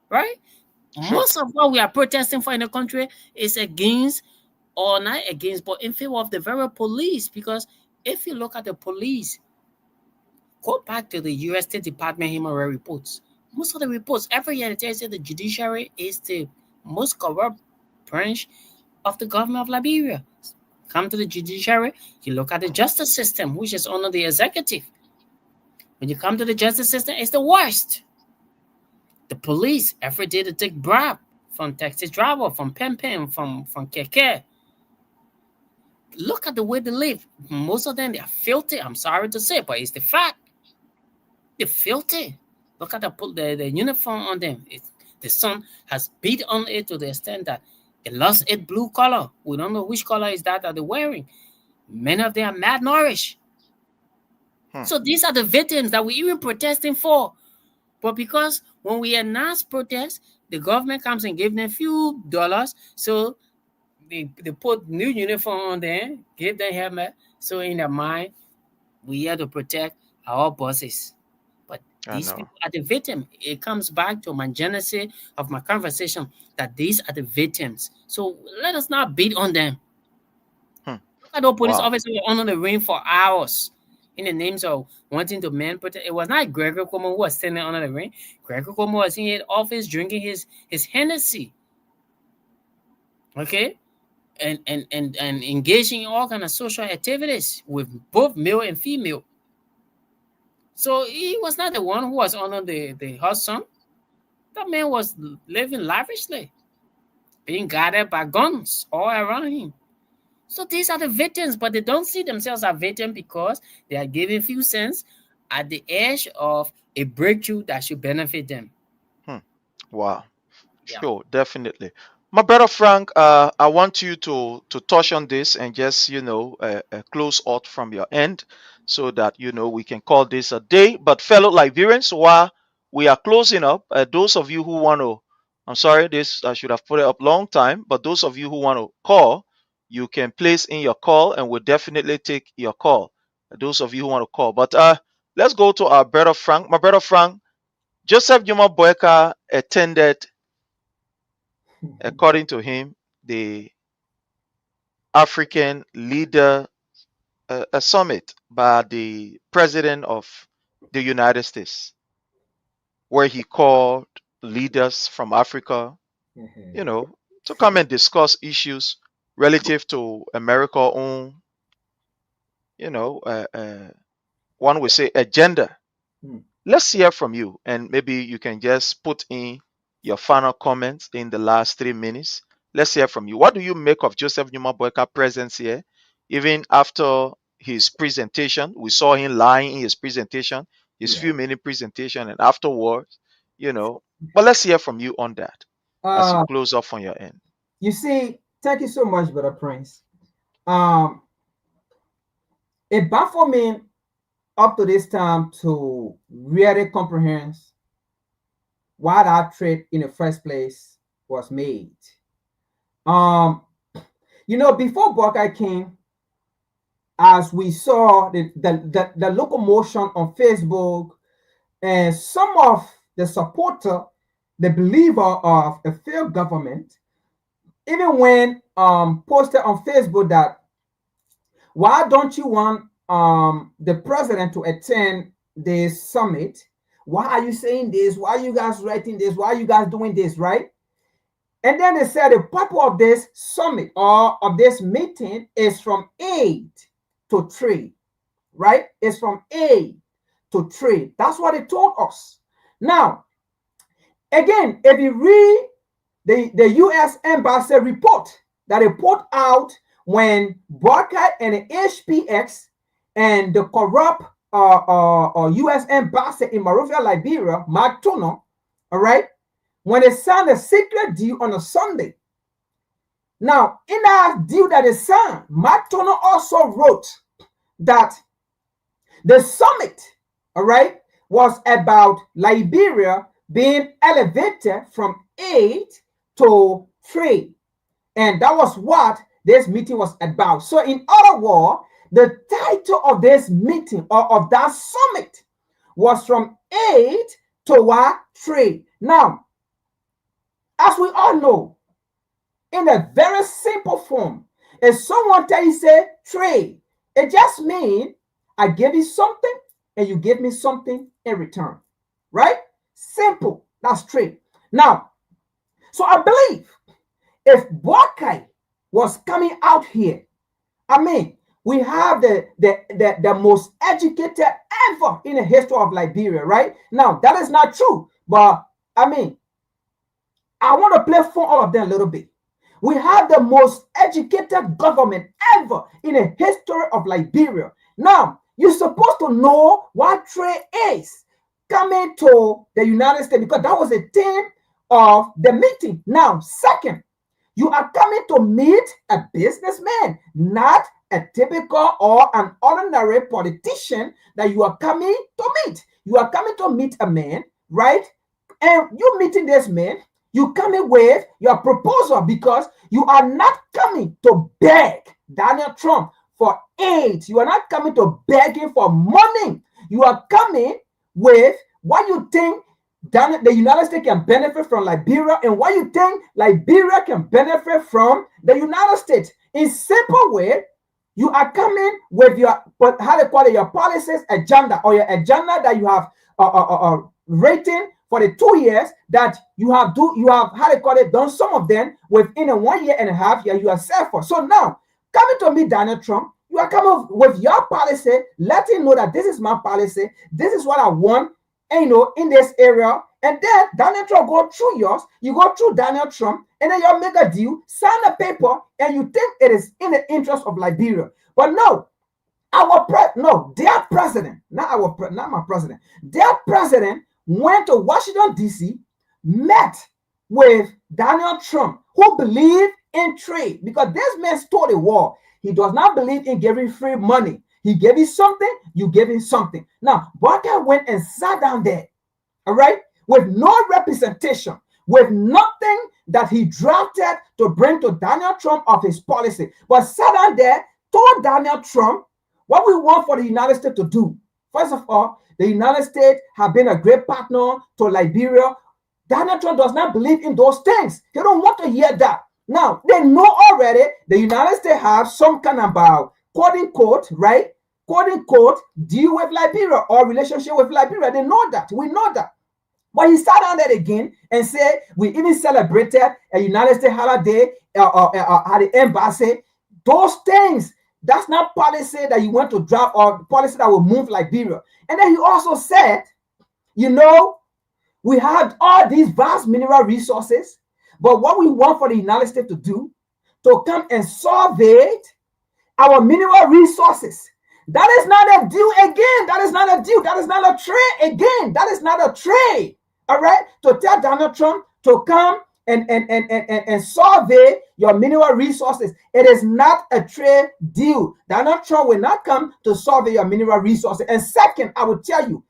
S15: Right? Most of what we are protesting for in the country is against, or not against, but in favor of the very police. Because if you look at the police, go back to the U.S. State Department human rights reports. Most of the reports every year, they tell you the judiciary is the most corrupt branch of the government of Liberia. Come to the judiciary, you look at the justice system, which is under the executive. When you come to the justice system, it's the worst. The police, every day they take bribe from taxi driver, from Pen, from Keke. Look at the way they live. Most of them, they are filthy. I'm sorry to say, but it's the fact. They're filthy. Look at the uniform on them. The sun has beat on it to the extent that it lost its blue color. We don't know which color is that they're wearing. Many of them are malnourished. So these are the victims that we're even protesting for. But because when we announce protest, the government comes and gives them a few dollars. So they put new uniform on them, give them helmet. So in their mind, we have to protect our bosses. But these people are the victim. It comes back to my genesis of my conversation that these are the victims. So let us not beat on them. Look at the police officers under the ring for hours in the names of wanting to man protect. It was not Gregory Cuomo who was standing under the ring. Gregory Cuomo was in his office drinking his Hennessy. Okay? And engaging in all kinds of social activities with both male and female. So he was not the one who was under the hot sun. That man was living lavishly, being guarded by guns all around him. So these are the victims, but they don't see themselves as victims because they are giving few cents at the edge of a breakthrough that should benefit them.
S17: Wow. Sure, definitely. My brother Frank, I want you to touch on this and just, a close out from your end so that, we can call this a day. But fellow Liberians, while we are closing up, those of you who want to, I'm sorry, this I should have put it up long time, but those of you who want to call, you can place in your call and we'll definitely take your call. Those of you who want to call. But let's go to our brother Frank. My brother Frank, Joseph Jomo Boyka attended, according to him, the African Leader Summit by the President of the United States, where he called leaders from Africa, to come and discuss issues relative to America's own, one would say agenda. Let's hear from you, and maybe you can just put in your final comments in the last 3 minutes. Let's hear from you. What do you make of Joseph Jomo Boyka's presence here, even after his presentation? We saw him lying in his presentation, his few-minute presentation, and afterwards, But let's hear from you on that as you close off on your end.
S14: You see, thank you so much, Brother Prince. It baffled me up to this time to really comprehend why that trade in the first place was made. Before Boyka came, as we saw the locomotion on Facebook, and some of the supporter, the believer of a failed government, even when posted on Facebook that why don't you want the president to attend this summit? Why are you saying this? Why are you guys writing this? Why are you guys doing this, right? And then they said the purpose of this summit or of this meeting is from aid to trade, right? It's from aid to trade. That's what they told us. Now, again, if you read the U.S. Embassy report that they put out when Boyka and the HPX and the corrupt U.S. Embassy in Monrovia, Liberia, Mark Turner, all right, when they signed a secret deal on a Sunday. Now, in that deal that they signed, Mark Turner also wrote that the summit, all right, was about Liberia being elevated from aid to trade. And that was what this meeting was about. So in other words, the title of this meeting or of that summit was from aid to what? Trade. Now, as we all know, in a very simple form, if someone tell you say trade, it just means I give you something and you give me something in return, right? Simple. That's trade. Now, so I believe if Boyka was coming out here, we have the most educated ever in the history of Liberia, right? Now, that is not true, but I want to play for all of them a little bit. We have the most educated government ever in the history of Liberia. Now, you're supposed to know what trade is. coming to the United States because that was the theme of the meeting. Now, second, you are coming to meet a businessman, not a typical or an ordinary politician that you are coming to meet. You are coming to meet a man, right? And you meeting this man, you coming with your proposal because you are not coming to beg Donald Trump for aid. You are not coming to beg him for money. You are coming with what you think the United States can benefit from Liberia and what you think Liberia can benefit from the United States. In simple way, you are coming with your, how they call it, your policies agenda or your agenda that you have written for the 2 years that you have how they call it, done some of them within a 1 year and a half year you are set for. So now, coming to meet Donald Trump, you are coming with your policy, letting him know that this is my policy, this is what I want, and, you know, in this area. And then Donald Trump go through yours, you go through Donald Trump, and then you make a deal, sign a paper, and you think it is in the interest of Liberia. But no, their president, not my president, their president went to Washington, D.C., met with Donald Trump, who believed in trade, because this man started a war. He does not believe in giving free money. He gave you something, you gave him something. Now, Barker went and sat down there, all right, with no representation, with nothing that he drafted to bring to Donald Trump of his policy, but sat down there, told Donald Trump what we want for the United States to do. First of all, the United States have been a great partner to Liberia. Donald Trump does not believe in those things. He don't want to hear that. Now, they know already the United States have some kind of quote unquote, right? Quote unquote, deal with Liberia or relationship with Liberia. They know that. We know that. But he sat down there again and said, we even celebrated a United States holiday at the embassy. Those things, that's not policy that you want to draft or policy that will move Liberia. And then he also said, you know, we have all these vast mineral resources, but what we want for the United States to do, to come and survey our mineral resources. That is not a deal again. That is not a deal. That is not a trade again. That is not a trade. All right? To tell Donald Trump to come and survey your mineral resources. It is not a trade deal. Donald Trump will not come to survey your mineral resources. And second, I will tell you,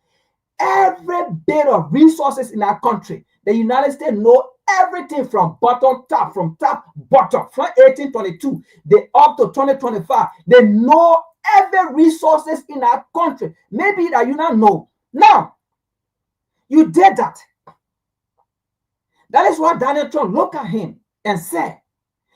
S14: every bit of resources in our country, the United States know everything from top bottom, from 1822, they up to 2025. They know every resources in our country. Maybe that you not know. Now, you did that. That is why Donald Trump looked at him and said,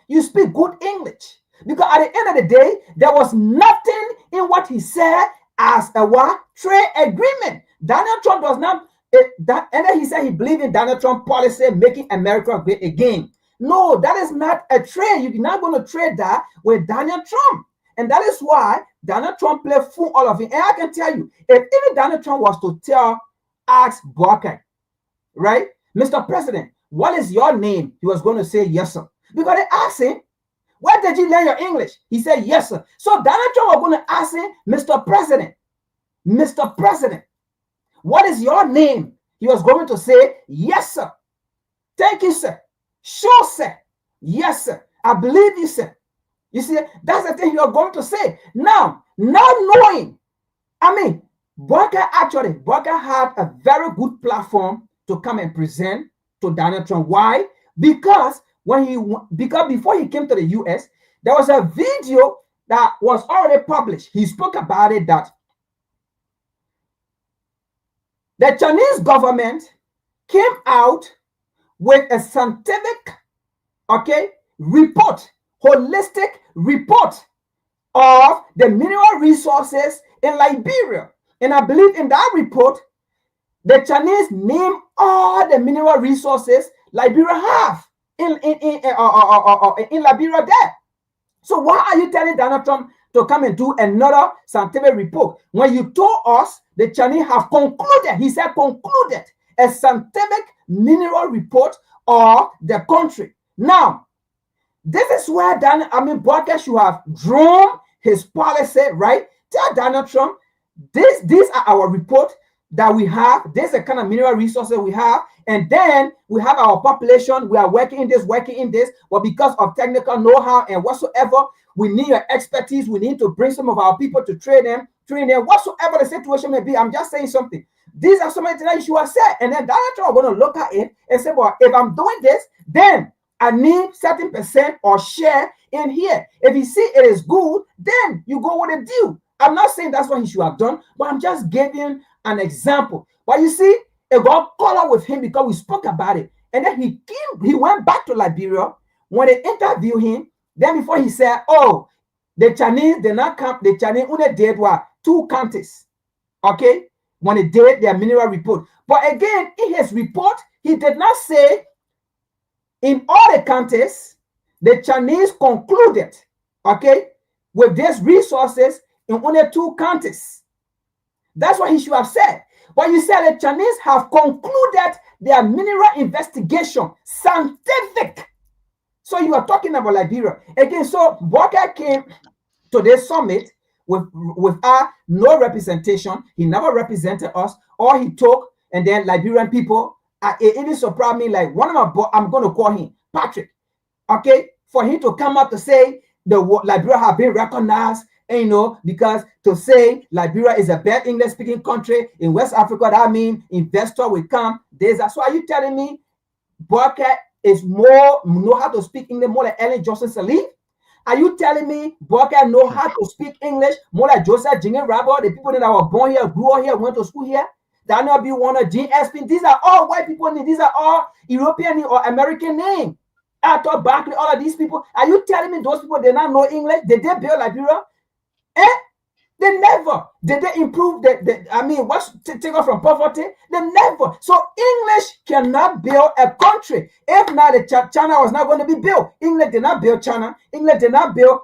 S14: you speak good English. Because at the end of the day, there was nothing in what he said as a what? Trade agreement. Donald Trump does not, and then he said he believed in Donald Trump policy, making America great again. No, that is not a trade. You're not going to trade that with Donald Trump. And that is why Donald Trump played full all of it. And I can tell you, if even Donald Trump was to ask Barker, right, Mr. President, what is your name? He was going to say, yes, sir. Because they asked him, where did you learn your English? He said, yes, sir. So Donald Trump was going to ask him, Mr. President, what is your name? He was going to say, yes, sir. Thank you, sir. Sure, sir. Yes, sir. I believe you, sir. You see, that's the thing you're going to say. Now, not knowing, Barker had a very good platform to come and present to Donald Trump. Why? Because before he came to the US, there was a video that was already published. He spoke about it that the Chinese government came out with a scientific, report, holistic report of the mineral resources in Liberia. And I believe in that report, the Chinese name all the mineral resources Liberia have in Liberia there. So why are you telling Donald Trump to come and do another scientific report when you told us the Chinese have concluded, he said concluded, a scientific mineral report of the country? Now, this is where Barker should have drawn his policy, right? Tell Donald Trump, these are our report. that we have. This is the kind of mineral resources we have. And then we have our population. We are working in this. But because of technical know-how and whatsoever, we need your expertise. We need to bring some of our people to train them, whatsoever the situation may be. I'm just saying something. These are some of the things you have said. And then Donald Trump is going to look at it and say, well, if I'm doing this, then I need certain percent or share in here. If you see it is good, then you go with a deal. I'm not saying that's what he should have done, but I'm just giving an example. But you see, it got caught up with him because we spoke about it. And then he went back to Liberia. When they interviewed him, then before he said, oh, the Chinese did not come, the Chinese only did what? 2 counties. Okay? When they did their mineral report. But again, in his report, he did not say in all the counties, the Chinese concluded, okay, with these resources in only 2 counties. That's what he should have said. But you said the Chinese have concluded their mineral investigation, scientific. So you are talking about Liberia. Again, so Bawker came to this summit with no representation. He never represented us. All he took, and then Liberian people, it even surprised me, like one of my, I'm going to call him Patrick, okay, for him to come up to say the Liberia have been recognized, and, you know, because to say Liberia is a bad English-speaking country in West Africa, that means investor will come. So are you telling me Bawker is more know how to speak English more like Ellen Johnson Sirleaf? Are you telling me Bawker know how to speak English more like Joseph Jingen Rabo, the people that were born here, grew up here, went to school here? That not be one of Gene Espin. These are all white people. These are all European or American names. Arthur Barkley, all of these people. Are you telling me those people did not know English? Did they build Liberia? They never. Did they improve take off from poverty? They never. So English cannot build a country. If not, China was not going to be built. English did not build China. English did not build,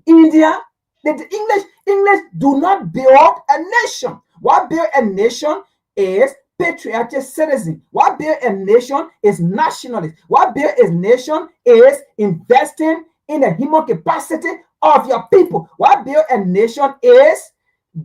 S14: India. English do not build a nation. What build a nation is patriotic citizen. What build a nation is nationalist. What build a nation is investing in the human capacity of your people. What build a nation is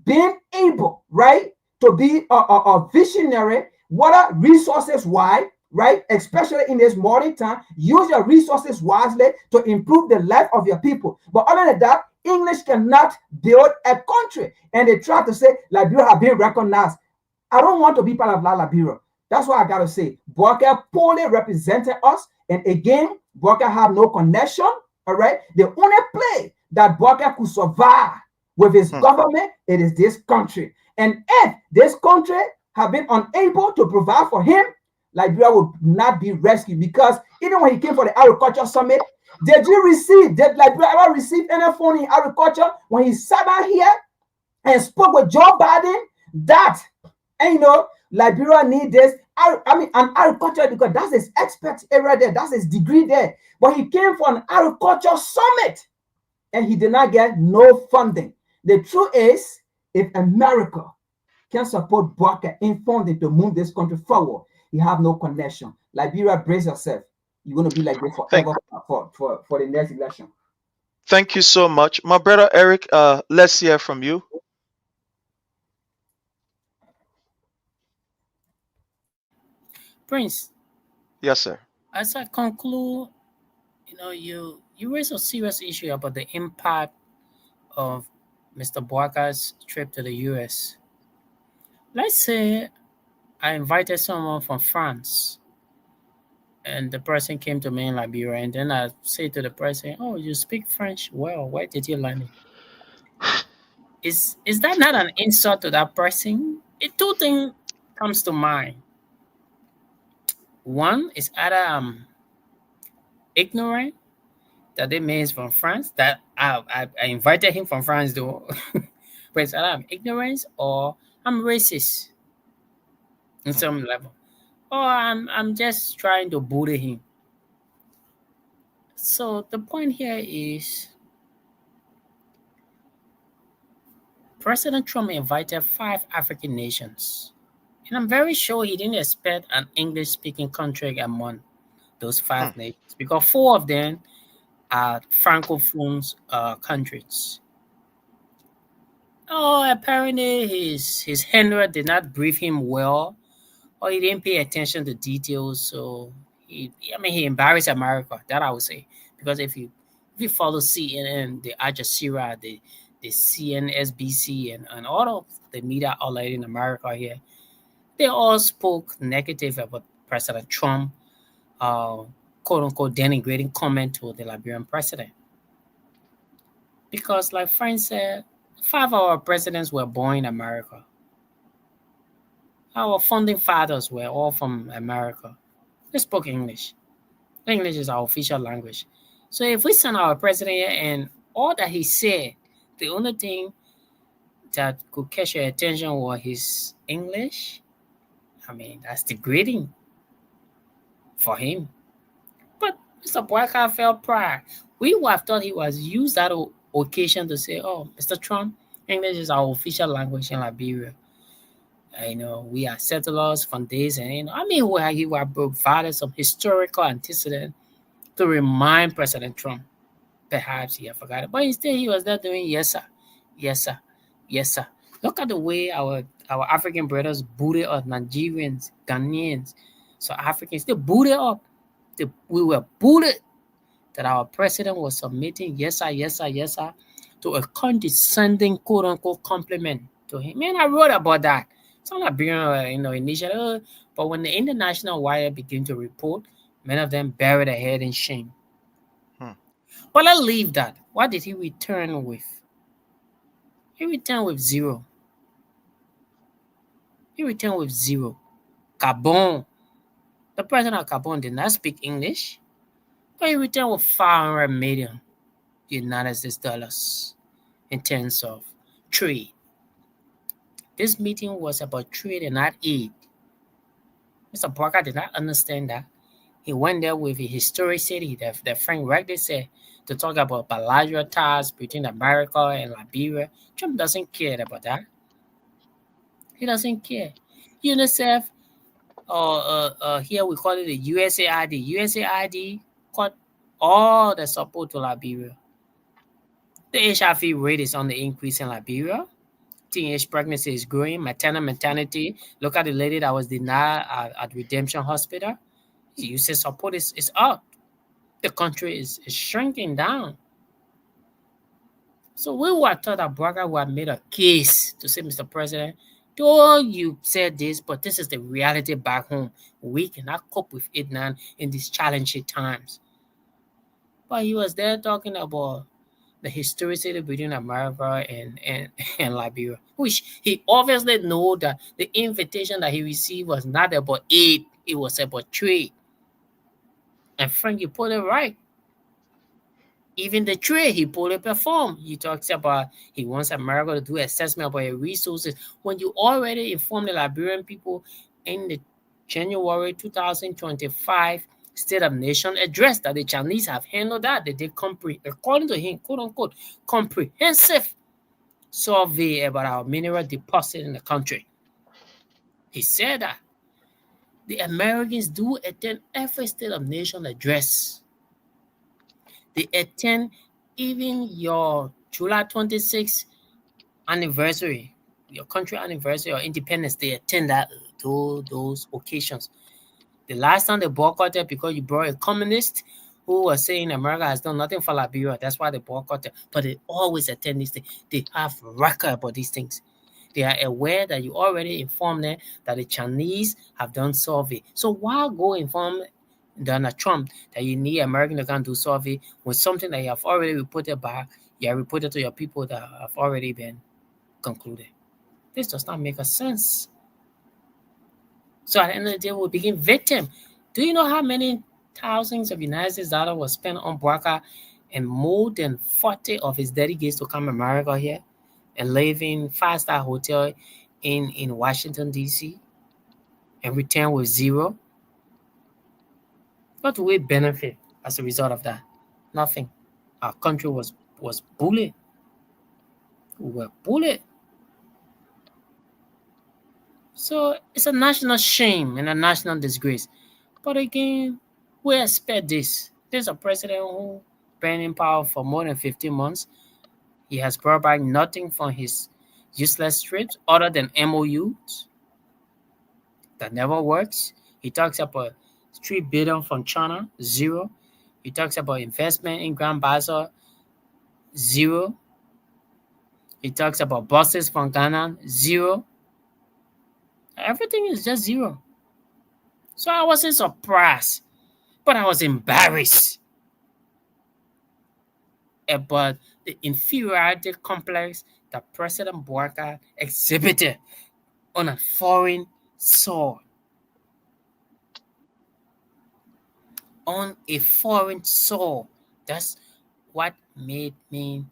S14: being able, right, to be a visionary, what resources wise, right, especially in this modern time, use your resources wisely to improve the life of your people. But other than that, English cannot build a country. And they try to say Liberia have been recognized. I don't want to be part of Liberia. That's what I got to say. Bawker poorly represented us. And again, Bawker have no connection. All right. The only place that Bawker could survive with his government, it is this country. And if this country have been unable to provide for him, Liberia would not be rescued. Because even when he came for the agriculture summit, did Liberia ever receive any funding in agriculture? When he sat down here and spoke with Joe Biden, that, and you know, Liberia need this. An agriculture, because that's his expert area there, that's his degree there. But he came for an agriculture summit and he did not get no funding. The truth is, if America can support Bawker in funding to move this country forward, you have no connection. Liberia, brace yourself. You're going to be like this forever for the next election.
S10: Thank you so much. My brother Eric, let's hear from you.
S15: Prince.
S10: Yes, sir.
S15: As I conclude, you raise a serious issue about the impact of Mr. Bawker's trip to the U.S. Let's say I invited someone from France and the person came to me in Liberia, and then I say to the person, oh, you speak French well, where did you learn it? Is that not an insult to that person? Two things comes to mind. One is either ignorant that they means from France, that I invited him from France though, but it's either I'm ignorant or I'm racist in some level, or I'm just trying to bully him. So the point here is President Trump invited 5 African nations, and I'm very sure he didn't expect an English-speaking country among those 5 nations, because 4 of them are Francophone countries. Oh, apparently his handler did not brief him well, or he didn't pay attention to details. So he embarrassed America. That I would say, because if you follow CNN, the Al Jazeera, the CNSBC, and all of the media outlet in America here, they all spoke negative about President Trump, quote unquote denigrating comment to the Liberian president. Because, like Frank said, 5 of our presidents were born in America. Our founding fathers were all from America. They spoke English. English is our official language. So if we send our president here and all that he said, the only thing that could catch your attention was his English, that's degrading for him. But Mr. Boyka felt pride. We would have thought he was used that occasion to say, oh, Mr. Trump, English is our official language in Liberia. We are settlers from days, and he would have provided some historical antecedent to remind President Trump. Perhaps he had forgotten, but instead he was there doing yes sir, yes sir, yes sir. Look at the way our African brothers booted up Nigerians, Ghanaians, so Africans. They booted up. We were booted that our president was submitting yes sir, yes sir, yes sir to a condescending quote unquote compliment to him. Man, I wrote about that. It's not Liberian, initially, but when the international wire began to report, many of them buried their head in shame. But let's leave that. What did he return with? He returned with zero. He returned with zero. Gabon. The president of Gabon did not speak English, but he returned with 500 million United States dollars in terms of trade. This meeting was about trade and not aid. Mr. Parker did not understand that. He went there with a historic city that Frank rightly said to talk about bilateral ties between America and Liberia. Trump doesn't care about that. He doesn't care. UNICEF, here we call it the USAID. USAID cut all the support to Liberia. The HIV rate is on the increase in Liberia. Teenage pregnancy is growing. Maternal mortality. Look at the lady that was denied at Redemption Hospital. USAID support is up. The country is shrinking down. So we were thought that Braga would have made a case to say, Mr. President, though you said this, but this is the reality back home. We cannot cope with it now in these challenging times. But he was there talking about the historicity between America and Liberia, which he obviously knew that the invitation that he received was not about aid, it was about trade. And Frank, you put it right. Even the trade, he put it perform. He talks about he wants America to do assessment about your resources. When you already informed the Liberian people in the January 2025 State of Nation address that the Chinese have handled that, they according to him, quote unquote, comprehensive survey about our mineral deposit in the country. He said that the Americans do attend every State of Nation address. They attend even your July 26th anniversary, your country anniversary or independence. They attend that those occasions. The last time they boycotted because you brought a communist who was saying America has done nothing for Liberia. That's why they boycotted. But they always attend these things. They have record about these things. They are aware that you already informed them that the Chinese have done survey. So why go inform Donald Trump that you need American to come do survey with something that you have already reported back, you have reported to your people that have already been concluded? This does not make a sense. So at the end of the day, we'll begin victim. Do you know how many thousands of United States dollars was spent on Braga and more than 40 of his delegates to come to America here and live in 5-star hotel in Washington, D.C. and return with zero? What do we benefit as a result of that? Nothing. Our country was bullied. We were bullied. So it's a national shame and a national disgrace. But again, we expect this. There's a president who been in power for more than 15 months. He has brought back nothing from his useless trips other than MOUs that never works. He talks about $3 billion from China, zero. He talks about investment in Grand Bazaar, zero. He talks about buses from Ghana, zero. Everything is just zero. So I wasn't surprised, but I was embarrassed about the inferiority complex that President Boubacar exhibited on a foreign soil. On a foreign soil. That's what made me,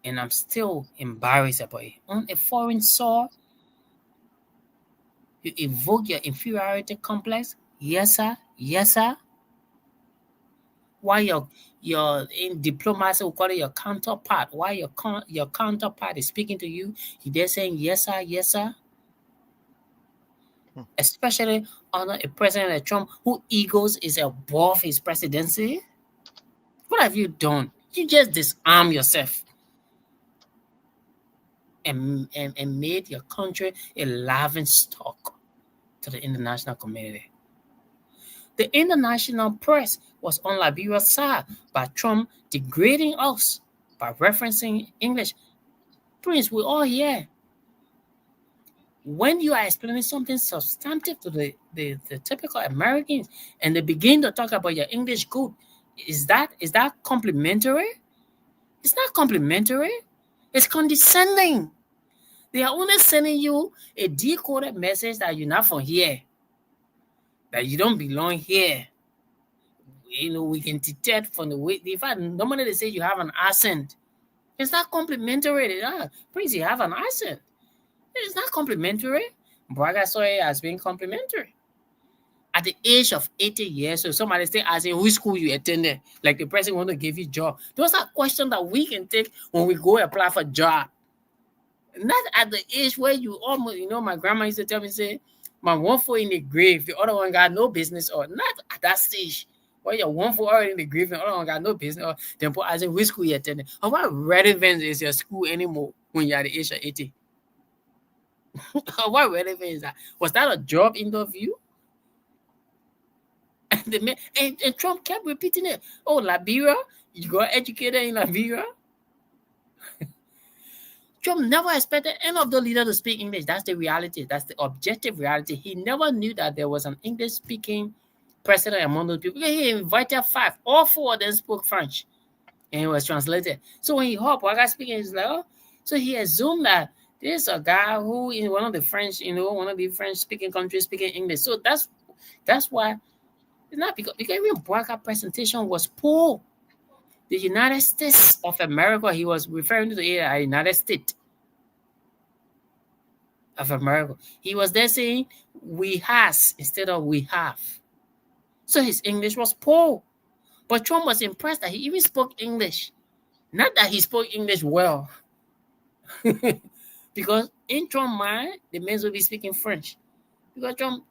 S15: and I'm still embarrassed about it. On a foreign soil, you evoke your inferiority complex. Yes, sir. Yes, sir. While your in diplomacy, we call it your counterpart. While your counterpart is speaking to you, they're saying yes, sir. Yes, sir. Especially under a president like Trump, whose egos is above his presidency. What have you done? You just disarm yourself and made your country a laughing stock to the international community. The international press was on Liberia's side by Trump degrading us by referencing English. Prince, we're all here. When you are explaining something substantive to the typical Americans and they begin to talk about your English good, is that complimentary? It's not complimentary. It's condescending. They are only sending you a decoded message that you're not from here, that you don't belong here. We can detect from the way. In fact, normally they say you have an accent. It's not complimentary. Please, you have an accent. It's not complimentary. Braga saw it as being complimentary. At the age of 80 years, so somebody still asking which school you attended, like the president want to give you a job. Those are questions that we can take when we go apply for a job. Not at the age where you almost, my grandma used to tell me, say, my one foot in the grave, the other one got no business, or not at that stage. Where you're one foot already in the grave, and the other one got no business, or then put as in which school you attended. Or what relevance is your school anymore when you're at the age of 80? What relevance is that? Was that a job interview? And Trump kept repeating it. Oh, Liberia? You got educated in Liberia? Trump never expected any of the leaders to speak English. That's the reality. That's the objective reality. He never knew that there was an English-speaking president among those people. He invited 5. All 4 of them spoke French. And it was translated. So when he heard Boubacar speaking, he's like, oh. So he assumed that there's a guy who in one of the French-speaking countries speaking English. So that's why it's not because even Boubacar presentation was poor. The United States of America, he was referring to the United States of America. He was there saying we has instead of we have. So his English was poor. But Trump was impressed that he even spoke English. Not that he spoke English well. Because in Trump's mind, the men will be speaking French. Because Trump,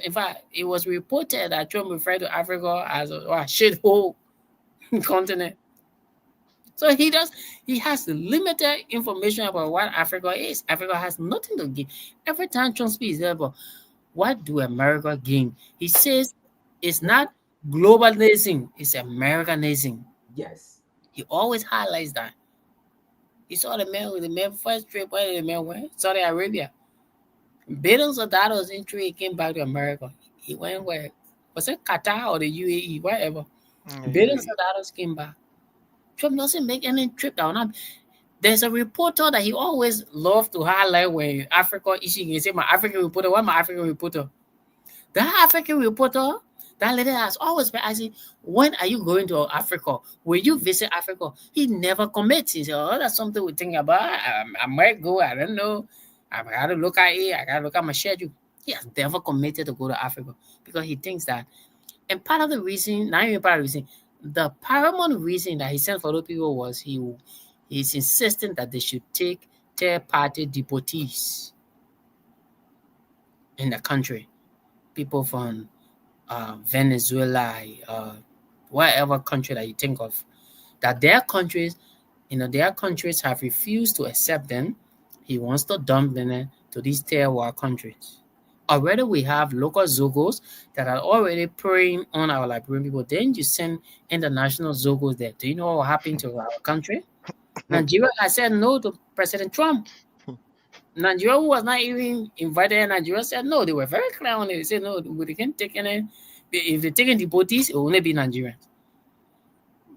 S15: in fact, it was reported that Trump referred to Africa as a shithole continent. So he has limited information about what Africa is. Africa has nothing to gain. Every time Trump speaks about what do America gain, he says it's not globalizing, it's Americanizing.
S14: Yes.
S15: He always highlights that. You saw the man first trip, where the man went? Saudi Arabia. Billions of dollars in trade, he came back to America. He went where? Was it Qatar or the UAE, wherever? Billions of dollars came back. Trump doesn't make any trip down. There's a reporter that he always loved to highlight when Africa issue. He say, my African reporter, why my African reporter? That African reporter, that lady has always been asking, when are you going to Africa? Will you visit Africa? He never commits. He said, oh, that's something we think about. I might go. I don't know. I got to look at it. I got to look at my schedule. He has never committed to go to Africa because he thinks that. And part of the reason, not even part of the reason, the paramount reason that he sent for those people was he's insisting that they should take third-party deportees in the country. People from Venezuela, whatever country that you think of, that their countries have refused to accept them, He wants to dump Benin to these third world countries. Already we have local Zogos that are already preying on our Liberian people. Then you send international Zogos there. Do you know what happened to our country? Nigeria has said no to President Trump. Nigeria, who was not even invited, Nigeria said no. They were very clear on it. They said no, they can't take any. If they're taking deportees, it will only be Nigerians.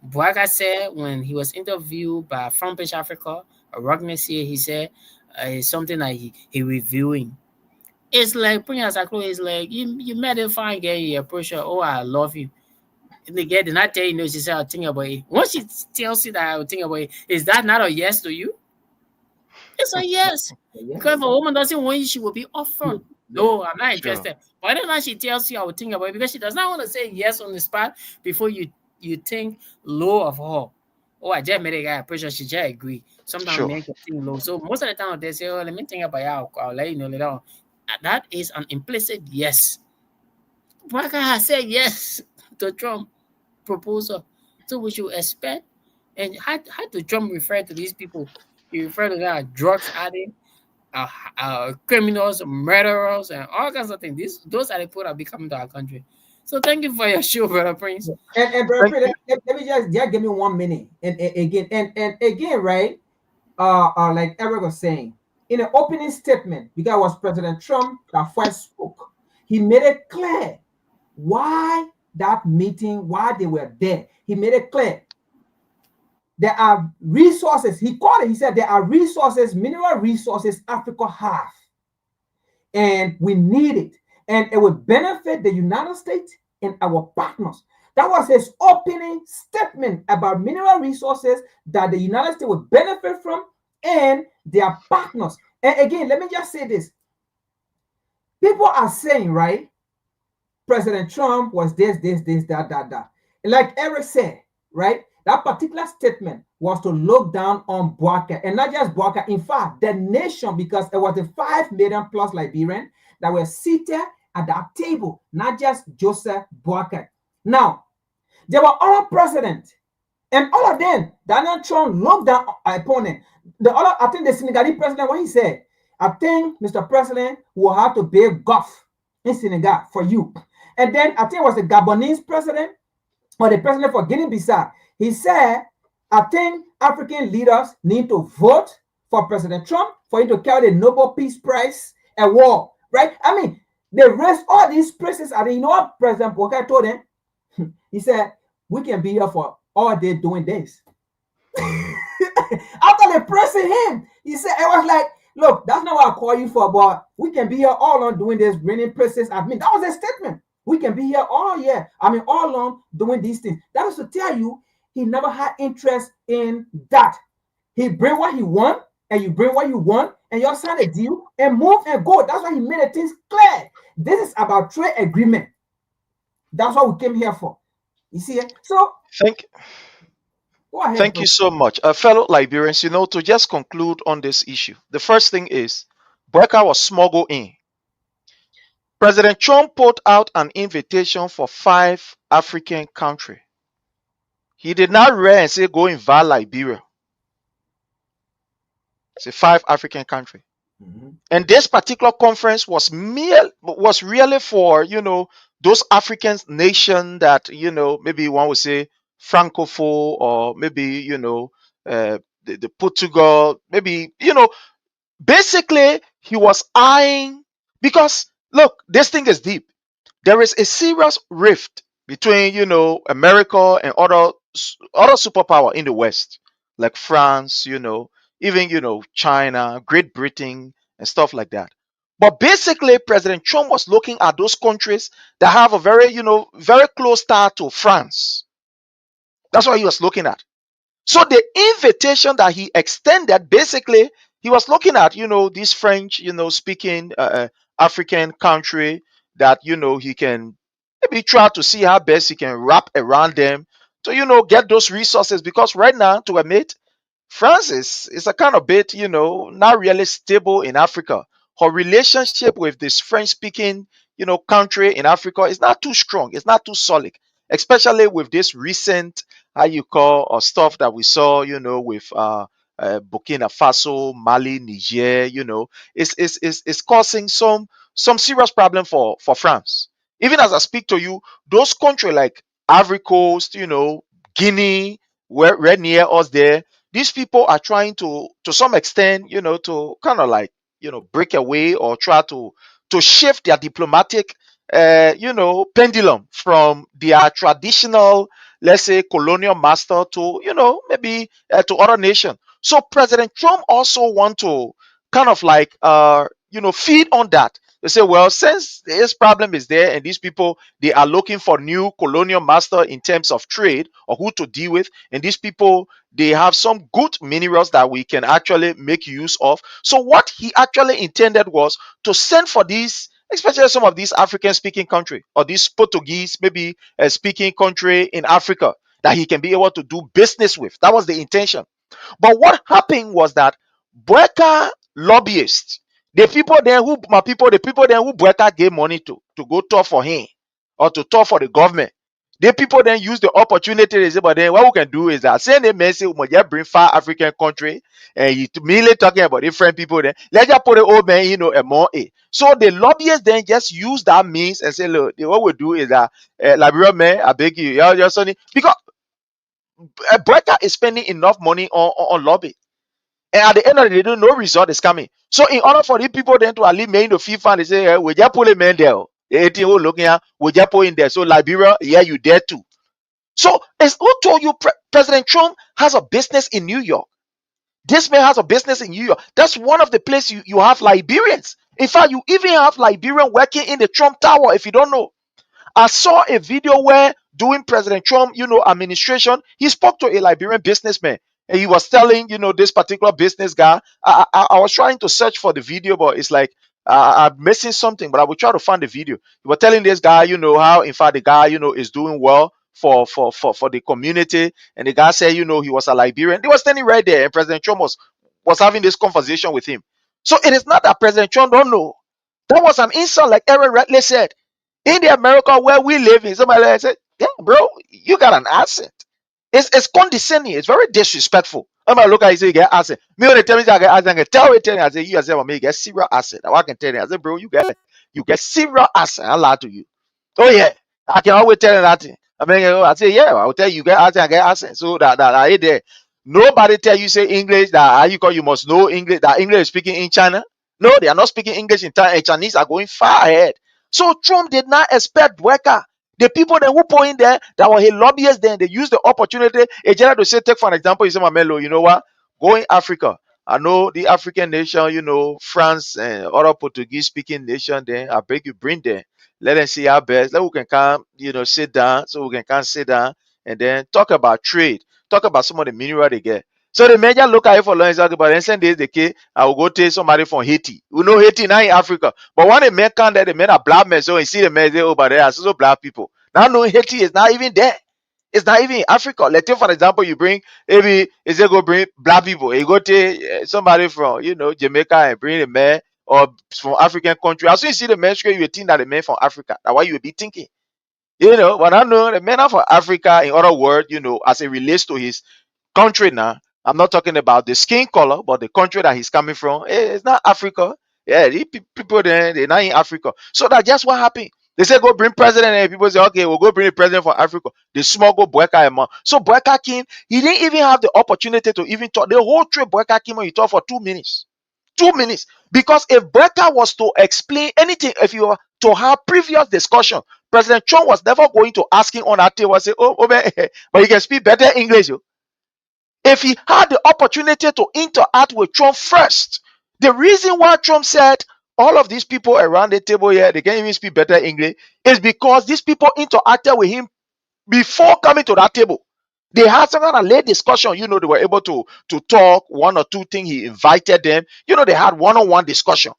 S15: Bouaga said when he was interviewed by Front Page Africa, Rognesia, he said it's something that he reviewing. It's like Prince Aklo is like you met a fine girl, you approach her, oh I love you. And the girl did not tell you no, she said I'll think about it. Once she tells you that I'll think about it, is that not a yes to you? It's a yes. Because if a woman doesn't want you, she will be upfront. No, I'm not interested. But then she tells you I will think about it because she does not want to say yes on the spot before you think low of her. Oh, I just met a guy, I'm pretty sure she just agree. Sometimes men can think low. So most of the time they say, oh, let me think about it, I'll let you know later on. That is an implicit yes. Bouaga has said yes to Trump proposal. So we should expect. And how do Trump refer to these people? He refer to them as drugs addicts, criminals, murderers, and all kinds of things. Those are the people that be coming to our country. So thank you for your show, Brother Prince.
S14: And Brother Prince, let me just give me 1 minute. And again, right? Like Eric was saying, in an opening statement, because it was President Trump that first spoke, he made it clear why that meeting, why they were there. He made it clear. There are resources, he called it, he said, there are resources, mineral resources Africa has. And we need it. And it will benefit the United States and our partners. That was his opening statement about mineral resources that the United States will benefit from and their partners. And again, let me just say this. People are saying, right, President Trump was this, that. Like Eric said, right, that particular statement was to look down on Bouaga, and not just Bouaga, in fact, the nation, because it was the 5 million plus Liberians that were seated at that table, not just Joseph Bouaga. Now, there were other presidents, and all of them, Donald Trump looked down upon it. I think the Senegalese president, what he said, I think, Mr. President, will have to play golf in Senegal for you. And then I think it was the Gabonese president or the president for Guinea-Bissau. He said, I think African leaders need to vote for President Trump for him to carry the Nobel Peace Prize award, right? I mean, they raised all these praises. And you know what President Bouaga told them? He said, we can be here for all day doing this. After they praising him, he said, it was like, look, that's not what I call you for, but we can be here all on doing this, bringing praises at me. That was a statement. We can be here all year. All along doing these things. That was to tell you, he never had interest in that. He bring what he want, and you bring what you want, and you sign a deal and move and go. That's why he made the things clear. This is about trade agreement. That's what we came here for. You see it? So
S17: Thank you so much. Fellow Liberians, to just conclude on this issue, the first thing is Bouaga was smuggled in. President Trump put out an invitation for 5 African countries. He did not read and say go invade Liberia. It's a 5 African country. And this particular conference was really for, those African nations that, maybe one would say Francophone, or maybe, the Portugal, maybe, basically he was eyeing, because look, this thing is deep. There is a serious rift between, America and other superpower in the West, like France, even, China, Great Britain, and stuff like that. But basically, President Trump was looking at those countries that have a very, very close tie to France. That's what he was looking at. So the invitation that he extended, basically, he was looking at, this French, speaking African country that, he can maybe try to see how best he can wrap around them to, get those resources. Because right now, to admit, France is a kind of bit, not really stable in Africa. Her relationship with this French-speaking, country in Africa is not too strong. It's not too solid, especially with this recent, stuff that we saw, with Burkina Faso, Mali, Niger, it's causing some serious problem for France. Even as I speak to you, those countries like Ivory Coast, Guinea, where right near us there, these people are trying to some extent, to kind of like, break away or try to shift their diplomatic pendulum from their traditional, let's say, colonial master to, maybe to other nations. So President Trump also want to kind of like, feed on that. They say, well, since this problem is there and these people, they are looking for new colonial master in terms of trade or who to deal with, and these people, they have some good minerals that we can actually make use of. So what he actually intended was to send for these, especially some of these African speaking country or these Portuguese maybe speaking country in Africa, that he can be able to do business with. That was the intention. But what happened was that Boyka lobbyists, the people then who Boyka gave money to go talk for him or to talk for the government, the people then use the opportunity. They say, but then what we can do is that send a message, we just bring 5 African country, and you mainly talking about different people. Then let's just put the old man, a more a. So the lobbyists then just use that means and say, look, what we do is that Liberia man, I beg you, your son, because Boyka is spending enough money on lobby. And at the end of the day, no result is coming. So in order for the people then to at least make the FIFA, they say, we just put a man there. Looking at, we just put in there. So Liberia, yeah, you there too. So who told you President Trump has a business in New York? This man has a business in New York. That's one of the places you have Liberians. In fact, you even have Liberian working in the Trump Tower, if you don't know. I saw a video where during President Trump, administration, he spoke to a Liberian businessman. And he was telling, this particular business guy, I was trying to search for the video, but it's like, I'm missing something, but I will try to find the video. He was telling this guy, how, in fact, the guy, is doing well for the community. And the guy said, he was a Liberian. He was standing right there, and President Trump was having this conversation with him. So it is not that President Trump don't know. That was an insult, like Aaron Rattley said. In the America where we live in, somebody said, yeah, bro, you got an accent. It's condescending. It's very disrespectful. I'm gonna look at you say you get accent. Me when they tell me I get accent, I tell you, I say you yourself, well, me get serious accent. I can tell you, I say, bro, you get serious accent. I lie to you. Oh yeah, I can always tell you that thing. I say, yeah, I will tell you, you get accent, I get accent. So that I ain't there. Nobody tell you say English that how you call you must know English. That English is speaking in China. No, they are not speaking English in China. Chinese are going far ahead. So Trump did not expect Boyka. The people that who put in there that were his lobbyists, then they used the opportunity. A general to say, take for an example, you say, Mamelo, you know what? Go in Africa. I know the African nation, France and other Portuguese speaking nation, then I beg you bring them. Let them see our best. Let we can come, sit down. So we can come sit down and then talk about trade. Talk about some of the mineral they get. So the major look at it for long, but then send this the case, I will go take somebody from Haiti. We know Haiti now in Africa. But when the men come there, the men are black men. So you see the men say, oh, but there are also black people. Now no, Haiti is not even there. It's not even in Africa. Let's take for example, you bring maybe is it go bring black people. You go take somebody from Jamaica and bring a man or from African country. As soon as you see the men, you would think that the men from Africa. That's what you would be thinking. But I know the men are from Africa, in other words, as it relates to his country now. I'm not talking about the skin color, but the country that he's coming from. It's not Africa. Yeah, these people there, they're not in Africa. So that's just what happened. They say go bring president, and people say, okay, we'll go bring the president from Africa. They smuggle Boyka and more. So Boyka came. He didn't even have the opportunity to even talk. The whole trip Boyka came and he talked for 2 minutes. 2 minutes. Because if Boyka was to explain anything, if you were to have previous discussion, President Trump was never going to ask him on that table and say, oh man, but you can speak better English. If he had the opportunity to interact with Trump first, the reason why Trump said all of these people around the table here, they can't even speak better English, is because these people interacted with him before coming to that table. They had some kind of late discussion. They were able to talk one or two things. He invited them. They had one-on-one discussion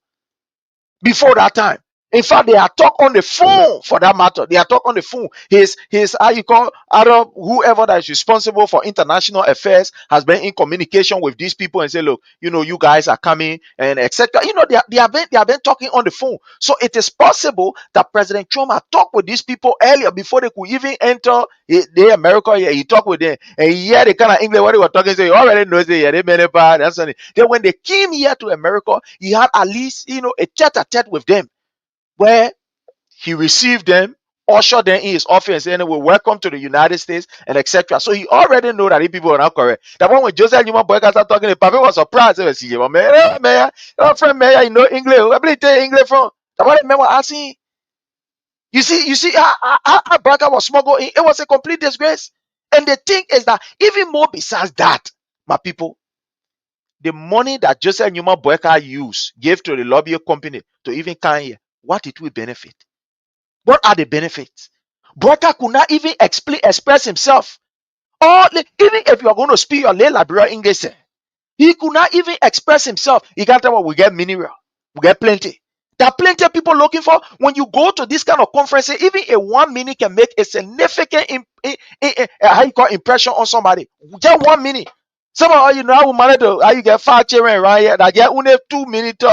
S17: before that time. In fact, they are talk on the phone for that matter. They are talk on the phone. His how you call Arab, whoever that is responsible for international affairs has been in communication with these people and say, look, you guys are coming and etc. They have been talking on the phone. So it is possible that President Trump had talked with these people earlier before they could even enter the America. Yeah, he talked with them and yeah, the kind of English what they were talking. So he already knows they many part. That's something. Then when they came here to America, he had at least a tete-a-tete with them, where he received them, ushered them in his office, and said, anyway, welcome to the United States, and etc. So he already know that these people are not correct. That one when Joseph Newman Boyka started talking, the Papa was surprised. He was saying, Mayor, your friend Mayor, you know English. Where did you take English from? That one the man was asking. You see how Baraka was smuggled in. It was a complete disgrace. And the thing is that even more besides that, my people, the money that Joseph Newman Boyka gave to the lobby company to even come here, what it will benefit? What are the benefits? Boyka could not even express himself. Or even if you are going to speak your lay Liberia English, he could not even express himself. He can't tell what we get mineral. We get plenty. There are plenty of people looking for. When you go to this kind of conferences, even a 1 minute can make a significant impression on somebody. Just 1 minute. Some of you know how we manage to how you get 5 children right here. That get only 2 minutes.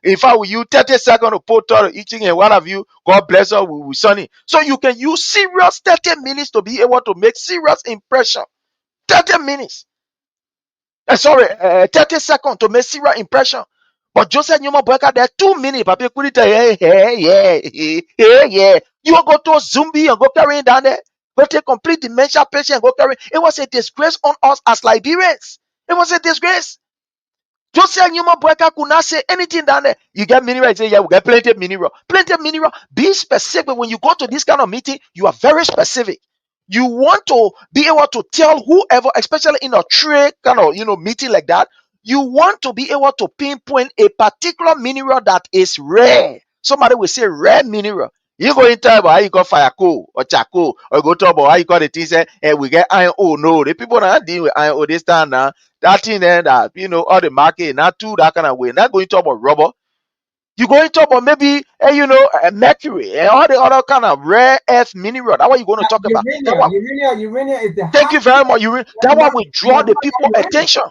S17: In fact, we use 30 seconds to put each and one of you. God bless us with Sonny. So you can use serious 30 minutes to be able to make serious impression. 30 minutes. 30 seconds to make serious impression. But Joseph Newman Boyka, there 2 minutes. Papi could tell yeah. You go to Zumbi and go carry it down there. Go take complete dementia patient and go carry. It was a disgrace on us as Liberians. It was a disgrace. Joseph Newman Boyka could not say anything down there. You get mineral, you say, yeah, we get plenty of mineral. Plenty of mineral. Be specific. When you go to this kind of meeting, you are very specific. You want to be able to tell whoever, especially in a trade kind of meeting like that, you want to be able to pinpoint a particular mineral that is rare. Somebody will say rare mineral. You go in time about how you got fire coal or charcoal, or go talk about how you got the thing say, hey, we get iron ore. No, the people that deal with iron ore this time now, that thing there that all the market, not too that kind of way. Not going to talk about rubber. You going to talk about maybe mercury and all the other kind of rare earth mineral. That's what you're going to talk about.
S14: Uranium is the
S17: Thank you very much. That one will draw the people attention.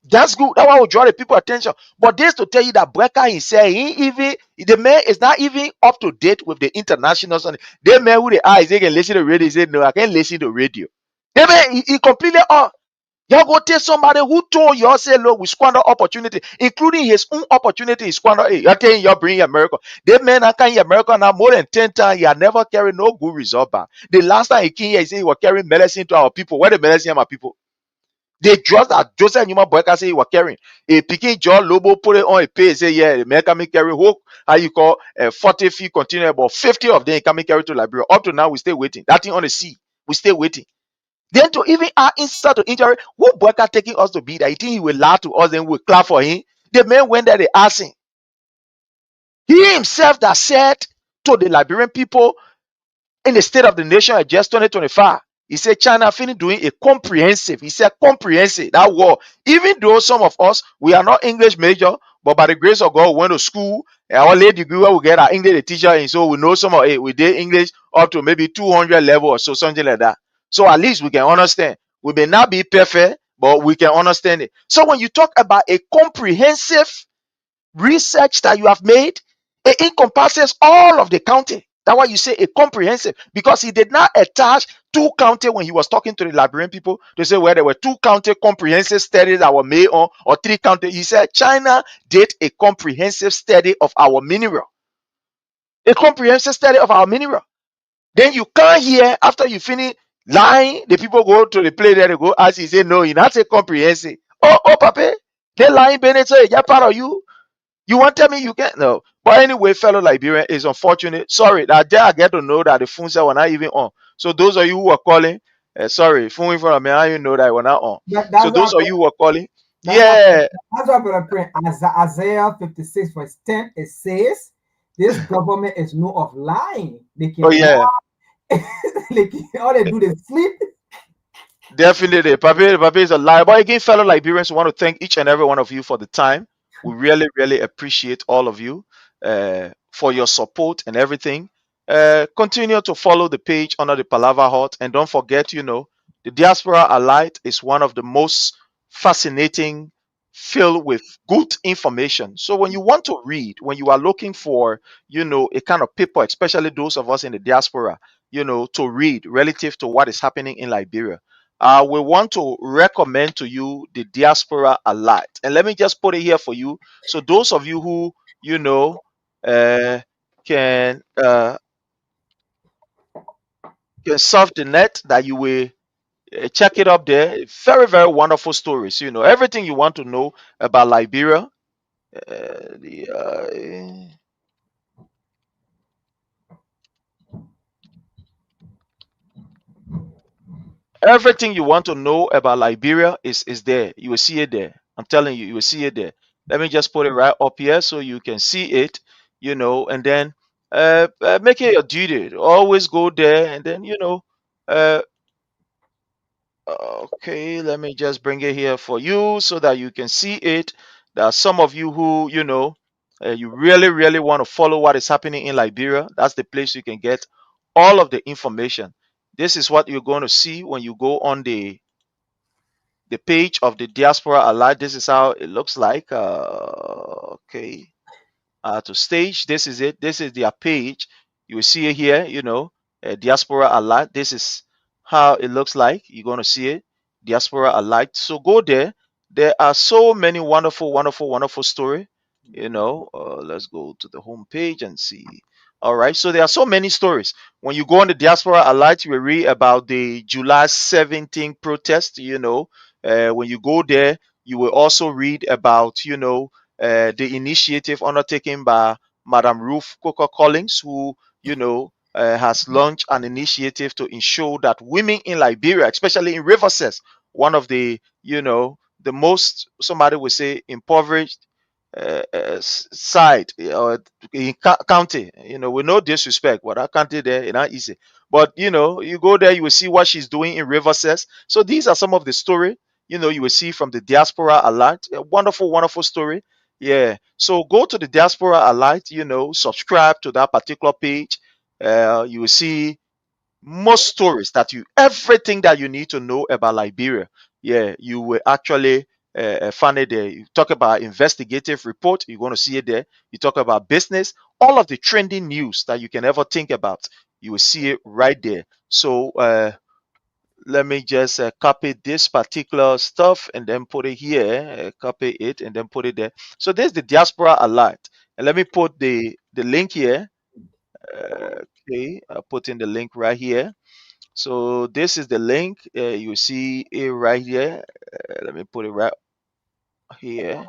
S17: That's good. That one will draw the people attention. But this to tell you that Boyka himself, the man is not even up to date with the international. The man with the eyes, they can listen to radio. He said, no, I can't listen to radio. The man, he completely off. Y'all go tell somebody who told y'all say, look, we squander opportunity, including his own opportunity. He squander. Hey, you're telling y'all bring America. That man I carry America now more than 10 times. He had never carried no good result back. The last time he came here, he said he was carrying medicine to our people. Where the medicine our people? The drugs that Joseph Newman Boyka say he was carrying. A picking John Lobo put it on a pay. Say, yeah, the man coming carry hook. How you call 40 feet container, about 50 of them coming carry to Liberia. Up to now, we still waiting. That thing on the sea, we still waiting. Then to even add insult to injury, what Boyka taking us to be that? He think he will laugh to us and we will clap for him. The man went there, they asked him. He himself that said to the Liberian people in the State of the Nation at just 2025, he said China finished doing a comprehensive. He said comprehensive. That war. Even though some of us, we are not English major, but by the grace of God, we went to school. Our late degree where we get our English teacher, and so we know some of it. We did English up to maybe 200 level or so, something like that. So at least we can understand. We may not be perfect, but we can understand it. So when you talk about a comprehensive research that you have made, it encompasses all of the county. That's why you say a comprehensive, because he did not attach 2 county when he was talking to the Liberian people to say where there were 2 county comprehensive studies that were made on, or 3 county. He said China did a comprehensive study of our mineral. A comprehensive study of our mineral. Then you come here after you finish lying. The people go to the place there, they go ask you, say, no, you're not a comprehensive. Oh, Papa, they lying, Bennett, so it's part of you. You want to tell me you can't? No. But anyway, fellow Liberian, it's unfortunate. Sorry, that day I get to know that the phones were not even on. So those of you who are calling, sorry, phone in front of me, I didn't know that we're not on. So those of you who are calling, yeah.
S14: That's what I'm going to pray. Isaiah 56 verse 10, it says, this government is no of lying. They can all they do is sleep.
S17: Definitely. Papi is a liar. But again, fellow Liberians, we want to thank each and every one of you for the time. We really, really appreciate all of you. for your support and everything. Continue to follow the page under the Palava Hut, and don't forget, the Diaspora Allied is one of the most fascinating, filled with good information. So when you want to read, when you are looking for, a kind of paper, especially those of us in the diaspora, to read relative to what is happening in Liberia, we want to recommend to you the Diaspora Allied. And let me just put it here for you. So those of you who, uh, can surf the net, that you will check it up there. Very, very wonderful stories. Everything you want to know about Liberia. Everything you want to know about Liberia is there. You will see it there. I'm telling you, you will see it there. Let me just put it right up here so you can see it, and then make it your duty. Always go there, and then, uh, okay, let me just bring it here for you so that you can see it. There are some of you who, you really, really want to follow what is happening in Liberia. That's the place you can get all of the information. This is what you're going to see when you go on the page of the Diaspora Allied. This is how it looks like. Okay. To stage, this is it. This is their page. You will see it here, Diaspora Allied. This is how it looks like. You're going to see it, Diaspora Allied. So go there. There are so many wonderful, wonderful, wonderful story. Let's go to the home page and see. All right. So there are so many stories. When you go on the Diaspora Allied, you will read about the July 17th protest. When you go there, you will also read about, the initiative undertaken by Madam Ruth Coker Collins, who, has launched an initiative to ensure that women in Liberia, especially in Riversest, one of the, the most, somebody would say, impoverished side or in county, with no disrespect, but that county there, it's not easy. But you go there, you will see what she's doing in Riversest. So these are some of the story, you will see from the Diaspora Allied. A wonderful, wonderful story. Yeah. So go to the Diaspora Allied, subscribe to that particular page. You will see most stories everything that you need to know about Liberia. Yeah, you will actually find it there. You talk about investigative report, you're going to see it there. You talk about business, all of the trending news that you can ever think about, you will see it right there. So let me just copy this particular stuff and then put it here. Copy it and then put it there. So there's the Diaspora Allied, and let me put the link here. Okay, I'll put in the link right here. So this is the link. You see it right here. Let me put it right here.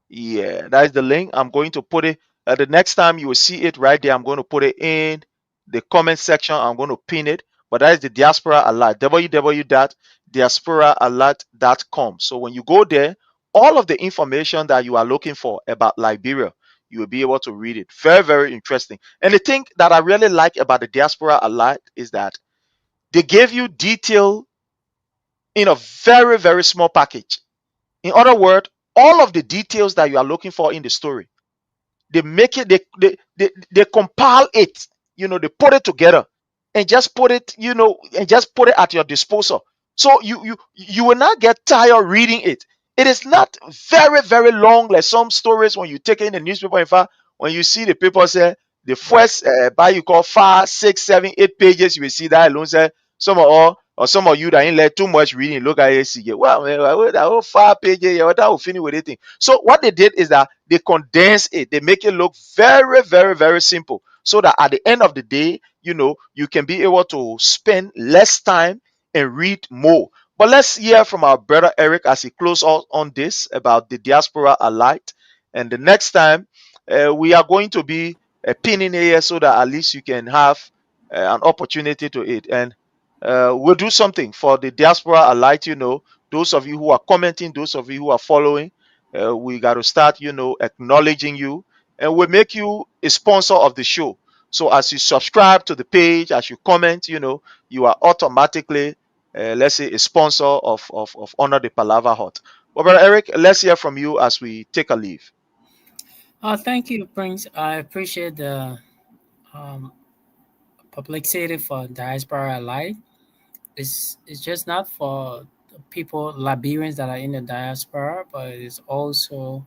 S17: Yeah, that's the link. I'm going to put it the next time you will see it right there. I'm going to put it in the comment section. I'm going to pin it. But that is the Diaspora Alert, www.diasporaalert.com. So when you go there, all of the information that you are looking for about Liberia, you will be able to read it. Very, very interesting. And the thing that I really like about the Diaspora Alert is that they gave you detail in a very, very small package. In other words, all of the details that you are looking for in the story, they make it, they compile it, they put it together and just put it, at your disposal. So you will not get tired reading it. It is not very, very long like some stories when you take in the newspaper. In fact, when you see the paper say the first by you call 5, 6, 7, 8 pages, you will see that alone say some of you that ain't let too much reading, look at it, see, well, that whole 5 pages, that will finish with it. So what they did is that they condense it, they make it look very, very, very simple, so that at the end of the day, you can be able to spend less time and read more. But let's hear from our brother Eric as he closes on this about the Diaspora Allied. And the next time, we are going to be pinning here so that at least you can have an opportunity to it. And we'll do something for the Diaspora Allied. Those of you who are commenting, those of you who are following, we got to start, acknowledging you, and we'll make you a sponsor of the show. So as you subscribe to the page, as you comment, you are automatically, let's say, a sponsor of Honor the Palava Hut. Well, Brother Eric, let's hear from you as we take a leave.
S15: Thank you, Prince. I appreciate the um, publicity for Diaspora Allied. It's just not for the people, Liberians that are in the diaspora, but it's also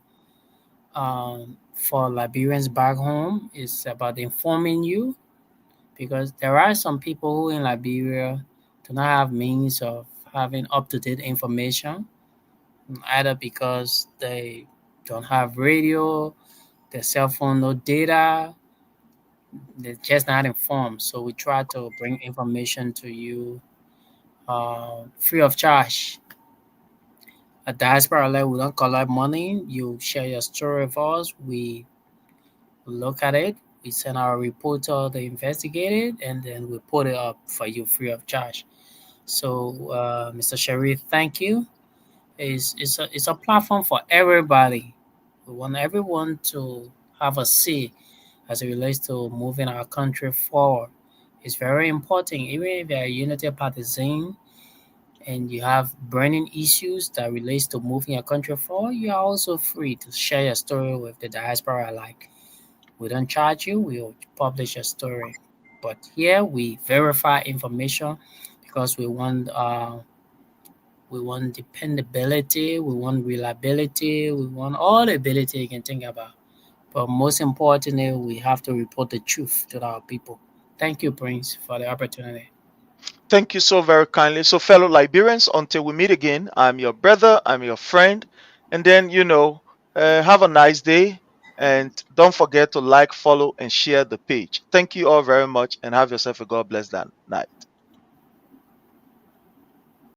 S15: for Liberians back home. It's about informing you because there are some people who in Liberia do not have means of having up-to-date information, either because they don't have radio, their cell phone no data, they're just not informed. So we try to bring information to you free of charge. At Diaspora Alert, we don't collect money. You share your story with us. We look at it. We send our reporter to investigate it, and then we put it up for you free of charge. So, Mr. Sharif, thank you. It's a platform for everybody. We want everyone to have a say as it relates to moving our country forward. It's very important, even if you're a unity partisan and you have burning issues that relates to moving your country forward, you are also free to share your story with the diaspora alike. We don't charge you, we will publish your story. But here we verify information because we want dependability, we want reliability, we want all the ability you can think about. But most importantly, we have to report the truth to our people. Thank you, Prince, for the opportunity.
S17: Thank you so very kindly. So, fellow Liberians, until we meet again, I'm your brother, I'm your friend. And then, have a nice day. And don't forget to like, follow, and share the page. Thank you all very much and have yourself a God bless that night.